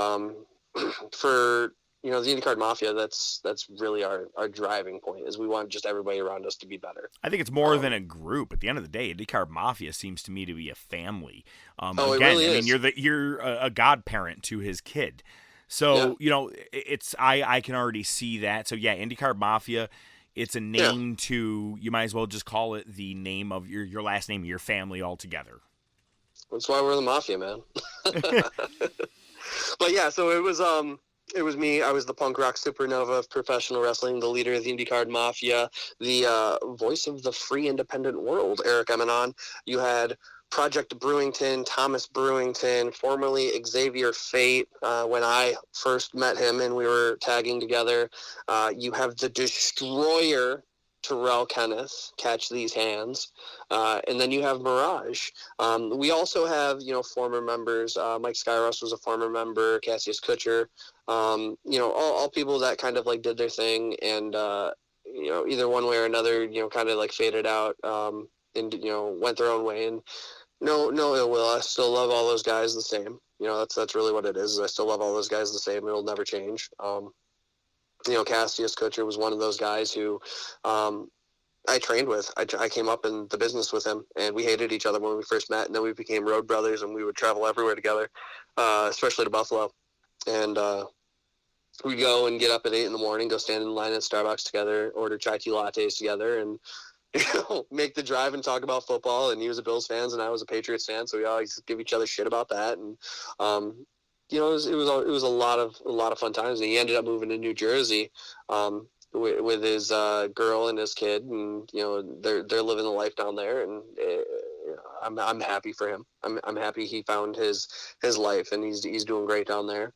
for the IndyCar Mafia, that's really our driving point, is we want just everybody around us to be better. I think it's more than a group. At the end of the day, IndyCar Mafia seems to me to be a family. It really is. You're a godparent to his kid. So, it's I can already see that. So, yeah, IndyCar Mafia It's a name to, you might as well just call it the name of your last name of your family altogether. That's why we're the Mafia, man. But yeah, so it was me. I was the punk rock supernova of professional wrestling, the leader of the IndyCard Mafia, the voice of the free independent world, Eric Emanon. You had Project Brewington, Thomas Brewington, formerly Xavier Fate, when I first met him and we were tagging together. You have the Destroyer, Terrell Kenneth, Catch These Hands. And then you have Mirage. We also have, former members. Mike Skyros was a former member, Cassius Kutcher. All people that kind of like did their thing and, either one way or another, kind of like faded out and, went their own way. And no ill will. I still love all those guys the same. That's really what it is. I still love all those guys the same. It'll never change. Cassius Kutcher was one of those guys who I trained with. I came up in the business with him, and we hated each other when we first met, and then we became road brothers, and we would travel everywhere together, especially to Buffalo. And we'd go and get up at 8 in the morning, go stand in line at Starbucks together, order chai tea lattes together, and make the drive and talk about football. And he was a Bills fan, and I was a Patriots fan, so we always give each other shit about that. And it was a lot of fun times. And he ended up moving to New Jersey with his girl and his kid, and they're living the life down there. And I'm happy for him. I'm happy he found his life, and he's doing great down there.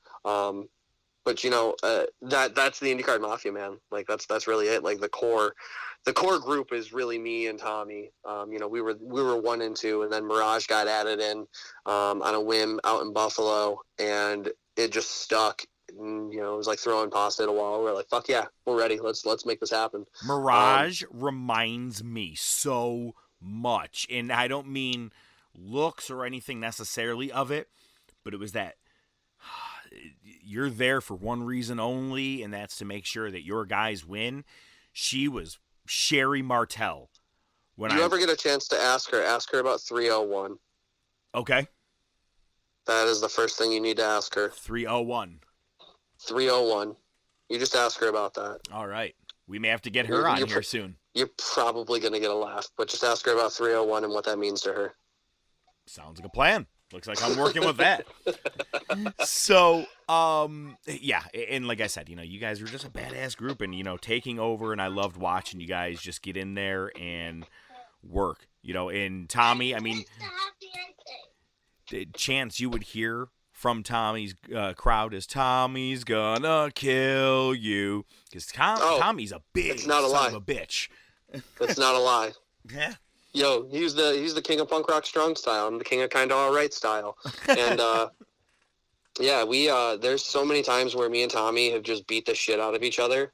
But that's the IndyCard Mafia, man. Like that's really it. Like the core group is really me and Tommy. We were 1 and 2, and then Mirage got added in on a whim out in Buffalo, and it just stuck. And, it was like throwing pasta at a wall. We're like, fuck yeah, we're ready. Let's make this happen. Mirage reminds me so much, and I don't mean looks or anything necessarily of it, but it was that you're there for one reason only, and that's to make sure that your guys win. She was Sherry Martell. When you ever get a chance to ask her about 301. Okay. That is the first thing you need to ask her. 301. 301. You just ask her about that. All right. We may have to get her on here soon. You're probably going to get a laugh, but just ask her about 301 and what that means to her. Sounds like a plan. Looks like I'm working with that. So, yeah, and like I said, you guys were just a badass group, and, taking over, and I loved watching you guys just get in there and work, and Tommy, I mean, the chance you would hear from Tommy's crowd is Tommy's gonna kill you, because Tommy's a big son of a bitch. It's not a lie. Yeah. Yo, he's the king of punk rock strong style. I'm the king of kind of all right style. And yeah, we there's so many times where me and Tommy have just beat the shit out of each other.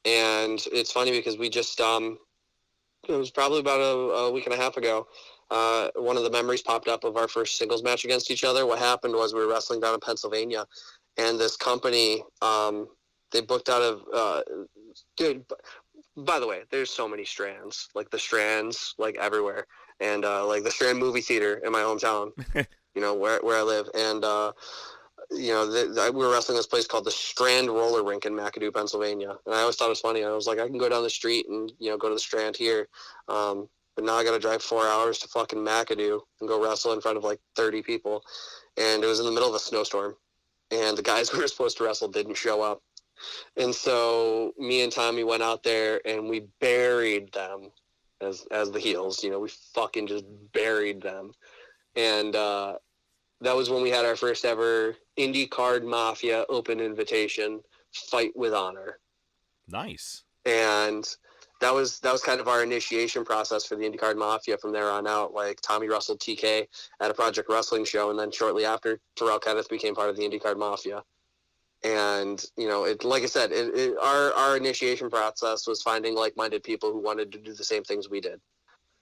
And it's funny because we just it was probably about a week and a half ago. One of the memories popped up of our first singles match against each other. What happened was we were wrestling down in Pennsylvania, and this company they booked out of dude. By the way, there's so many Strands, like the Strands, like everywhere, and like the Strand movie theater in my hometown, where I live, and we were wrestling this place called the Strand Roller Rink in McAdoo, Pennsylvania, and I always thought it was funny. I was like, I can go down the street and go to the Strand here, but now I got to drive 4 hours to fucking McAdoo and go wrestle in front of like 30 people, and it was in the middle of a snowstorm, and the guys we were supposed to wrestle didn't show up. And so me and Tommy went out there and we buried them as the heels. We fucking just buried them. And that was when we had our first ever IndyCard Mafia open invitation fight with honor. Nice. And that was kind of our initiation process for the IndyCard Mafia from there on out. Like Tommy wrestled TK at a Project Wrestling show, and then shortly after, Terrell Kenneth became part of the IndyCard Mafia. And, like I said, our initiation process was finding like-minded people who wanted to do the same things we did.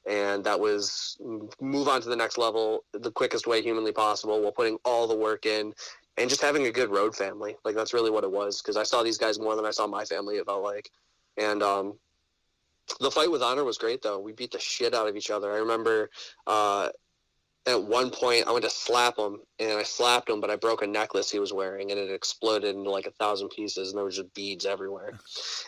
And that was move on to the next level the quickest way humanly possible while putting all the work in and just having a good road family. Like, that's really what it was, because I saw these guys more than I saw my family, it felt like. And the fight with honor was great, though. We beat the shit out of each other. I remember at one point I went to slap him, and I slapped him, but I broke a necklace he was wearing, and it exploded into like 1,000 pieces, and there was just beads everywhere.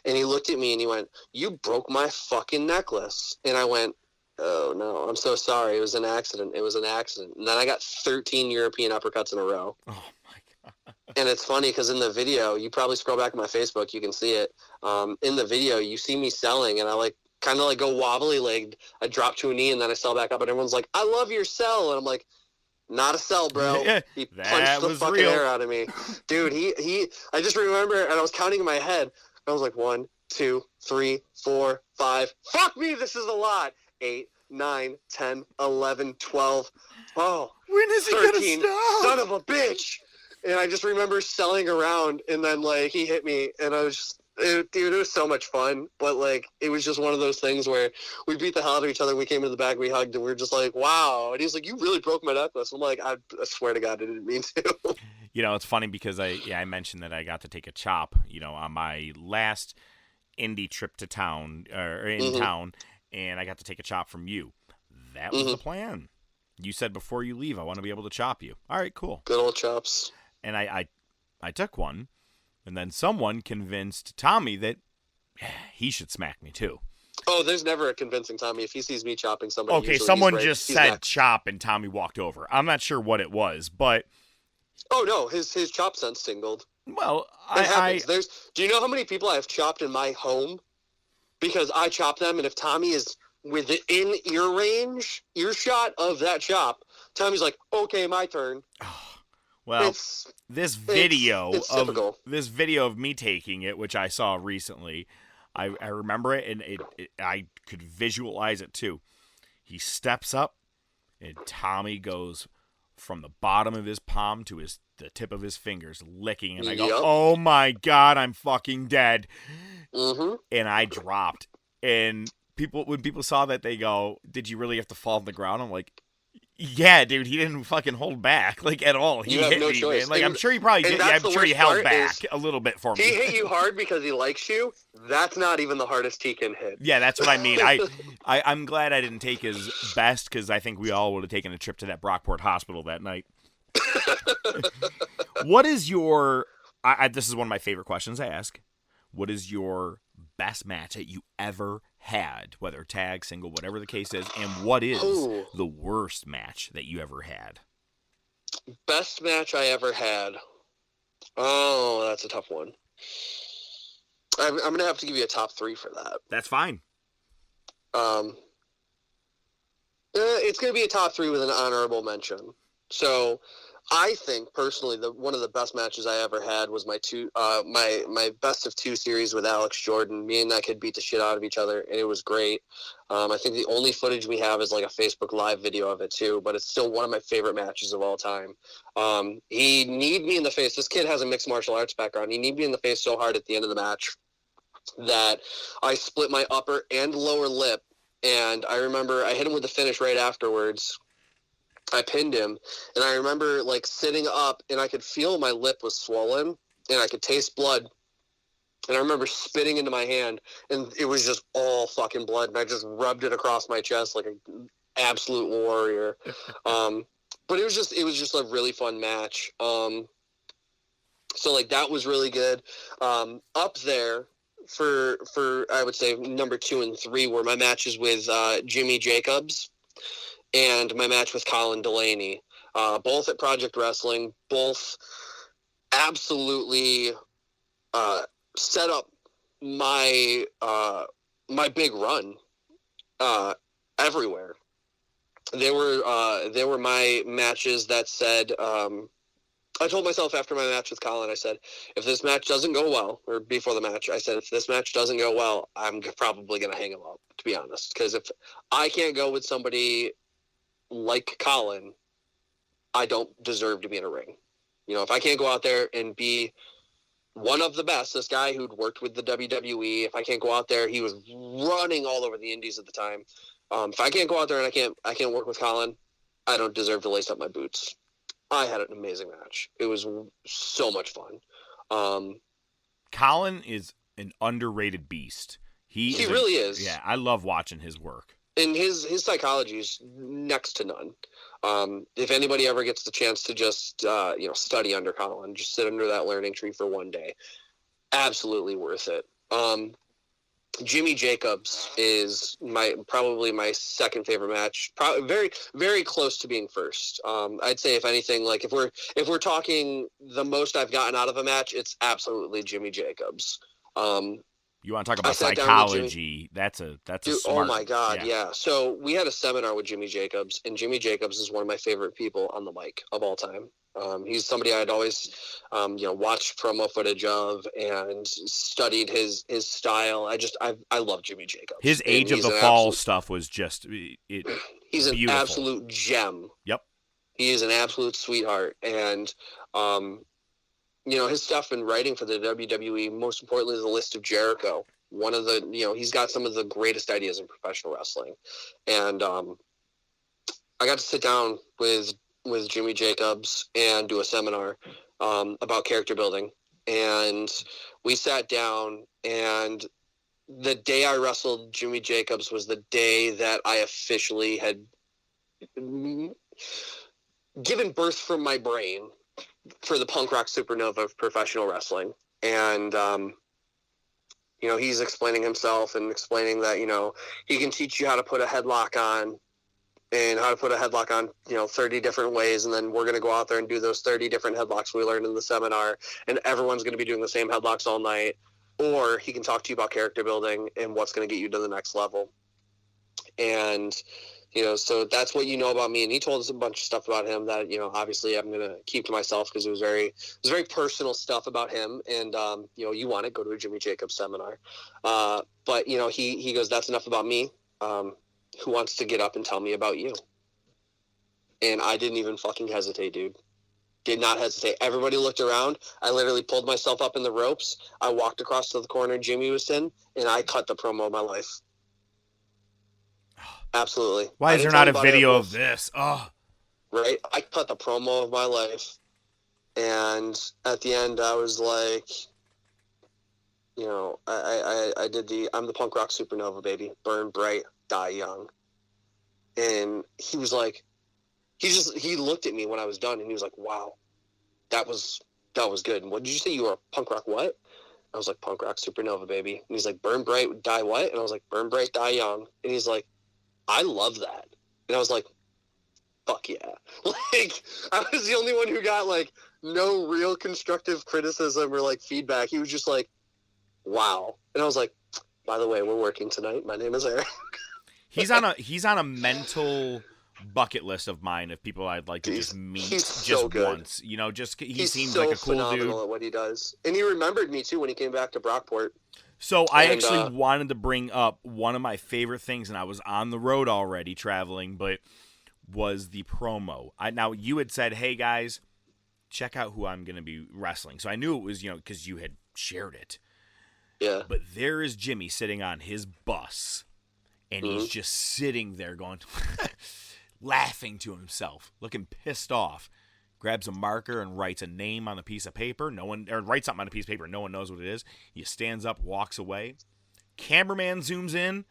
And he looked at me and he went, "You broke my fucking necklace." And I went, "Oh no, I'm so sorry. It was an accident. It was an accident." And then I got 13 European uppercuts in a row. Oh my god! And it's funny because in the video, you probably scroll back to my Facebook, you can see it. In the video, you see me selling, and I like kind of like go wobbly legged. I drop to a knee and then I sell back up, and everyone's like, "I love your sell," and I'm like, "Not a sell, bro." He punched the fucking air out of me, dude. I just remember, and I was counting in my head. I was like 1, 2, 3, 4, 5. Fuck me, this is a lot. 8, 9, 10, 11, 12. Oh, When is he 13. gonna stop? Son of a bitch. And I just remember selling around, and then like he hit me, and I was just, dude, it was so much fun. But like, it was just one of those things where we beat the hell out of each other. We came into the back, we hugged, and we were just like, wow. And he's like, "You really broke my necklace." I'm like, I swear to God, I didn't mean to. You know, it's funny because I mentioned that I got to take a chop, you know, on my last indie trip to town, or in town, and I got to take a chop from you. That was the plan. You said before you leave, I want to be able to chop you. All right, cool. Good old chops. And I took one, and then someone convinced Tommy that he should smack me too. Oh, there's never a convincing Tommy. If he sees me chopping somebody, Okay, usually someone he's right. just He's said next. chop, and Tommy walked over. I'm not sure what it was, but Oh no, his chop sense tingled. well, It happens. Do you know how many people I have chopped in my home because I chop them, and if Tommy is within earshot of that chop, Tommy's like, "Okay, my turn." well, It's this video it's of typical. this video of me taking it, which I saw recently, I remember it, and I could visualize it too. He steps up, and Tommy goes from the bottom of his palm to the tip of his fingers, licking, and I go, Yep. "Oh my god, I'm fucking dead!" Mm-hmm. And I dropped. And when people saw that, they go, "Did you really have to fall on the ground?" I'm like, "Yeah, dude, he didn't fucking hold back, like, at all. He You have hit no me, choice. man. Like, And- I'm sure he probably and did. that's Yeah, the I'm sure he worst held part back is a little bit for me. He hit you hard because he likes you. That's not even the hardest he can hit. Yeah, that's what I mean. I'm glad I didn't take his best, because I think we all would have taken a trip to that Brockport hospital that night. What is your... this is one of my favorite questions I ask. What is your best match that you ever had, whether tag, single, whatever the case is, and what is Ooh. the worst match that you ever had? Best match I ever had. Oh, that's a tough one. I'm going to have to give you a top 3 for that. That's fine. It's going to be a top 3 with an honorable mention. So, I think personally one of the best matches I ever had was my best of 2 series with Alex Jordan. Me and that kid beat the shit out of each other, and it was great. I think the only footage we have is like a Facebook Live video of it too, but it's still one of my favorite matches of all time. He kneed me in the face. This kid has a mixed martial arts background. He kneed me in the face so hard at the end of the match that I split my upper and lower lip, and I remember I hit him with the finish right afterwards. I pinned him, and I remember like sitting up, and I could feel my lip was swollen, and I could taste blood. And I remember spitting into my hand, and it was just all fucking blood, and I just rubbed it across my chest like an absolute warrior. But it was just a really fun match. So like that was really good. Up there for I would say number 2 and 3 were my matches with Jimmy Jacobs and my match with Colin Delaney, both at Project Wrestling, both absolutely set up my my big run everywhere. They were my matches that said, I told myself after my match with Colin, I said, if this match doesn't go well, or before the match, I said, if this match doesn't go well, I'm probably going to hang him up, to be honest. Because if I can't go with somebody like Colin, I don't deserve to be in a ring. You know, if I can't go out there and be one of the best, this guy who'd worked with the WWE, if I can't go out there, he was running all over the indies at the time. If I can't go out there and I can't work with Colin, I don't deserve to lace up my boots. I had an amazing match. It was so much fun. Colin is an underrated beast. He really is. Yeah, I love watching his work. and his psychology is next to none. If anybody ever gets the chance to just study under Colin, just sit under that learning tree for one day, absolutely worth it. Jimmy Jacobs is probably my second favorite match. Probably very, very close to being first. I'd say if anything, like if we're talking the most I've gotten out of a match, it's absolutely Jimmy Jacobs. You want to talk about psychology? That's a Dude, smart. Oh my God, yeah. So we had a seminar with Jimmy Jacobs, and Jimmy Jacobs is one of my favorite people on the mic of all time. He's somebody I'd always, watched promo footage of and studied his style. I love Jimmy Jacobs. His Age of the Fall stuff was just he's an beautiful. absolute gem. Yep. He is an absolute sweetheart, and his stuff in writing for the WWE, most importantly, the List of Jericho. One of the, he's got some of the greatest ideas in professional wrestling, and I got to sit down with Jimmy Jacobs and do a seminar about character building. And we sat down, and the day I wrestled Jimmy Jacobs was the day that I officially had given birth from my brain for the punk rock supernova of professional wrestling. And, he's explaining himself and explaining that, he can teach you how to put a headlock on, and how to put a headlock on, 30 different ways. And then we're going to go out there and do those 30 different headlocks we learned in the seminar. And everyone's going to be doing the same headlocks all night. Or he can talk to you about character building and what's going to get you to the next level. And, so that's what you know about me. And he told us a bunch of stuff about him that, obviously I'm going to keep to myself because it was very personal stuff about him. And, you want to go to a Jimmy Jacobs seminar. But, he goes, that's enough about me. Who wants to get up and tell me about you? And I didn't even fucking hesitate, dude. Did not hesitate. Everybody looked around. I literally pulled myself up in the ropes. I walked across to the corner Jimmy was in, and I cut the promo of my life. Absolutely. Why is there not a video of this? Oh. Right? I cut the promo of my life. And at the end, I was like, I did I'm the punk rock supernova, baby. Burn bright, die young. And he was like, he looked at me when I was done, and he was like, wow, that was good. And what did you say? You were a punk rock what? I was like, punk rock supernova, baby. And he's like, burn bright, die what? And I was like, burn bright, die young. And he's like, I love that. And I was like, fuck yeah. Like, I was the only one who got, like, no real constructive criticism or, like, feedback. He was just like, wow. And I was like, by the way, we're working tonight. My name is Eric. He's on a mental bucket list of mine of people I'd like to just meet just once. He seems like a cool phenomenal dude at what he does. And he remembered me too when he came back to Brockport. So I actually wanted to bring up one of my favorite things, and I was on the road already traveling, but was the promo. Now, you had said, hey, guys, check out who I'm going to be wrestling. So I knew it was, because you had shared it. Yeah. But there is Jimmy sitting on his bus, and he's just sitting there going, laughing to himself, looking pissed off. Grabs a marker and writes a name on a piece of paper. Writes something on a piece of paper. No one knows what it is. He stands up, walks away. Cameraman zooms in.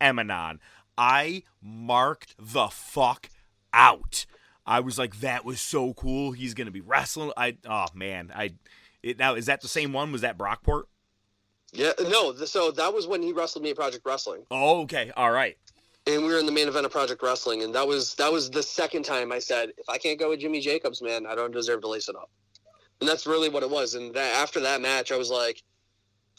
Emanon. I marked the fuck out. I was like, that was so cool. He's gonna be wrestling. Now is that the same one? Was that Brockport? Yeah, no. So that was when he wrestled me at Project Wrestling. Oh, okay, all right. And we were in the main event of Project Wrestling, and that was the second time I said, if I can't go with Jimmy Jacobs, man, I don't deserve to lace it up. And that's really what it was. And after that match, I was like,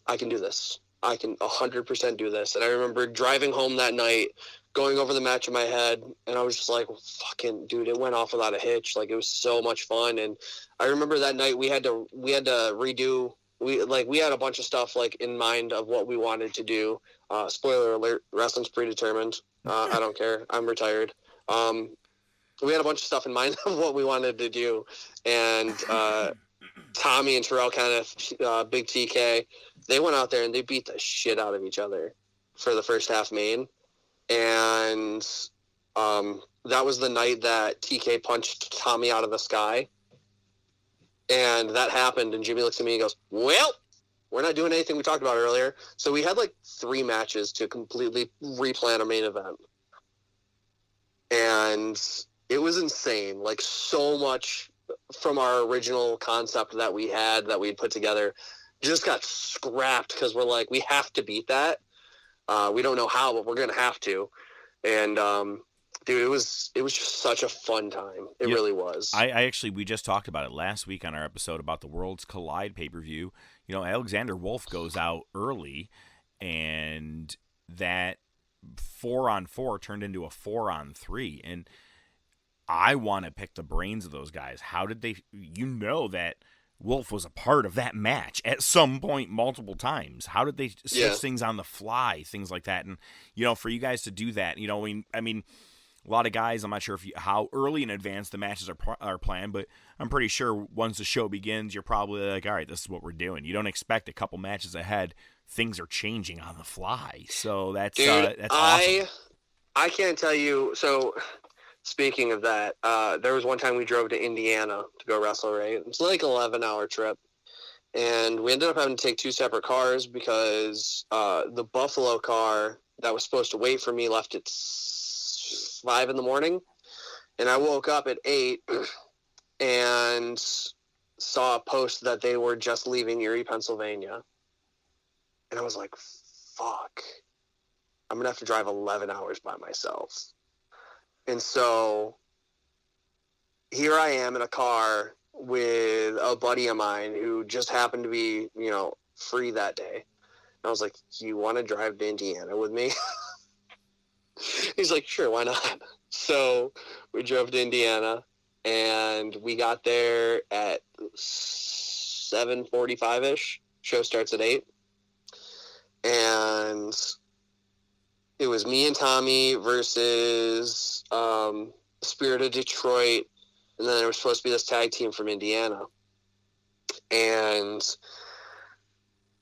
I can do this. I can 100% do this. And I remember driving home that night, going over the match in my head, and I was just like, fucking dude, it went off without a hitch. Like, it was so much fun. And I remember that night we had to redo. We had a bunch of stuff like in mind of what we wanted to do. Spoiler alert: wrestling's predetermined. I don't care. I'm retired. We had a bunch of stuff in mind of what we wanted to do, and Tommy and Terrell, kind of Big TK, they went out there and they beat the shit out of each other for the first half main, and that was the night that TK punched Tommy out of the sky. And that happened, and Jimmy looks at me and goes, well, we're not doing anything we talked about earlier. So we had like 3 matches to completely replan our main event. And it was insane. Like, so much from our original concept that we had put together just got scrapped because we're like, we have to beat that. We don't know how, but we're going to have to. And, dude, it was just such a fun time. It really was. I actually, we just talked about it last week on our episode about the Worlds Collide pay-per-view. You know, Alexander Wolfe goes out early, and that 4-on-4 turned into a 4-on-3. And I want to pick the brains of those guys. How did they, you know, that Wolfe was a part of that match at some point multiple times. How did they switch things on the fly, things like that? And, you know, for you guys to do that, you know, I mean, a lot of guys, I'm not sure how early in advance the matches are planned, but I'm pretty sure once the show begins, you're probably like, all right, this is what we're doing. You don't expect a couple matches ahead. Things are changing on the fly. So that's awesome. I can't tell you. So speaking of that, there was one time we drove to Indiana to go wrestle, right? It's like an 11-hour trip. And we ended up having to take 2 separate cars because the Buffalo car that was supposed to wait for me left at 5 in the morning. And I woke up at 8 and saw a post that they were just leaving Erie, Pennsylvania. And I was like, fuck. I'm going to have to drive 11 hours by myself. And so here I am in a car with a buddy of mine who just happened to be, you know, free that day. And I was like, you want to drive to Indiana with me? He's like, sure, why not? So we drove to Indiana, and we got there at 7:45-ish. Show starts at 8. And it was me and Tommy versus Spirit of Detroit, and then there was supposed to be this tag team from Indiana. And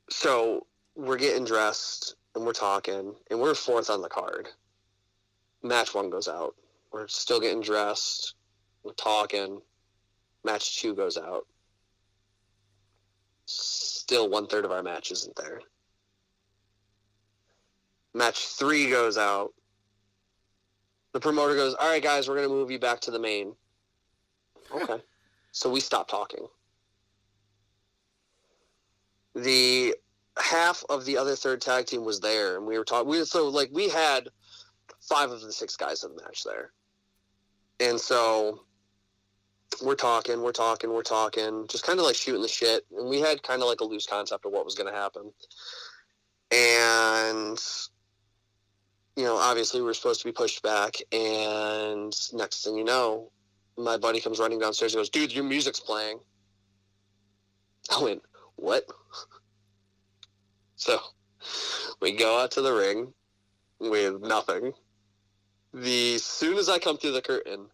so we're getting dressed, and we're talking, and we're 4th on the card. Match 1 goes out. We're still getting dressed. We're talking. Match 2 goes out. Still 1/3 of our match isn't there. Match 3 goes out. The promoter goes, all right, guys, we're going to move you back to the main. Okay. So we stopped talking. The half of the other third tag team was there, and we were talking. So, like, we had 5 of the 6 guys in the match there. And so we're talking, just kind of like shooting the shit. And we had kind of like a loose concept of what was going to happen. And, you know, obviously we were supposed to be pushed back. And next thing you know, my buddy comes running downstairs and goes, dude, your music's playing. I went, what? So we go out to the ring with nothing. Soon as I come through the curtain,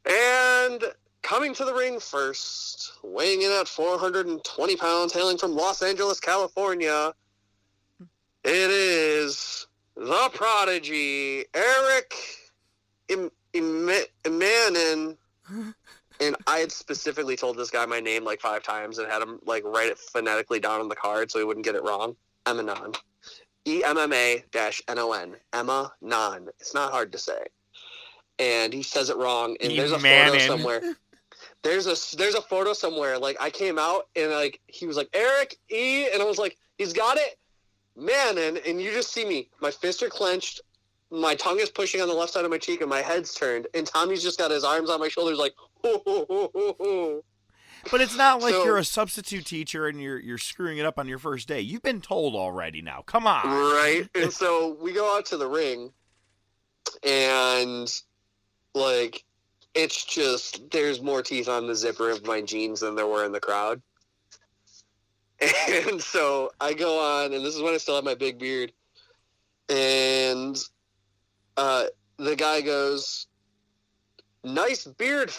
and coming to the ring first, weighing in at 420 pounds, hailing from Los Angeles, California, it is the Prodigy, Eric Emanon. And I had specifically told this guy my name like 5 times and had him like write it phonetically down on the card so he wouldn't get it wrong. Emanon. EMMA-NON. Emanon. It's not hard to say. And he says it wrong. And there's a photo somewhere. There's a photo somewhere. Like, I came out and like he was like, Eric E. And I was like, he's got it. Manon. And you just see me. My fists are clenched. My tongue is pushing on the left side of my cheek and my head's turned. And Tommy's just got his arms on my shoulders like, ho, ho, ho, ho, ho. But it's not like you're a substitute teacher and you're screwing it up on your first day. You've been told already now. Come on. Right? And so we go out to the ring, and, like, it's just, there's more teeth on the zipper of my jeans than there were in the crowd. And so I go on, and this is when I still have my big beard, and the guy goes, nice beard,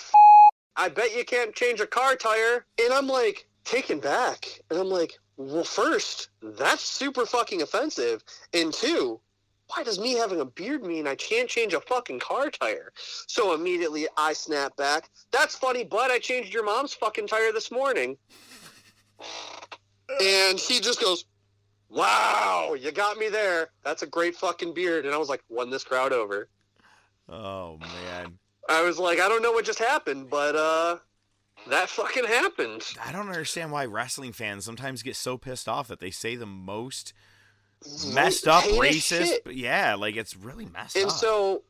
I bet you can't change a car tire. And I'm like taken back. And I'm like, well, first, that's super fucking offensive. And 2, why does me having a beard mean I can't change a fucking car tire? So immediately I snap back. That's funny, bud. I changed your mom's fucking tire this morning. And he just goes, wow, you got me there. That's a great fucking beard. And I was like, won this crowd over. Oh, man. I was like, I don't know what just happened, but that fucking happened. I don't understand why wrestling fans sometimes get so pissed off that they say the most messed up, Heinous racist. shit. But yeah, like it's really messed up. And so,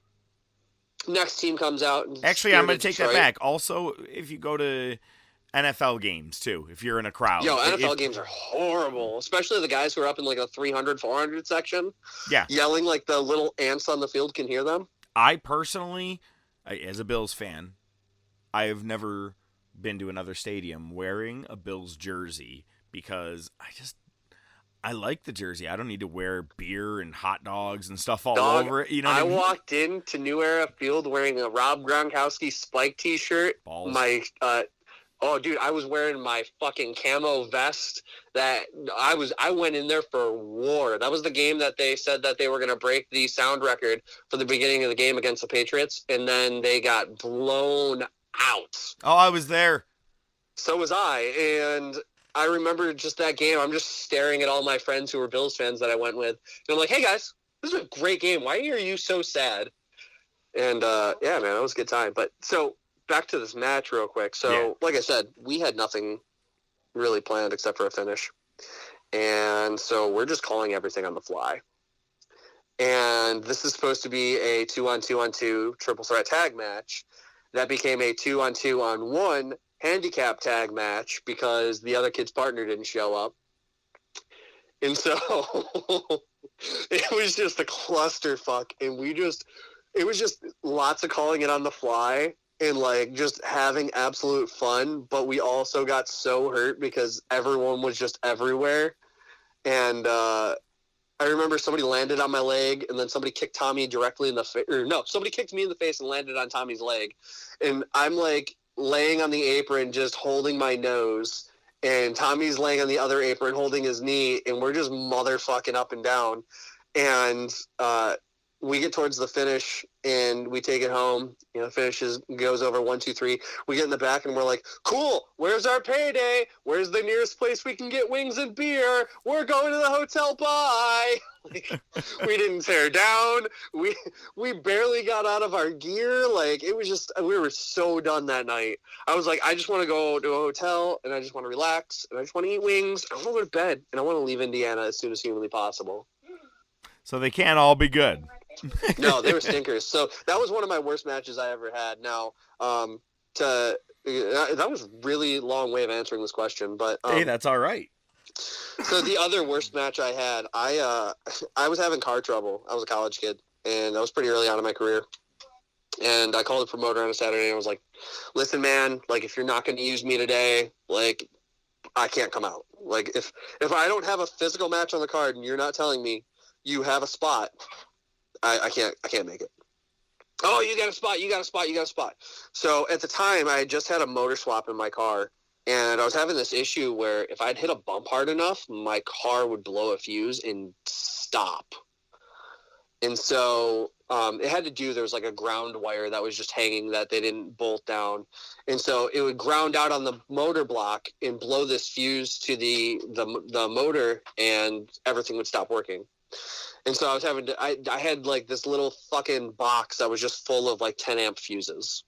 next team comes out. And Actually, I'm going to take that Detroit. back. Also, if you go to NFL games, too, if you're in a crowd. Yo, NFL games are horrible, especially the guys who are up in like a 300, 400 section. Yeah. Yelling like the little ants on the field can hear them. I personally, as a Bills fan, I have never been to another stadium wearing a Bills jersey because I like the jersey. I don't need to wear beer and hot dogs and stuff all over it. You know what I mean? walked into New Era Field wearing a Rob Gronkowski Spike t-shirt. Balls. Oh, dude, I was wearing my fucking camo vest that I went in there for war. That was the game that they said that they were going to break the sound record for the beginning of the game against the Patriots, and then they got blown out. Oh, I was there. So was I, and I remember just that game. I'm just staring at all my friends who were Bills fans that I went with, and I'm like, hey, guys, this is a great game. Why are you so sad? And, yeah, man, that was a good time. But so back to this match real quick. So, like I said, we had nothing really planned except for a finish. And so we're just calling everything on the fly. And this is supposed to be a 2-on-2-on-2 triple threat tag match. That became a 2-on-2-on-1 handicap tag match because the other kid's partner didn't show up. And so it was just a clusterfuck. And it was just lots of calling it on the fly. And, like, just having absolute fun, but we also got so hurt because everyone was just everywhere. And I remember somebody landed on my leg, and then somebody kicked Tommy directly in the face. Or, no, somebody kicked me in the face and landed on Tommy's leg. And I'm, like, laying on the apron just holding my nose, and Tommy's laying on the other apron holding his knee, and we're just motherfucking up and down. And we get towards the finish, and we take it home. You know, the finish goes over 1, 2, 3. We get in the back, and we're like, cool, where's our payday? Where's the nearest place we can get wings and beer? We're going to the hotel, bye! Like, we didn't tear down. We barely got out of our gear. Like, it was just, we were so done that night. I was like, I just want to go to a hotel, and I just want to relax, and I just want to eat wings. I want to go to bed, and I want to leave Indiana as soon as humanly possible. So they can't all be good. No, they were stinkers. So that was one of my worst matches I ever had. Now, that was a really long way of answering this question, but Hey, that's all right. So the other worst match I had, I was having car trouble. I was a college kid, and that was pretty early on in my career. And I called the promoter on a Saturday, and I was like, "Listen, man, like if you're not going to use me today, like I can't come out. Like if I don't have a physical match on the card, and you're not telling me you have a spot." I can't make it. Oh, you got a spot. So at the time, I had just had a motor swap in my car, and I was having this issue where if I'd hit a bump hard enough, my car would blow a fuse and stop. And so it had to do, there was like a ground wire that was just hanging that they didn't bolt down. And so it would ground out on the motor block and blow this fuse to the motor, and everything would stop working. And so I was having to, I had like this little fucking box that was just full of like 10 amp fuses.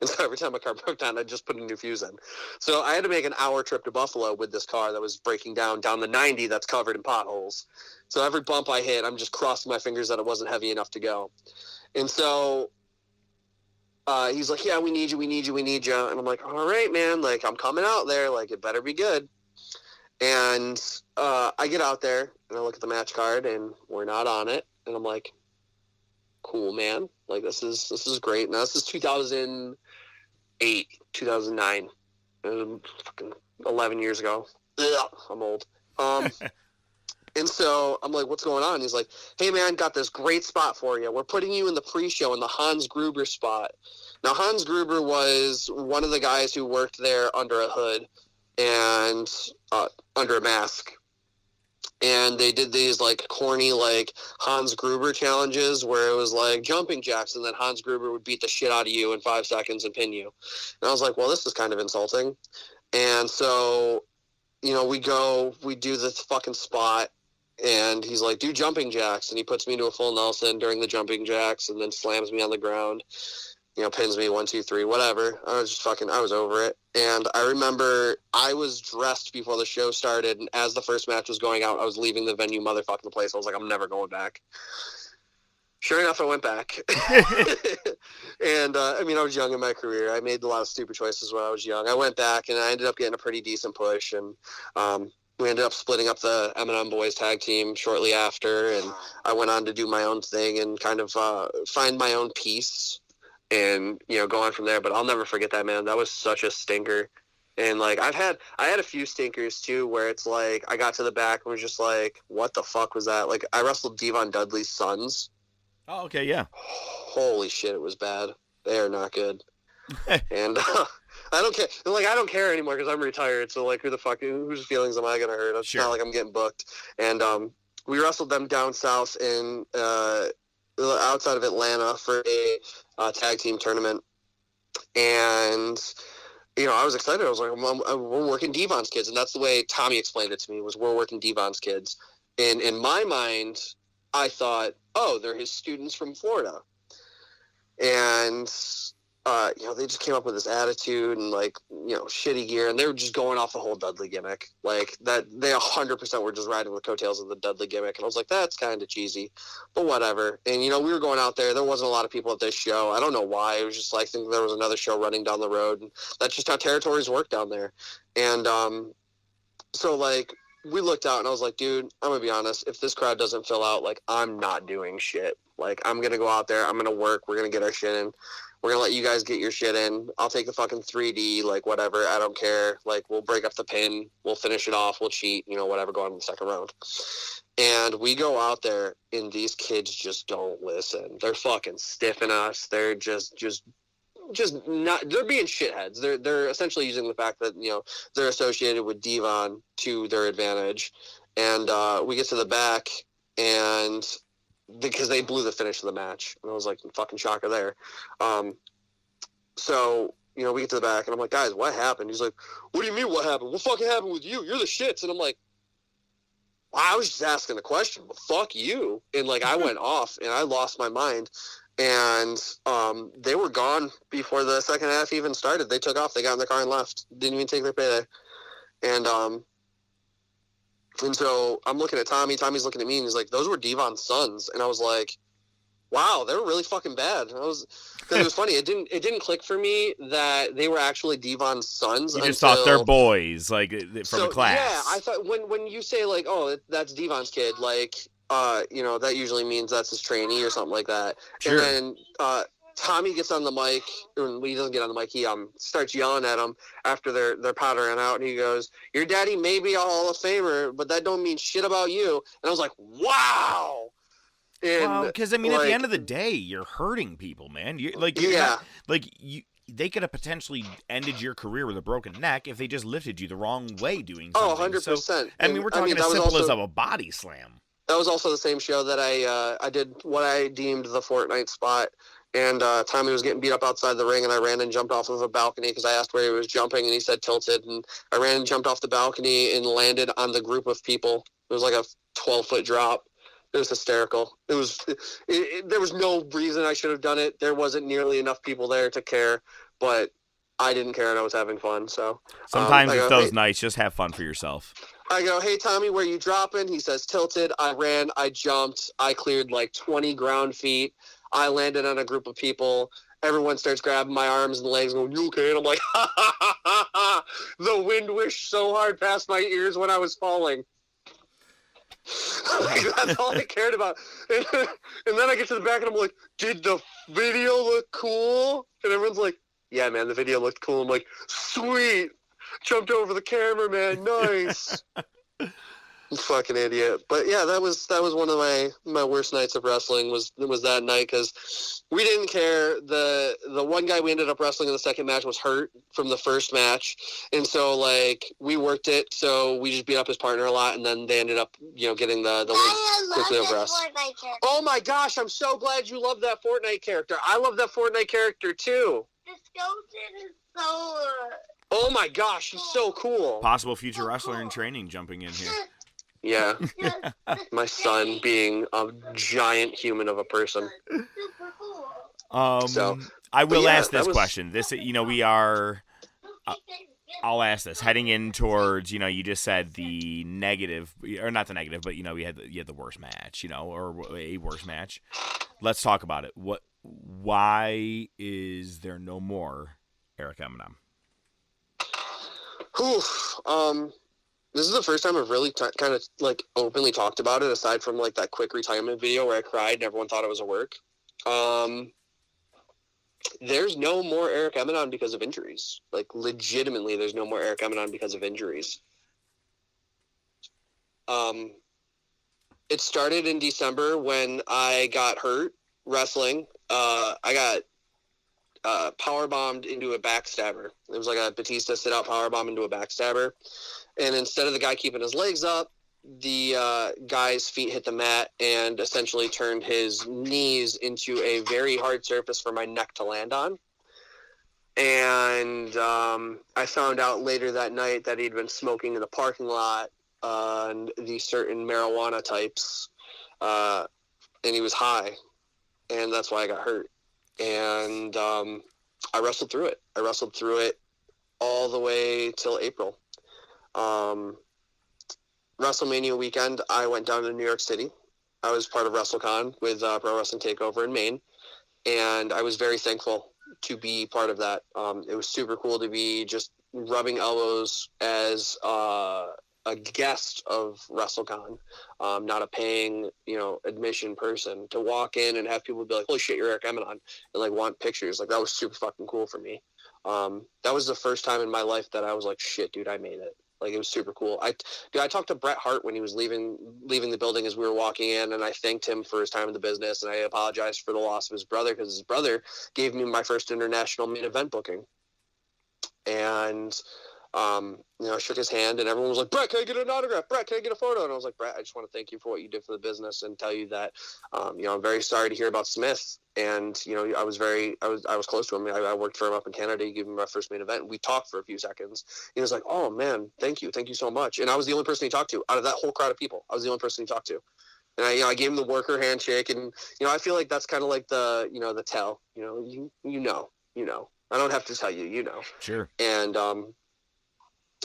And so every time my car broke down, I'd just put a new fuse in. So I had to make an hour trip to Buffalo with this car that was breaking down the 90 that's covered in potholes. So every bump I hit, I'm just crossing my fingers that it wasn't heavy enough to go. And so he's like, yeah, we need you. And I'm like, all right, man, like I'm coming out there, like it better be good. And I get out there and I look at the match card and we're not on it. And I'm like, cool, man. Like this is great. Now this is 2008, 2009. Fucking 11 years ago. Ugh, I'm old. And so I'm like, what's going on? He's like, hey man, got this great spot for you. We're putting you in the pre-show in the Hans Gruber spot. Now Hans Gruber was one of the guys who worked there under a hood and under a mask. And they did these like corny like Hans Gruber challenges where it was like jumping jacks, and then Hans Gruber would beat the shit out of you in 5 seconds and pin you. And I was like, well, this is kind of insulting. And so, you know, we do this fucking spot, and he's like, do jumping jacks, and he puts me into a full Nelson during the jumping jacks, and then slams me on the ground, pins me 1, 2, 3, whatever. I was over it. And I remember I was dressed before the show started, and as the first match was going out, I was leaving the venue, motherfucking the place. I was like, I'm never going back. Sure enough, I went back. And, I was young in my career. I made a lot of stupid choices when I was young. I went back, and I ended up getting a pretty decent push, and we ended up splitting up the Eminem Boys tag team shortly after, and I went on to do my own thing and kind of find my own peace and, go on from there. But I'll never forget that, man. That was such a stinker. And, like, I had a few stinkers, too, where it's like I got to the back and was just like, what the fuck was that? Like, I wrestled Devon Dudley's sons. Oh, okay, yeah. Holy shit, it was bad. They are not good. And I don't care. Like, I don't care anymore because I'm retired. So, like, whose feelings am I going to hurt? It's not like I'm getting booked. And we wrestled them down south in outside of Atlanta for a tag team tournament. And, I was excited. I was like, we're working Devon's kids. And that's the way Tommy explained it to me, was we're working Devon's kids. And in my mind, I thought, oh, they're his students from Florida. And, they just came up with this attitude and, like, shitty gear. And they were just going off the whole Dudley gimmick. Like, that they 100% were just riding the coattails of the Dudley gimmick. And I was like, that's kind of cheesy. But whatever. And, we were going out there. There wasn't a lot of people at this show. I don't know why. It was just like, I think there was another show running down the road. And that's just how territories work down there. And so, like, we looked out, and I was like, dude, I'm going to be honest. If this crowd doesn't fill out, like, I'm not doing shit. Like, I'm going to go out there. I'm going to work. We're going to get our shit in. We're going to let you guys get your shit in. I'll take the fucking 3D, like, whatever. I don't care. Like, we'll break up the pin. We'll finish it off. We'll cheat, whatever, go on to the second round. And we go out there, and these kids just don't listen. They're fucking stiffing us. They're just not, they're being shitheads. They're essentially using the fact that, they're associated with Devon to their advantage. And we get to the back, and because they blew the finish of the match, and I was like, fucking shocker there. So, we get to the back, and I'm like, guys, what happened? He's like, what do you mean what happened? What fucking happened with you? You're the shits. And I'm like, well, I was just asking the question, but fuck you. And, like, I went off, and I lost my mind. And they were gone before the second half even started. They took off. They got in their car and left. Didn't even take their payday. And so I'm looking at Tommy. Tommy's looking at me, and he's like, those were Devon's sons. And I was like, wow, they were really fucking bad. Because it was funny. It didn't click for me that they were actually Devon's sons. You just thought they're boys, like, from a class. Yeah, I thought when you say, like, oh, that's Devon's kid, like, that usually means that's his trainee or something like that. Sure. And then Tommy gets on the mic, or he doesn't get on the mic, he starts yelling at him after they're powdering out, and he goes, your daddy may be a Hall of Famer, but that don't mean shit about you. And I was like, wow! Well, because, at the end of the day, you're hurting people, man. They could have potentially ended your career with a broken neck if they just lifted you the wrong way doing something. 100%. So, we're talking as simple as a body slam. That was also the same show that I did what I deemed the Fortnite spot. And Tommy was getting beat up outside the ring, and I ran and jumped off of a balcony because I asked where he was jumping, and he said tilted. And I ran and jumped off the balcony and landed on the group of people. It was like a 12-foot drop. It was hysterical. There was no reason I should have done it. There wasn't nearly enough people there to care, but I didn't care, and I was having fun. So sometimes with those nights, just have fun for yourself. I go, hey, Tommy, where you dropping? He says tilted. I ran. I jumped. I cleared like 20 ground feet. I landed on a group of people. Everyone starts grabbing my arms and legs and going, you okay? And I'm like, ha, ha, ha, ha, ha. The wind whished so hard past my ears when I was falling. Like, that's all I cared about. And then I get to the back and I'm like, did the video look cool? And everyone's like, yeah, man, the video looked cool. I'm like, sweet. Jumped over the cameraman. Nice. Fucking idiot. But yeah, that was one of my worst nights of wrestling was that night, because we didn't care. The one guy we ended up wrestling in the second match was hurt from the first match, and so like we worked it, so we just beat up his partner a lot, and then they ended up getting the win quickly over us. Oh my gosh, I'm so glad you love that Fortnite character. I love that Fortnite character too. The skeleton is so oh my gosh, he's so cool. Possible future wrestler in training jumping in here. Yeah. My son being a giant human of a person. So, I will yeah, ask this that was- question. This, we are. I'll ask this. Heading in towards, you just said the negative, or not the negative, but you had the worst match, or a worse match. Let's talk about it. Why is there no more Eric Emanon? This is the first time I've really kind of like openly talked about it, aside from like that quick retirement video where I cried and everyone thought it was a work. There's no more Eric Emanon because of injuries. Like, legitimately, there's no more Eric Emanon because of injuries. It started in December when I got hurt wrestling. I got power bombed into a backstabber. It was like a Batista sit out power bomb into a backstabber. And instead of the guy keeping his legs up, the guy's feet hit the mat and essentially turned his knees into a very hard surface for my neck to land on. And I found out later that night that he'd been smoking in the parking lot on these certain marijuana types, and he was high, and that's why I got hurt. And I wrestled through it. I wrestled through it all the way till April. WrestleMania weekend, I went down to New York City. I was part of WrestleCon with Pro Wrestling Takeover in Maine, and I was very thankful to be part of that. It was super cool to be just rubbing elbows as a guest of WrestleCon, not a paying, admission person, to walk in and have people be like, "Holy shit, you're Eric Emanon," and like want pictures. Like, that was super fucking cool for me. That was the first time in my life that I was like, "Shit, dude, I made it." Like, it was super cool. I talked to Bret Hart when he was leaving the building as we were walking in, and I thanked him for his time in the business, and I apologized for the loss of his brother, because his brother gave me my first international main event booking. And I shook his hand, and everyone was like, "Bret, can I get an autograph? Bret, can I get a photo?" And I was like, "Bret, I just want to thank you for what you did for the business, and tell you that, I'm very sorry to hear about Smith." And, I was close to him. I worked for him up in Canada. He gave me my first main event. We talked for a few seconds. He was like, "Oh man, thank you so much." And I was the only person he talked to out of that whole crowd of people. I was the only person he talked to. And I gave him the worker handshake, and, I feel like that's kind of like the, the tell, I don't have to tell you, Sure. And,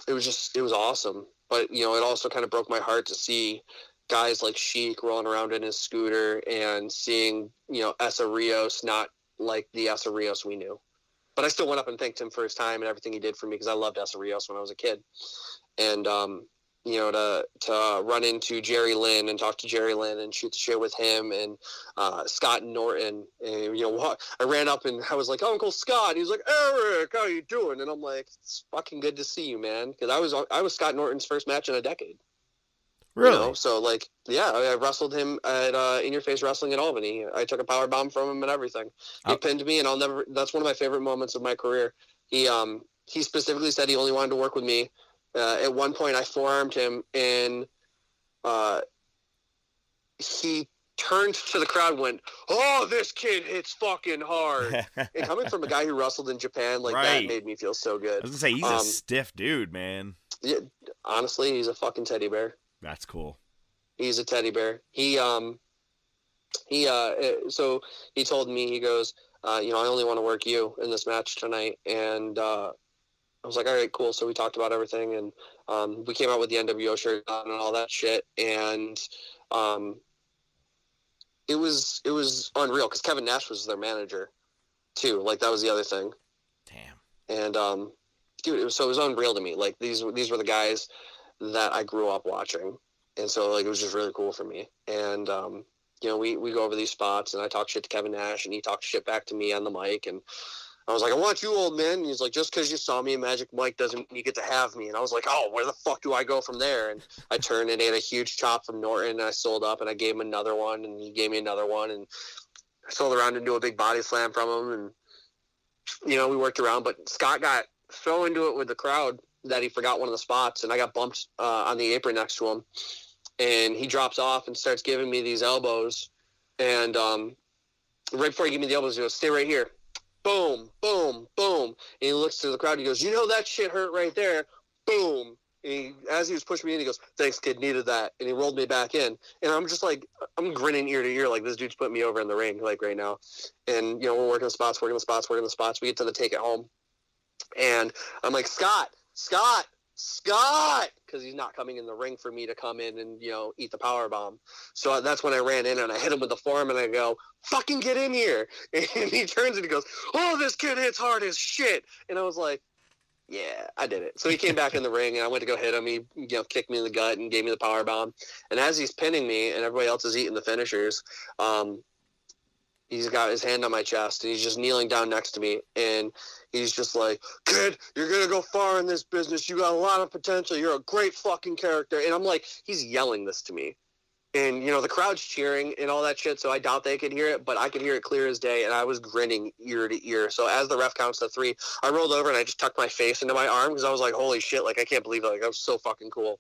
it was awesome. But, it also kind of broke my heart to see guys like Shiek rolling around in his scooter, and seeing, Essa Rios not like the Essa Rios we knew. But I still went up and thanked him for his time and everything he did for me, because I loved Essa Rios when I was a kid. And, to run into Jerry Lynn and talk to Jerry Lynn and shoot the shit with him, and Scott Norton. And, I ran up and I was like, "Uncle Scott." He was like, "Eric, how you doing?" And I'm like, "It's fucking good to see you, man." Because I was Scott Norton's first match in a decade. Really? So, like, yeah, I wrestled him at In Your Face Wrestling at Albany. I took a power bomb from him and everything. He pinned me, and that's one of my favorite moments of my career. He specifically said he only wanted to work with me. At one point, I forearmed him, and he turned to the crowd and went, "Oh, this kid hits fucking hard." And coming from a guy who wrestled in Japan, like, Right. that made me feel so good. I was gonna say, he's a stiff dude, man. Yeah, honestly, he's a fucking teddy bear. That's cool. He's a teddy bear. So he told me, he goes, "I only want to work you in this match tonight." And I was like, "All right, cool." So we talked about everything, and we came out with the NWO shirt on and all that shit. And it was unreal, because Kevin Nash was their manager too. Like, that was the other thing. Damn. And dude, it was unreal to me. Like, these were the guys that I grew up watching, and so, like, it was just really cool for me. And we go over these spots, and I talk shit to Kevin Nash, and he talks shit back to me on the mic, and I was like, "I want you, old man." And he's like, "Just because you saw me in Magic Mike doesn't mean you get to have me." And I was like, "Oh, where the fuck do I go from there?" And I turned and ate a huge chop from Norton, and I sold up, and I gave him another one, and he gave me another one, and I sold around and do a big body slam from him, and we worked around. But Scott got so into it with the crowd that he forgot one of the spots, and I got bumped on the apron next to him, and he drops off and starts giving me these elbows, and right before he gave me the elbows, he goes, "Stay right here." Boom, boom, boom. And he looks to the crowd, he goes, "You know that shit hurt right there." Boom. As he was pushing me in, he goes, "Thanks, kid, needed that," and he rolled me back in. And I'm just like, I'm grinning ear to ear, like this dude's putting me over in the ring, like right now. And we're working the spots. We get to the take it home, and I'm like, Scott, because he's not coming in the ring for me to come in and eat the power bomb. So that's when I ran in and I hit him with the forearm and I go, "Fucking get in here!" And he turns and he goes, "Oh, this kid hits hard as shit." And I was like, yeah, I did it. So he came back in the ring, and I went to go hit him. He, kicked me in the gut and gave me the power bomb. And as he's pinning me, and everybody else is eating the finishers, he's got his hand on my chest, and he's just kneeling down next to me, and he's just like, "Kid, you're gonna go far in this business. You got a lot of potential. You're a great fucking character." And I'm like, he's yelling this to me. And, the crowd's cheering and all that shit, so I doubt they could hear it, but I could hear it clear as day, and I was grinning ear to ear. So as the ref counts to 3, I rolled over and I just tucked my face into my arm because I was like, holy shit, like, I can't believe it. Like, that was so fucking cool.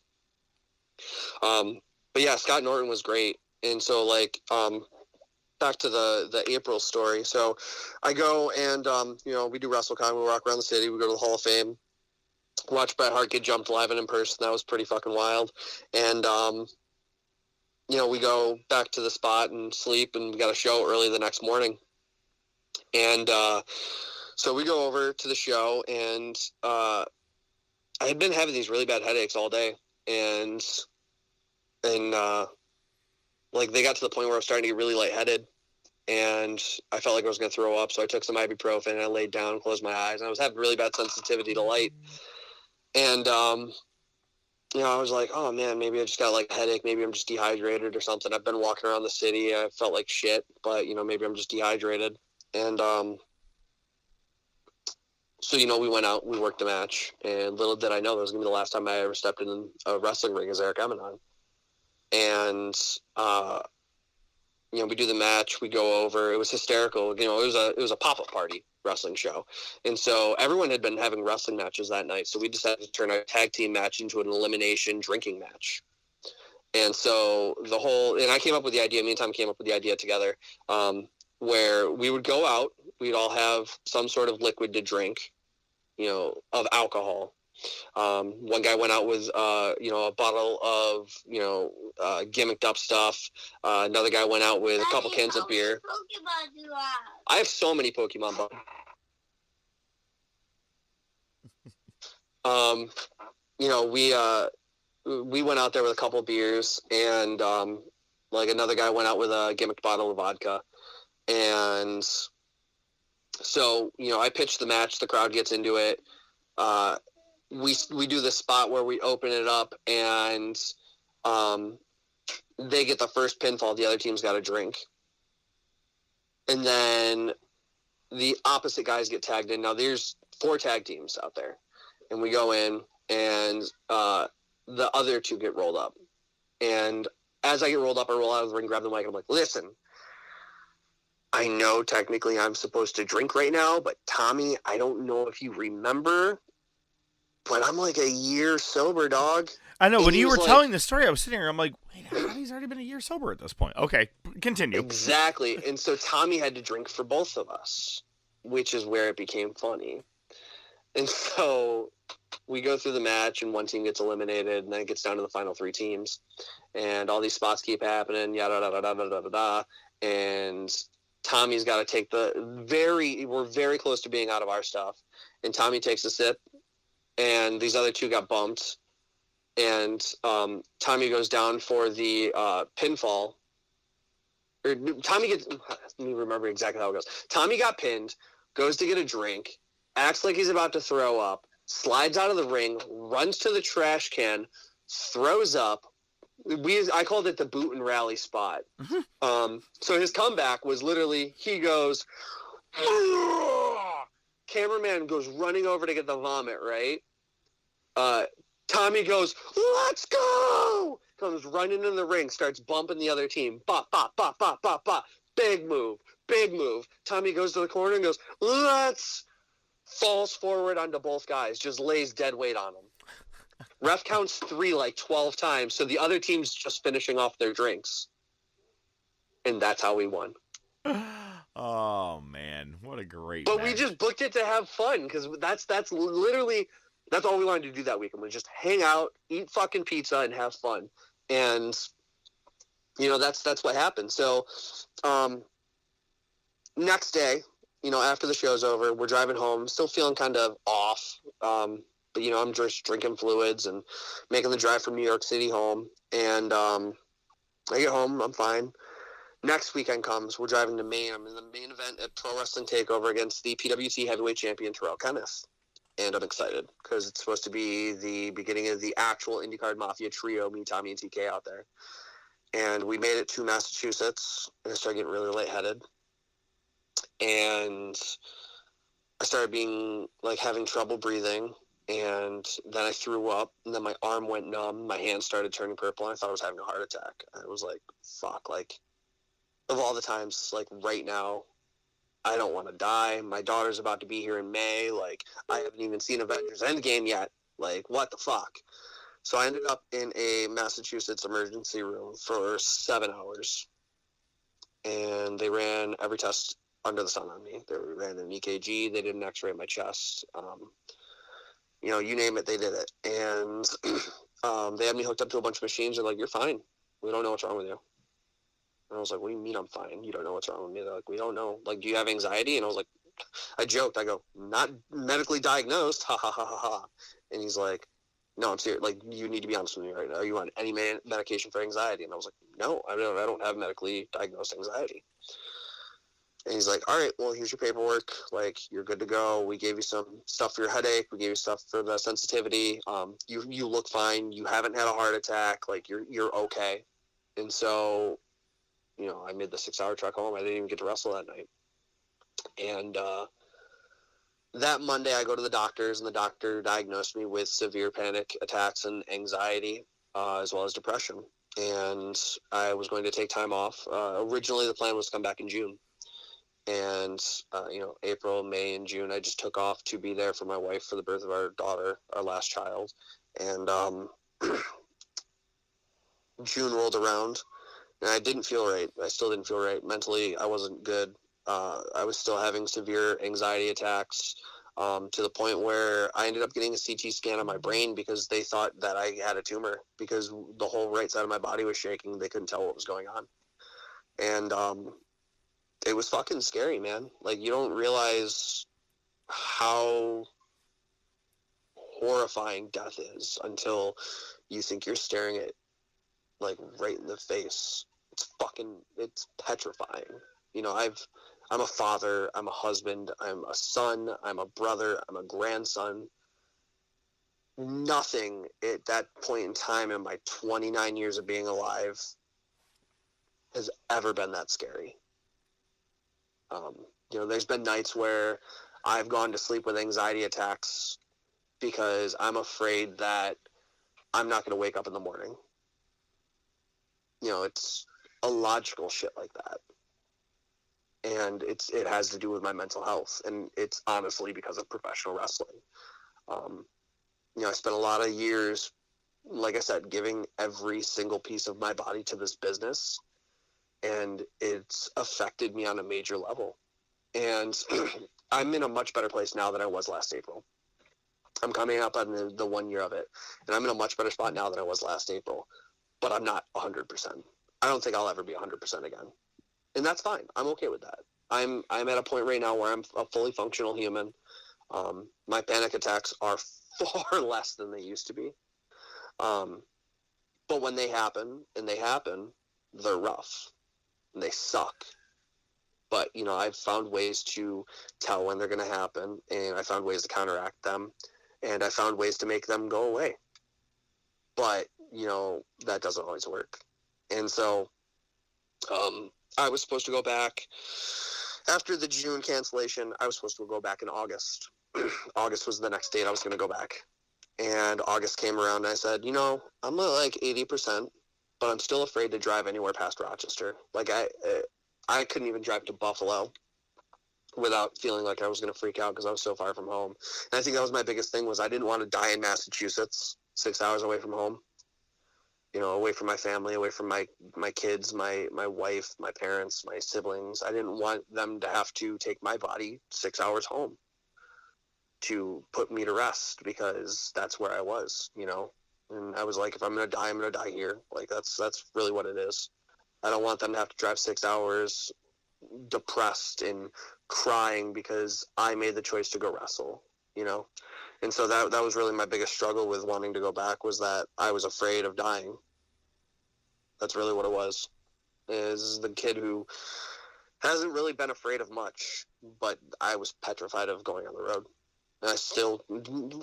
But yeah, Scott Norton was great. And so, like, back to the April story. So I go and, we do WrestleCon. We walk around the city. We go to the Hall of Fame. Watch Bret Hart get jumped live and in person. That was pretty fucking wild. And, we go back to the spot and sleep, and we got a show early the next morning. And so we go over to the show, and I had been having these really bad headaches all day. And like, they got to the point where I was starting to get really lightheaded, and I felt like I was going to throw up. So I took some ibuprofen, and I laid down, closed my eyes, and I was having really bad sensitivity to light. And, I was like, oh man, maybe I just got like a headache. Maybe I'm just dehydrated or something. I've been walking around the city. I felt like shit, but maybe I'm just dehydrated. And, so, we went out, we worked a match, and little did I know that was going to be the last time I ever stepped in a wrestling ring as Eric Emanon. And, we do the match, we go over, it was hysterical. It was a pop-up party wrestling show. And so everyone had been having wrestling matches that night. So we decided to turn our tag team match into an elimination drinking match. And so and I came up with the idea, me and Tom came up with the idea together, where we would go out, we'd all have some sort of liquid to drink, of alcohol. One guy went out with, a bottle of, gimmicked up stuff. Another guy went out with a couple cans of beer. Pokemon do I have? I have so many Pokemon bugs. We went out there with a couple beers, and like another guy went out with a gimmicked bottle of vodka. And so, I pitched the match, the crowd gets into it. We do the spot where we open it up, and they get the first pinfall. The other team's got a drink. And then the opposite guys get tagged in. Now, there's 4 tag teams out there. And we go in, and the other 2 get rolled up. And as I get rolled up, I roll out of the ring, grab the mic, and I'm like, listen, I know technically I'm supposed to drink right now, but Tommy, I don't know if you remember, but I'm like a year sober, dog. I know. And When he you were was telling the story, I was sitting here, I'm like, wait, he's already been a year sober at this point. Okay, continue. Exactly. And so Tommy had to drink for both of us, which is where it became funny. And so we go through the match, and one team gets eliminated, and then it gets down to the final 3 teams. And all these spots keep happening, yada, da, da, da, da, da, da. And Tommy's got to take we're very close to being out of our stuff. And Tommy takes a sip, and these other 2 got bumped. And Tommy goes down for the pinfall. Or Tommy gets, let me remember exactly how it goes. Tommy got pinned, goes to get a drink, acts like he's about to throw up, slides out of the ring, runs to the trash can, throws up. I called it the boot and rally spot. Mm-hmm. So his comeback was literally, he goes, cameraman goes running over to get the vomit, right? Tommy goes, let's go! Comes running in the ring, starts bumping the other team. Bop, bop, bop, bop, bop, bop. Big move, big move. Tommy goes to the corner and goes, let's... Falls forward onto both guys, just lays dead weight on them. Ref counts 3 like 12 times, so the other team's just finishing off their drinks. And that's how we won. Oh, man. What a great But match. we just booked it to have fun, because that's literally... That's all we wanted to do that weekend, was just hang out, eat fucking pizza, and have fun. And, that's what happened. So, next day, after the show's over, we're driving home, still feeling kind of off. But, I'm just drinking fluids and making the drive from New York City home. And I get home, I'm fine. Next weekend comes, we're driving to Maine. I'm in the main event at Pro Wrestling TakeOver against the PWC heavyweight champion, Terrell Kenneth. And I'm excited because it's supposed to be the beginning of the actual IndyCar Mafia trio, me, Tommy, and TK out there. And we made it to Massachusetts, and I started getting really lightheaded. And I started having trouble breathing, and then I threw up, and then my arm went numb, my hand started turning purple, and I thought I was having a heart attack. I was like, fuck, of all the times, right now, I don't want to die. My daughter's about to be here in May. I haven't even seen Avengers Endgame yet. What the fuck? So I ended up in a Massachusetts emergency room for 7 hours. And they ran every test under the sun on me. They ran an EKG. They did an x-ray of my chest. You name it, they did it. And they had me hooked up to a bunch of machines. They're like, you're fine. We don't know what's wrong with you. And I was like, what do you mean I'm fine? You don't know what's wrong with me? They're like, we don't know. Do you have anxiety? And I was like, I joked. I go, not medically diagnosed. Ha, ha, ha, ha, ha. And he's like, no, I'm serious. You need to be honest with me right now. Are you on any medication for anxiety? And I was like, no, I don't have medically diagnosed anxiety. And he's like, all right, well, here's your paperwork. You're good to go. We gave you some stuff for your headache. We gave you stuff for the sensitivity. You look fine. You haven't had a heart attack. You're okay. And so, I made the 6-hour trek home. I didn't even get to wrestle that night. And that Monday, I go to the doctors, and the doctor diagnosed me with severe panic attacks and anxiety, as well as depression. And I was going to take time off. Originally, the plan was to come back in June. And, April, May, and June, I just took off to be there for my wife for the birth of our daughter, our last child. And June rolled around. And I didn't feel right. I still didn't feel right. Mentally, I wasn't good. I was still having severe anxiety attacks to the point where I ended up getting a CT scan on my brain because they thought that I had a tumor because the whole right side of my body was shaking. They couldn't tell what was going on. And it was fucking scary, man. You don't realize how horrifying death is until you think you're staring at right in the face. It's petrifying. I'm a father, I'm a husband, I'm a son, I'm a brother, I'm a grandson. Nothing at that point in time in my 29 years of being alive has ever been that scary. There's been nights where I've gone to sleep with anxiety attacks because I'm afraid that I'm not going to wake up in the morning. It's illogical shit like that. And it has to do with my mental health. And it's honestly because of professional wrestling. I spent a lot of years, like I said, giving every single piece of my body to this business. And it's affected me on a major level. And I'm in a much better place now than I was last April. I'm coming up on the 1 year of it. And I'm in a much better spot now than I was last April. But I'm not 100%. I don't think I'll ever be 100% again. And that's fine. I'm okay with that. I'm at a point right now where I'm a fully functional human. My panic attacks are far less than they used to be. But when they happen, they're rough. And they suck. But, I've found ways to tell when they're going to happen, and I found ways to counteract them, and I found ways to make them go away. But, that doesn't always work. And so, I was supposed to go back after the June cancellation. I was supposed to go back in August. August was the next date I was going to go back. And August came around, and I said, I'm at 80%, but I'm still afraid to drive anywhere past Rochester. I couldn't even drive to Buffalo without feeling like I was going to freak out because I was so far from home. And I think that was my biggest thing was I didn't want to die in Massachusetts, 6 hours away from home. Away from my family, away from my kids, my wife, my parents, my siblings. I didn't want them to have to take my body 6 hours home. to put me to rest, because that's where I was, you know. And I was like, if I'm gonna die, I'm gonna die here. Like that's really what it is. I don't want them to have to drive 6 hours depressed and crying because I made the choice to go wrestle, you know. And so that was really my biggest struggle with wanting to go back, was that I was afraid of dying. That's really what it was. Is the kid who hasn't really been afraid of much, but I was petrified of going on the road. And I still,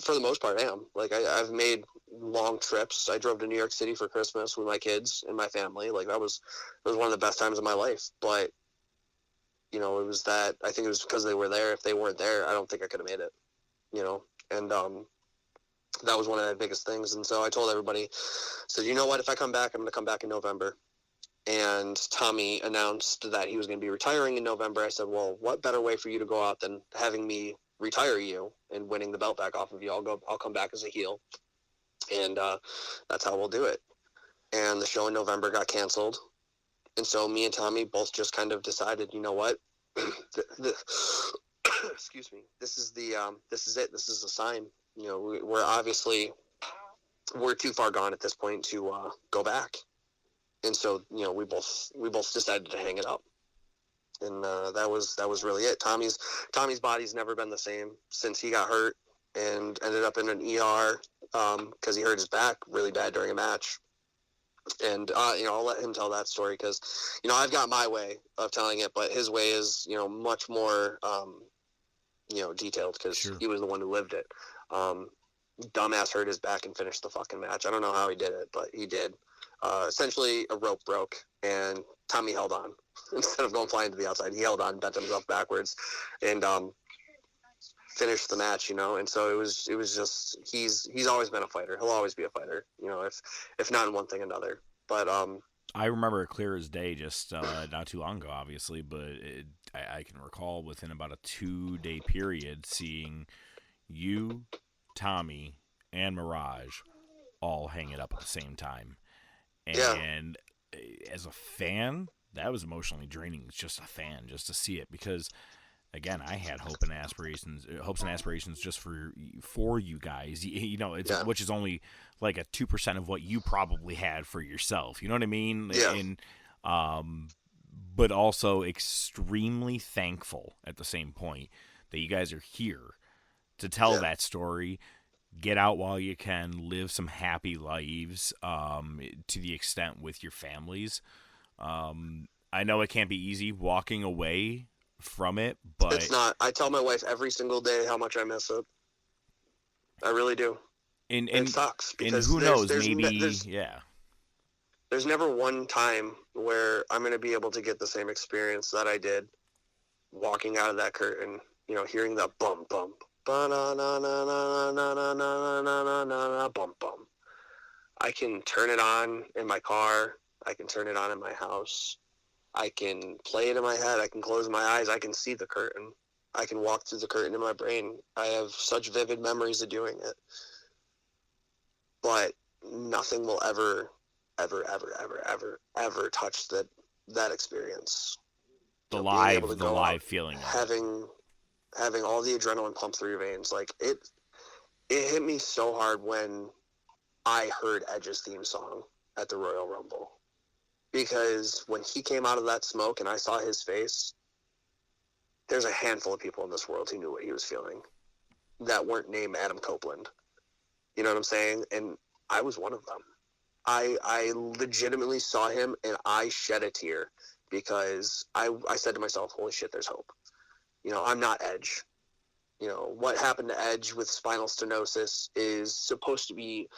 for the most part, am. Like, I've made long trips. I drove to New York City for Christmas with my kids and my family. Like, it was one of the best times of my life. But, you know, it was that, I think it was because they were there. If they weren't there, I don't think I could have made it, you know. And that was one of the biggest things. And so I told everybody, said, you know what, if I come back, I'm going to come back in November. And Tommy announced that he was going to be retiring in November. I said, well, what better way for you to go out than having me retire you and winning the belt back off of you? I'll come back as a heel, and that's how we'll do it. And the show in November got canceled, and so me and Tommy both just kind of decided, you know what, excuse me, this is it. This is the sign. You know, we're obviously too far gone at this point to go back. And so, you know, we both decided to hang it up. And that was really it. Tommy's body's never been the same since he got hurt and ended up in an ER because he hurt his back really bad during a match. And you know, I'll let him tell that story, because, you know, I've got my way of telling it, but his way is, you know, much more you know, detailed, because he was the one who lived it. Dumbass hurt his back and finished the fucking match. I don't know how he did it, but he did. Essentially, a rope broke, and Tommy held on. Instead of going flying to the outside, he held on, bent himself backwards, and finished the match, you know. And so it was just, he's always been a fighter. He'll always be a fighter, you know, if not in one thing, another. But I remember it clear as day, just not too long ago, obviously, but I can recall within about a 2-day period seeing you, Tommy, and Mirage all hang it up at the same time. And as a fan, that was emotionally draining. It's just a fan, just to see it, because again, I had hopes and aspirations just for you guys. You know, which is only like a 2% of what you probably had for yourself. You know what I mean? Yeah. And but also extremely thankful at the same point that you guys are here to tell that story. Get out while you can, live some happy lives to the extent with your families. I know it can't be easy walking away from it, but it's not. I tell my wife every single day how much I miss it. I really do. And it sucks, because who knows, there's never one time where I'm going to be able to get the same experience that I did walking out of that curtain, you know, hearing that bump, bump, bump, bump. I can turn it on in my car. I can turn it on in my house. I can play it in my head. I can close my eyes. I can see the curtain. I can walk through the curtain in my brain. I have such vivid memories of doing it. But nothing will ever touch that experience. The live feeling. Having all the adrenaline pump through your veins. Like, it hit me so hard when I heard Edge's theme song at the Royal Rumble. Because when he came out of that smoke and I saw his face, there's a handful of people in this world who knew what he was feeling that weren't named Adam Copeland. You know what I'm saying? And I was one of them. I legitimately saw him and I shed a tear, because I said to myself, holy shit, there's hope. You know, I'm not Edge. You know, what happened to Edge with spinal stenosis is supposed to be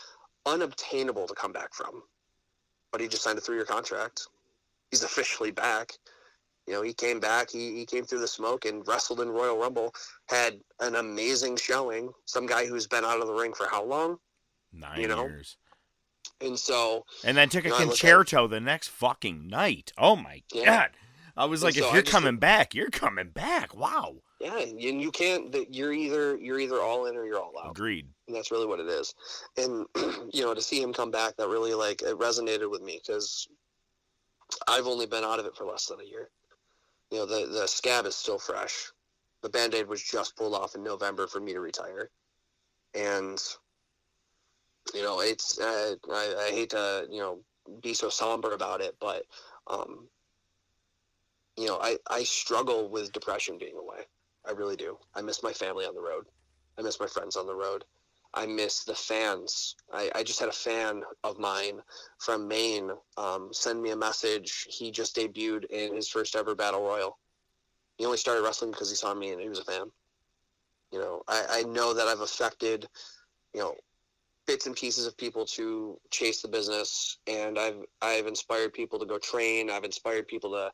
unobtainable to come back from. But he just signed a 3-year contract. He's officially back. You know, he came back. He came through the smoke and wrestled in Royal Rumble. Had an amazing showing. Some guy who's been out of the ring for how long? 9 years. And so... And then took a concerto the next fucking night. Oh, my God. I was like, if you're coming back, you're coming back. Wow. Yeah, and you can't... You're either all in or you're all out. Agreed. And that's really what it is. And, you know, to see him come back, that really, like, it resonated with me, because I've only been out of it for less than a year. You know, the scab is still fresh. The Band-Aid was just pulled off in November for me to retire. And, you know, it's, I hate to, you know, be so somber about it, but, you know, I struggle with depression being away. I really do. I miss my family on the road. I miss my friends on the road. I miss the fans. I just had a fan of mine from Maine send me a message. He just debuted in his first ever Battle Royal. He only started wrestling because he saw me and he was a fan. You know, I know that I've affected, you know, bits and pieces of people to chase the business, and I've inspired people to go train. I've inspired people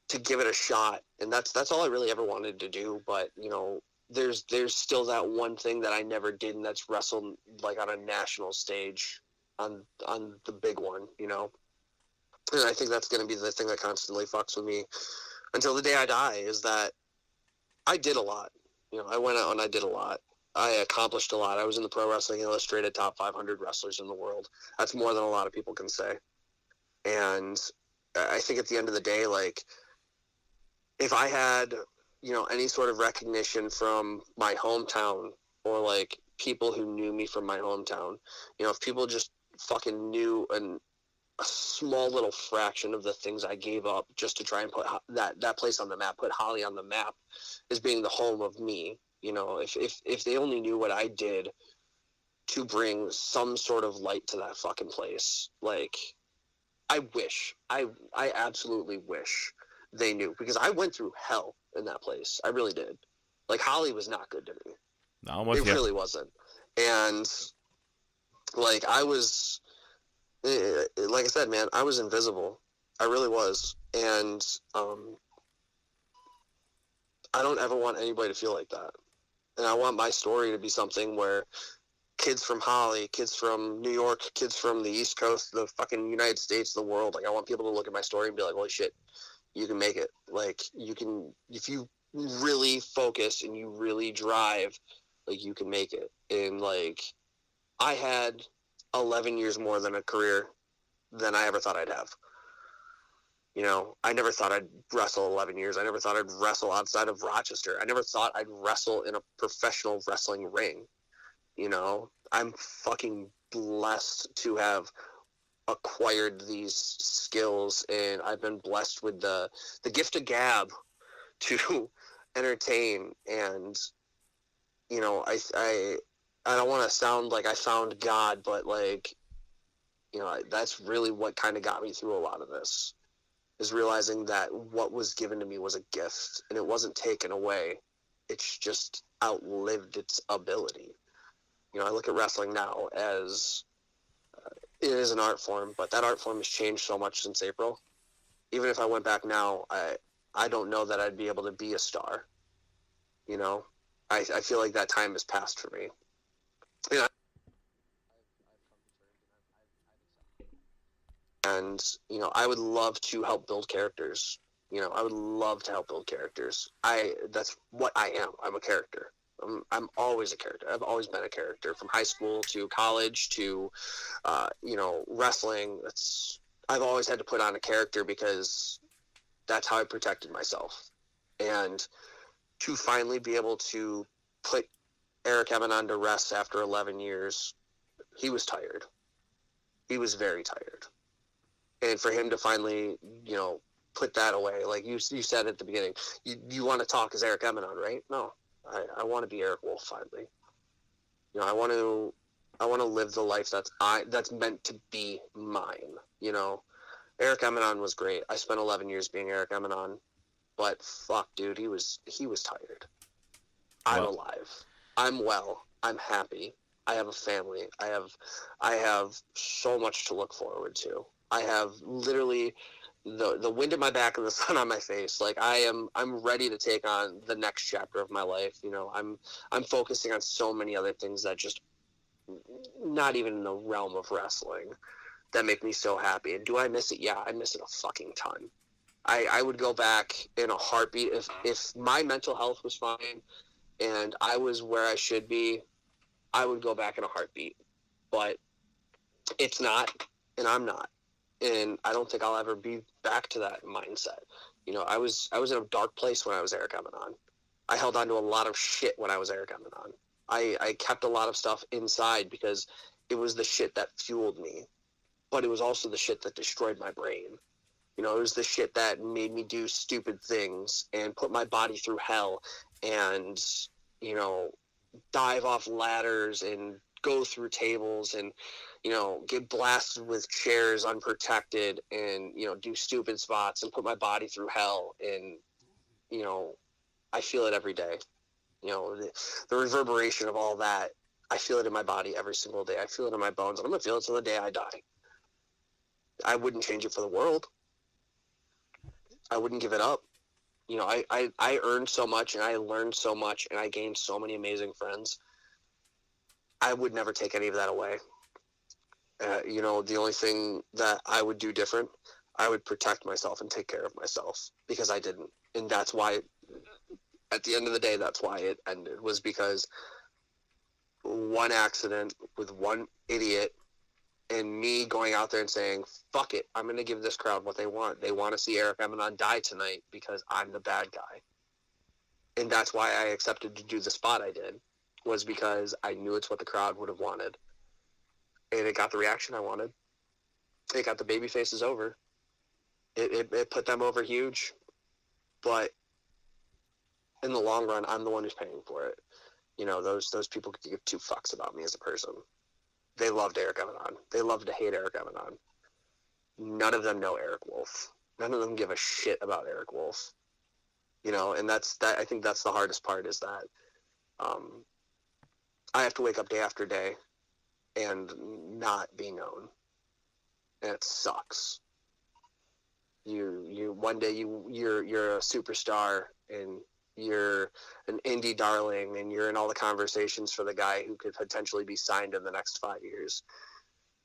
to give it a shot, and that's all I really ever wanted to do. But, you know, there's still that one thing that I never did, and that's wrestle like on a national stage, on the big one, you know. And I think that's going to be the thing that constantly fucks with me until the day I die, is that I did a lot. You know, I went out and I did a lot. I accomplished a lot. I was in the Pro Wrestling Illustrated top 500 wrestlers in the world. That's more than a lot of people can say. And I think at the end of the day, like, if I had, you know, any sort of recognition from my hometown, or like people who knew me from my hometown, you know, if people just fucking knew a small little fraction of the things I gave up just to try and put that place on the map, put Holley on the map, as being the home of me. You know, if they only knew what I did to bring some sort of light to that fucking place, like, I absolutely wish they knew, because I went through hell in that place. I really did. Like, Holley was not good to me. No, I'm with It you. really wasn't. And, like, I was, like I said, man, I was invisible. I really was. And I don't ever want anybody to feel like that. And I want my story to be something where kids from Holley, kids from New York, kids from the East Coast, the fucking United States, the world, like, I want people to look at my story and be like, holy shit, you can make it. Like, you can, if you really focus and you really drive, like, you can make it. And, like, I had 11 years more than a career than I ever thought I'd have. You know, I never thought I'd wrestle 11 years. I never thought I'd wrestle outside of Rochester. I never thought I'd wrestle in a professional wrestling ring. You know, I'm fucking blessed to have acquired these skills, and I've been blessed with the gift of gab to entertain. And, you know, I don't want to sound like I found God, but, like, you know, that's really what kind of got me through a lot of this, is realizing that what was given to me was a gift, and it wasn't taken away. It's just outlived its ability. You know, I look at wrestling now as it is an art form, but that art form has changed so much since April. Even if I went back now, I don't know that I'd be able to be a star. You know, I feel like that time has passed for me. You know, and, you know, I would love to help build characters. You know, I would love to help build characters. That's what I am. I'm a character. I'm always a character. I've always been a character, from high school to college to, you know, wrestling. I've always had to put on a character, because that's how I protected myself. And to finally be able to put Eric Emanon to rest after 11 years, he was tired. He was very tired. And for him to finally, you know, put that away, like you said at the beginning, you want to talk as Eric Emanon, right? No, I want to be Eric Wolfe finally. You know, I want to live the life that's meant to be mine. You know, Eric Emanon was great. I spent 11 years being Eric Emanon, but fuck, dude, he was tired. I'm alive. I'm well. I'm happy. I have a family. I have so much to look forward to. I have literally the wind in my back and the sun on my face. Like, I'm ready to take on the next chapter of my life. You know, I'm focusing on so many other things that just not even in the realm of wrestling that make me so happy. And do I miss it? Yeah, I miss it a fucking ton. I would go back in a heartbeat if my mental health was fine and I was where I should be. I would go back in a heartbeat, but it's not, and I'm not. And I don't think I'll ever be back to that mindset. You know, I was in a dark place when I was Eric Emanon, I held on to a lot of shit when I was Eric Emanon. I kept a lot of stuff inside because it was the shit that fueled me, but it was also the shit that destroyed my brain. You know, it was the shit that made me do stupid things and put my body through hell and, you know, dive off ladders and go through tables and, you know, get blasted with chairs unprotected and, you know, do stupid spots and put my body through hell. And, you know, I feel it every day. You know, the reverberation of all that, I feel it in my body every single day. I feel it in my bones, and I'm going to feel it till the day I die. I wouldn't change it for the world. I wouldn't give it up. You know, I earned so much, and I learned so much, and I gained so many amazing friends. I would never take any of that away. You know, the only thing that I would do different, I would protect myself and take care of myself, because I didn't. And that's why, at the end of the day, that's why it ended, was because one accident with one idiot and me going out there and saying, fuck it, I'm going to give this crowd what they want. They want to see Eric Emanon die tonight because I'm the bad guy. And that's why I accepted to do the spot I did, was because I knew it's what the crowd would have wanted. And it got the reaction I wanted. It got the baby faces over. It put them over huge. But in the long run, I'm the one who's paying for it. You know, those people could give two fucks about me as a person. They loved Eric Emanon. They loved to hate Eric Emanon. None of them know Eric Wolfe. None of them give a shit about Eric Wolfe. You know, and that's that. I think that's the hardest part, is that I have to wake up day after day and not be known. And it sucks. You one day you're a superstar and you're an indie darling and you're in all the conversations for the guy who could potentially be signed in the next 5 years.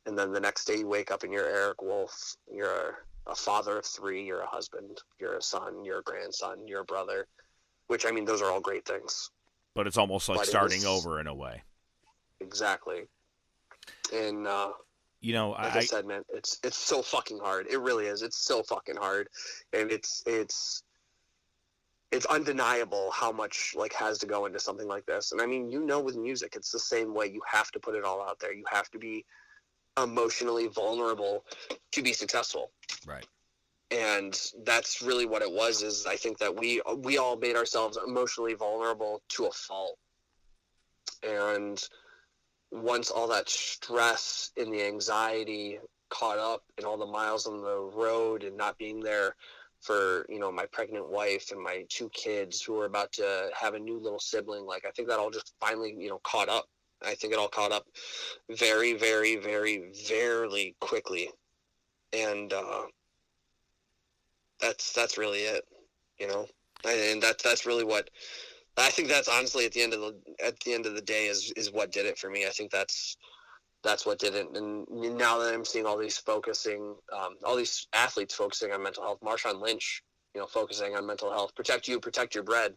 And then the next day you wake up and you're Eric Wolfe. You're a father of 3. You're a husband. You're a son. You're a grandson. You're a brother. Which, I mean, those are all great things. But it's almost like starting over in a way. Exactly. And, you know, like I said, man, it's so fucking hard. It really is. It's so fucking hard. And it's undeniable how much like has to go into something like this. And I mean, you know, with music, it's the same way. You have to put it all out there. You have to be emotionally vulnerable to be successful. Right. And that's really what it was, is I think that we all made ourselves emotionally vulnerable to a fault. And once all that stress and the anxiety caught up and all the miles on the road and not being there for, you know, my pregnant wife and my 2 kids who were about to have a new little sibling, like, I think that all just finally, you know, caught up. I think it all caught up very, very, very, very quickly. And that's really it, you know? And that's really what, I think that's honestly at the end of the day is what did it for me. I think that's what did it. And now that I'm seeing all these athletes focusing on mental health, Marshawn Lynch, you know, focusing on mental health, protect your bread,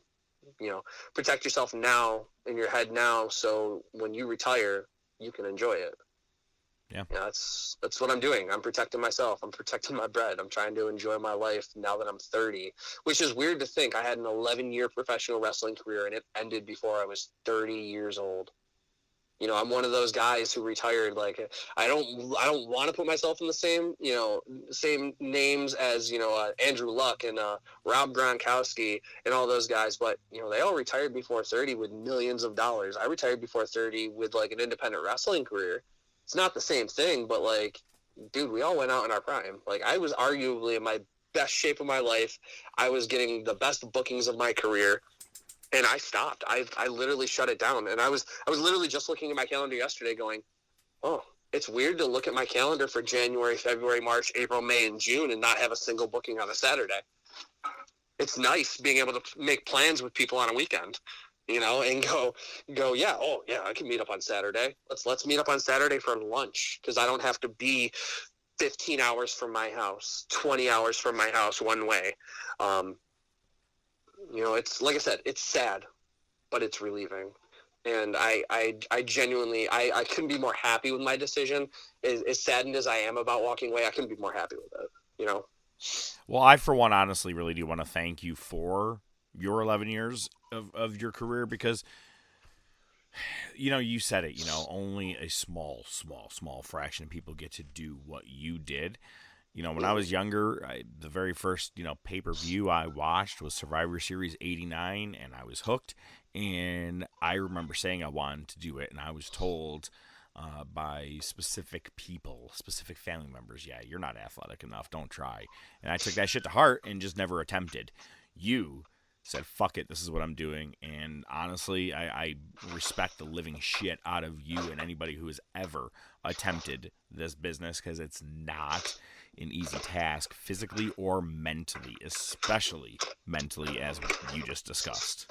you know, protect yourself now in your head now. So when you retire, you can enjoy it. Yeah. You know, that's what I'm doing. I'm protecting myself. I'm protecting my bread. I'm trying to enjoy my life now that I'm 30, which is weird to think. I had an 11-year professional wrestling career and it ended before I was 30 years old. You know, I'm one of those guys who retired. Like, I don't want to put myself in the same names as, you know, Andrew Luck and Rob Gronkowski and all those guys. But, you know, they all retired before 30 with millions of dollars. I retired before 30 with like an independent wrestling career. It's not the same thing, but like, dude, we all went out in our prime. Like, I was arguably in my best shape of my life. I was getting the best bookings of my career. And I stopped. I literally shut it down. And I was literally just looking at my calendar yesterday going, oh, it's weird to look at my calendar for January, February, March, April, May, and June and not have a single booking on a Saturday. It's nice being able to make plans with people on a weekend, you know, and go, yeah, oh, yeah, I can meet up on Saturday. Let's meet up on Saturday for lunch, because I don't have to be 15 hours from my house, 20 hours from my house one way. You know, it's like I said, it's sad, but it's relieving. And I genuinely, I couldn't be more happy with my decision. As saddened as I am about walking away, I couldn't be more happy with it, you know? Well, I, for one, honestly really do want to thank you for your 11 years of your career? Because, you said it, only a small fraction of people get to do what you did. When I was younger, the very first, pay-per-view I watched was Survivor Series 89, and I was hooked. And I remember saying I wanted to do it, and I was told by specific people, specific family members, yeah, you're not athletic enough, don't try. And I took that shit to heart and just never attempted. You said, fuck it, this is what I'm doing. And honestly, I respect the living shit out of you and anybody who has ever attempted this business, because it's not an easy task, physically or mentally, especially mentally, as you just discussed.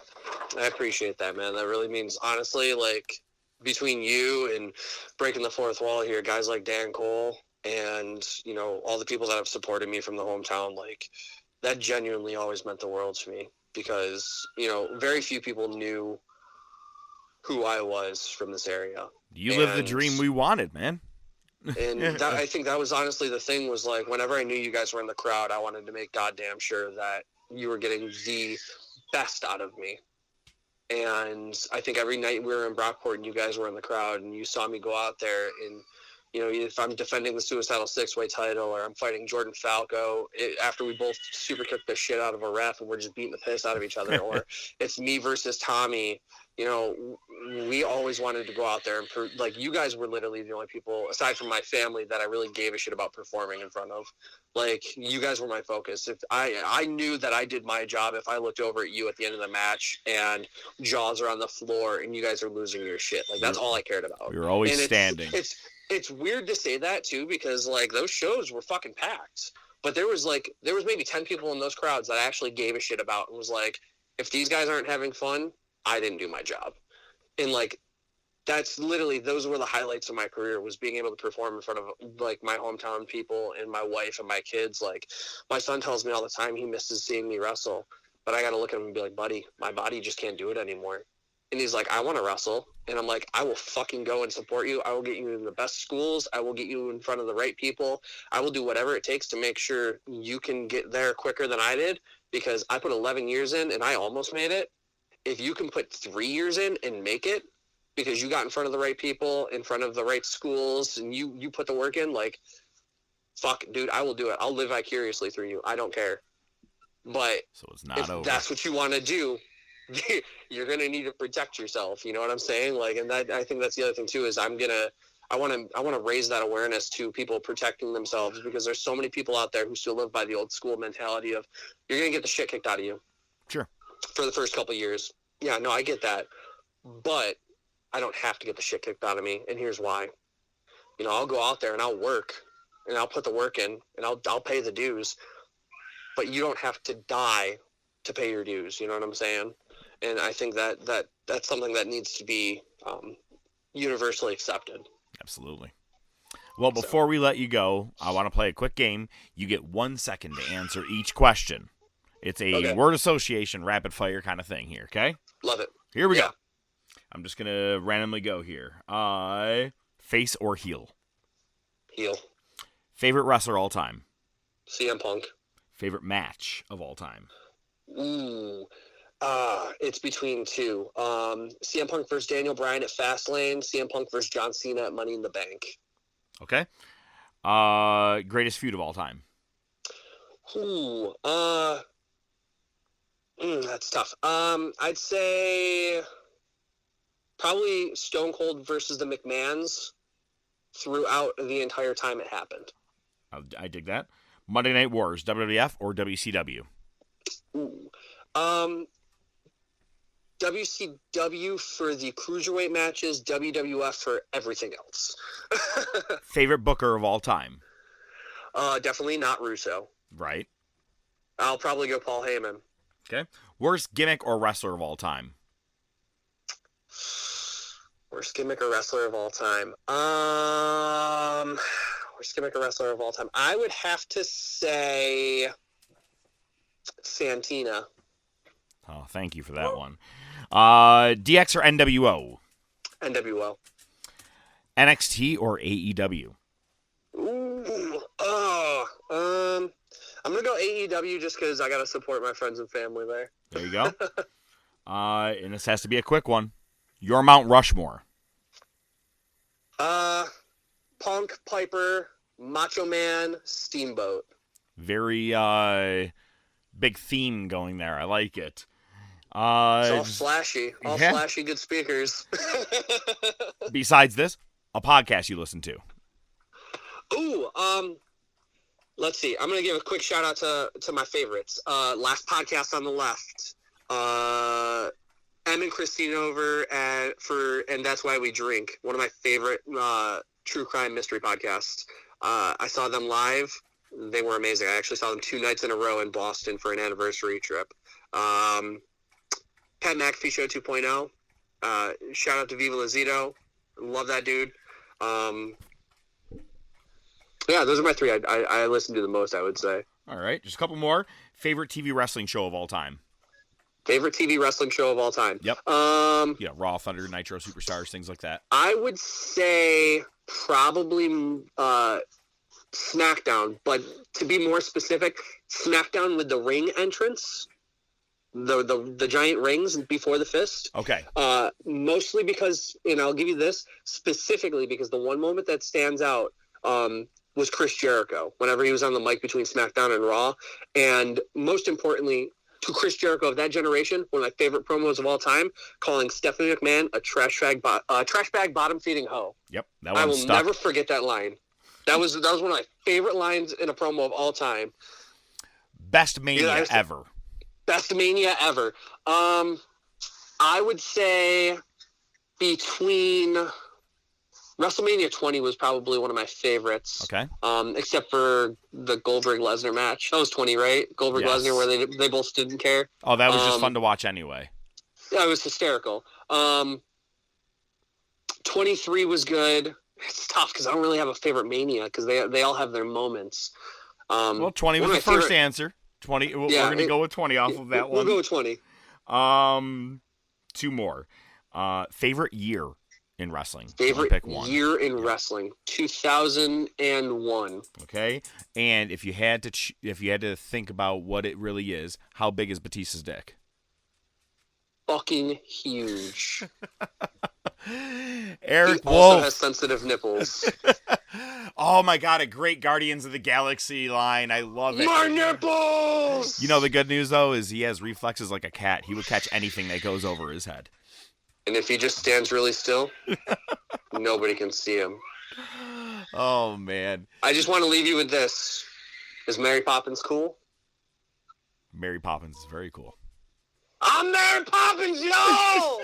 I appreciate that, man. That really means, honestly, like, between you and breaking the fourth wall here, guys like Dan Cole and, all the people that have supported me from the hometown, like, that genuinely always meant the world to me, because, very few people knew who I was from this area. You lived the dream we wanted, man. And I think that was honestly the thing, was like, whenever I knew you guys were in the crowd, I wanted to make goddamn sure that you were getting the best out of me. And I think every night we were in Brockport and you guys were in the crowd and you saw me go out there and, if I'm defending the Suicidal Six-Way title or I'm fighting Jordan Falco, after we both super kicked the shit out of a ref and we're just beating the piss out of each other, or it's me versus Tommy, we always wanted to go out there and, you guys were literally the only people, aside from my family, that I really gave a shit about performing in front of. Like, you guys were my focus. If I knew that I did my job if I looked over at you at the end of the match and jaws are on the floor and you guys are losing your shit. Like, that's all I cared about. We were always and standing. It's weird to say that too, because like those shows were fucking packed, but there was maybe 10 people in those crowds that I actually gave a shit about and was like, if these guys aren't having fun, I didn't do my job. And like, that's literally, those were the highlights of my career, was being able to perform in front of like my hometown people and my wife and my kids. Like, my son tells me all the time he misses seeing me wrestle, but I got to look at him and be like, buddy, my body just can't do it anymore. And he's like, I want to wrestle. And I'm like, I will fucking go and support you. I will get you in the best schools. I will get you in front of the right people. I will do whatever it takes to make sure you can get there quicker than I did, because I put 11 years in and I almost made it. If you can put 3 years in and make it because you got in front of the right people, in front of the right schools, and you put the work in, like, fuck, dude, I will do it. I'll live vicariously through you. I don't care. But so it's not if over. That's what you want to do, you're going to need to protect yourself. You know what I'm saying? Like, and that, I think that's the other thing too, is I want to raise that awareness to people protecting themselves, because there's so many people out there who still live by the old school mentality of, you're going to get the shit kicked out of you. Sure. For the first couple of years. Yeah, no, I get that. But I don't have to get the shit kicked out of me. And here's why. I'll go out there and I'll work and I'll put the work in and I'll pay the dues, but you don't have to die to pay your dues. You know what I'm saying? And I think that's something that needs to be universally accepted. Absolutely. Well, before we let you go, I want to play a quick game. You get 1 second to answer each question. It's a word association, rapid fire kind of thing here, okay? Love it. Here we go. I'm just going to randomly go here. Face or heel? Heel. Favorite wrestler all time? CM Punk. Favorite match of all time? Ooh. It's between two. CM Punk versus Daniel Bryan at Fastlane. CM Punk versus John Cena at Money in the Bank. Okay. Greatest feud of all time? Ooh. That's tough. I'd say probably Stone Cold versus the McMahons throughout the entire time it happened. I dig that. Monday Night Wars, WWF or WCW? Ooh. WCW for the cruiserweight matches, WWF for everything else. Favorite booker of all time? Definitely not Russo. Right. I'll probably go Paul Heyman. Okay. Worst gimmick or wrestler of all time? Worst gimmick or wrestler of all time? Worst gimmick or wrestler of all time? I would have to say Santina. Oh, thank you for that one. DX or NWO? NWO. NXT or AEW? Ooh. I'm going to go AEW just because I got to support my friends and family there. There you go. And this has to be a quick one. Your Mount Rushmore. Punk, Piper, Macho Man, Steamboat. Very big theme going there. I like it. It's all flashy. Yeah. Flashy good speakers. Besides this, a podcast you listen to. Ooh, let's see. I'm gonna give a quick shout out to my favorites. Last Podcast on the Left. Em and Christine over and That's Why We Drink. One of my favorite true crime mystery podcasts. I saw them live. They were amazing. I actually saw them 2 nights in a row in Boston for an anniversary trip. Pat McAfee Show 2.0. Shout out to Viva Lazito. Love that dude. Yeah, those are my 3 I listen to the most, I would say. All right, just a couple more. Favorite TV wrestling show of all time. Favorite TV wrestling show of all time. Yep. Raw, Thunder, Nitro, Superstars, things like that. I would say probably SmackDown, but to be more specific, SmackDown with the ring entrance. The giant rings before the fist. Okay. Mostly because, and I'll give you this, specifically because the one moment that stands out was Chris Jericho, whenever he was on the mic between SmackDown and Raw. And most importantly, to Chris Jericho of that generation, one of my favorite promos of all time, calling Stephanie McMahon a trash bag bottom-feeding hoe. Yep, that I one will stuck. never forget that line. That was one of my favorite lines in a promo of all time. Best Mania ever. Best Mania ever. I would say between WrestleMania 20 was probably one of my favorites. Okay. Except for the Goldberg-Lesnar match. That was 20, right? Goldberg-Lesnar, Yes. where they both didn't care. Oh, that was just fun to watch anyway. Yeah, it was hysterical. 23 was good. It's tough because I don't really have a favorite Mania because they all have their moments. Well, 20 was one the of my first favorite- answer. 20. We're Yeah, going to go with 20 off of that We'll one. go with 20. 2 more. Favorite year in wrestling. Favorite Pick one. year in wrestling, 2001. Okay, and if you had to think about what it really is, how big is Batista's dick? Fucking huge. Eric He also Wolfe. has sensitive nipples. Oh my God, a great Guardians of the Galaxy line. I love it. My nipples! You know, the good news though is he has reflexes like a cat. He would catch anything that goes over his head. And if he just stands really still, nobody can see him. Oh man, I just want to leave you with this. Is Mary Poppins cool? Mary Poppins is very cool. I'm Mary Poppins, yo!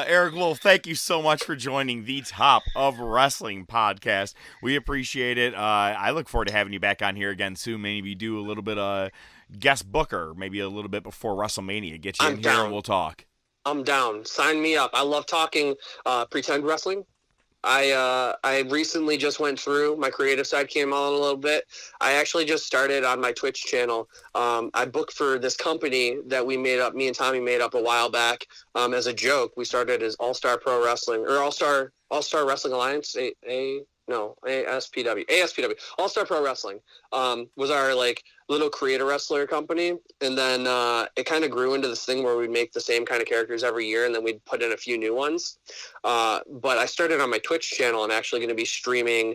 Eric Wolfe, thank you so much for joining the Top of Wrestling podcast. We appreciate it. I look forward to having you back on here again soon. Maybe do a little bit of guest booker, maybe a little bit before WrestleMania. Get you I'm in here down. and we'll talk. I'm down. Sign me up. I love talking pretend wrestling. I recently just went through, my creative side came on a little bit. I actually just started on my Twitch channel. I booked for this company that me and Tommy made up a while back as a joke. We started as All-Star Pro Wrestling, or All-Star Wrestling Alliance, ASPW, All-Star Pro Wrestling, was our little creator wrestler company. And then it kind of grew into this thing where we'd make the same kind of characters every year, and then we'd put in a few new ones. But I started on my Twitch channel. I'm actually going to be streaming,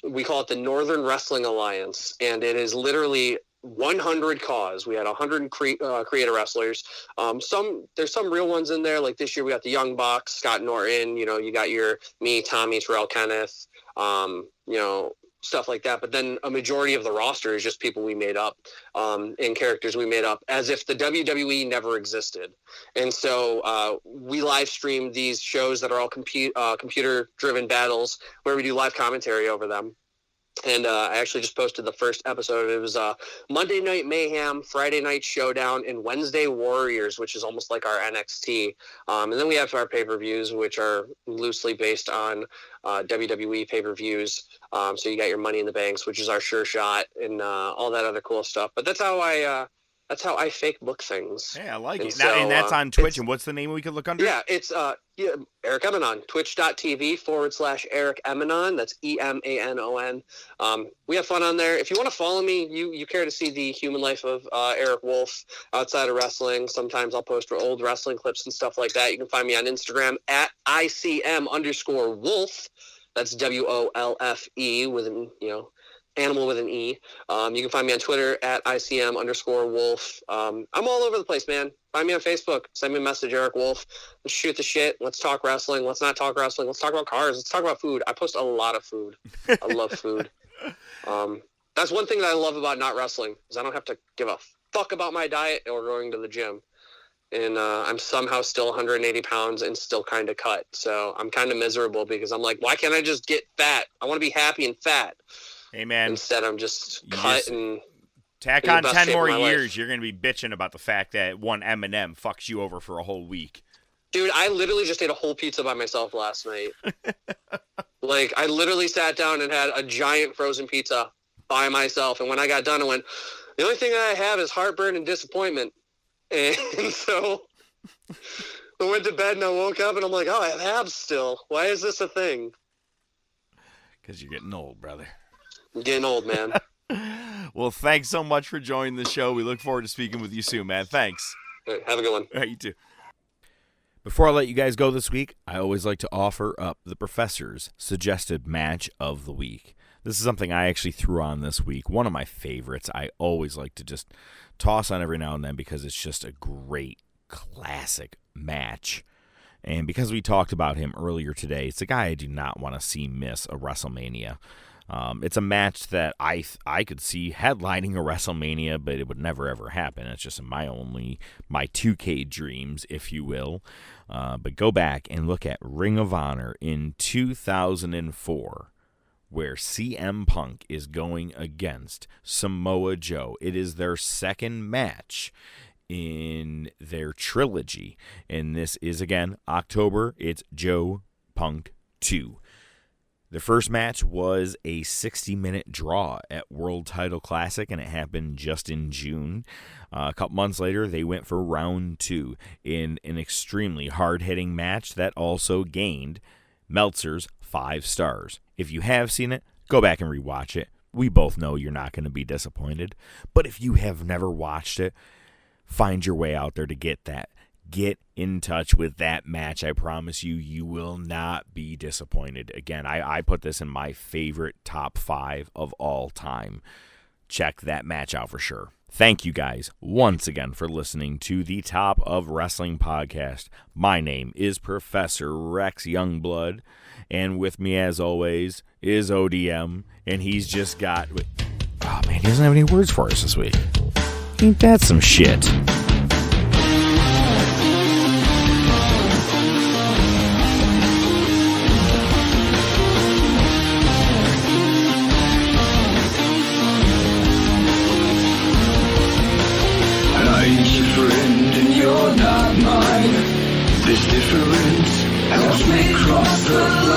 we call it the Northern Wrestling Alliance, and it is literally 100 cause. We had 100 creator wrestlers. There's some real ones in there. Like this year we got the Young Bucks, Scott Norton, you got me, Tommy, Terrell Kenneth, stuff like that. But then a majority of the roster is just people we made up, and characters we made up as if the WWE never existed. And so we live stream these shows that are all computer driven battles where we do live commentary over them. And I actually just posted the first episode. It was Monday Night Mayhem, Friday Night Showdown, and Wednesday Warriors, which is almost like our NXT. And then we have our pay-per-views, which are loosely based on WWE pay-per-views. So you got your Money in the Banks, which is our Sure Shot, and all that other cool stuff. But that's how I That's how I fake book things. Hey, I like And it. Now, so, and that's on Twitch. And what's the name we could look under? Yeah, it's Eric Emanon, twitch.tv/Eric Emanon. That's EMANON. We have fun on there. If you want to follow me, you care to see the human life of Eric Wolfe outside of wrestling. Sometimes I'll post old wrestling clips and stuff like that. You can find me on Instagram at ICM_Wolfe. That's WOLFE with an, animal with an E. You can find me on Twitter at ICM_Wolfe. I'm all over the place, man. Find me on Facebook. Send me a message, Eric Wolfe. Let's shoot the shit. Let's talk wrestling. Let's not talk wrestling. Let's talk about cars. Let's talk about food. I post a lot of food. I love food. That's one thing that I love about not wrestling is I don't have to give a fuck about my diet or going to the gym. And I'm somehow still 180 pounds and still kind of cut. So I'm kind of miserable because I'm like, why can't I just get fat? I want to be happy and fat. Hey, man. Instead, I'm just cut and... Tack on 10 more years, you're going to be bitching about the fact that one M&M fucks you over for a whole week. Dude, I literally just ate a whole pizza by myself last night. Like, I literally sat down and had a giant frozen pizza by myself. And when I got done, I went, the only thing I have is heartburn and disappointment. And so I went to bed and I woke up and I'm like, oh, I have abs still. Why is this a thing? Because you're getting old, brother. I'm getting old, man. Well, thanks so much for joining the show. We look forward to speaking with you soon, man. Thanks. All right, have a good one. All right, you too. Before I let you guys go this week, I always like to offer up the professor's suggested match of the week. This is something I actually threw on this week. One of my favorites. I always like to just toss on every now and then because it's just a great classic match. And because we talked about him earlier today, it's a guy I do not want to see miss a WrestleMania. It's a match that I could see headlining a WrestleMania, but it would never, ever happen. It's just my 2K dreams, if you will. But go back and look at Ring of Honor in 2004, where CM Punk is going against Samoa Joe. It is their second match in their trilogy. And this is, again, October. It's Joe Punk 2. The first match was a 60-minute draw at World Title Classic, and it happened just in June. A couple months later, they went for round 2 in an extremely hard-hitting match that also gained Meltzer's 5 stars. If you have seen it, go back and rewatch it. We both know you're not going to be disappointed. But if you have never watched it, find your way out there to get that. Get in touch with that match. I promise you, you will not be disappointed. Again, I put this in my favorite top 5 of all time. Check that match out for sure. Thank you guys once again for listening to the Top of Wrestling podcast. My name is Professor Rex Youngblood, and with me as always is ODM, and he's just got... Oh man, he doesn't have any words for us this week. Ain't that some shit? Friend and you're not mine. This difference helps me cross the line.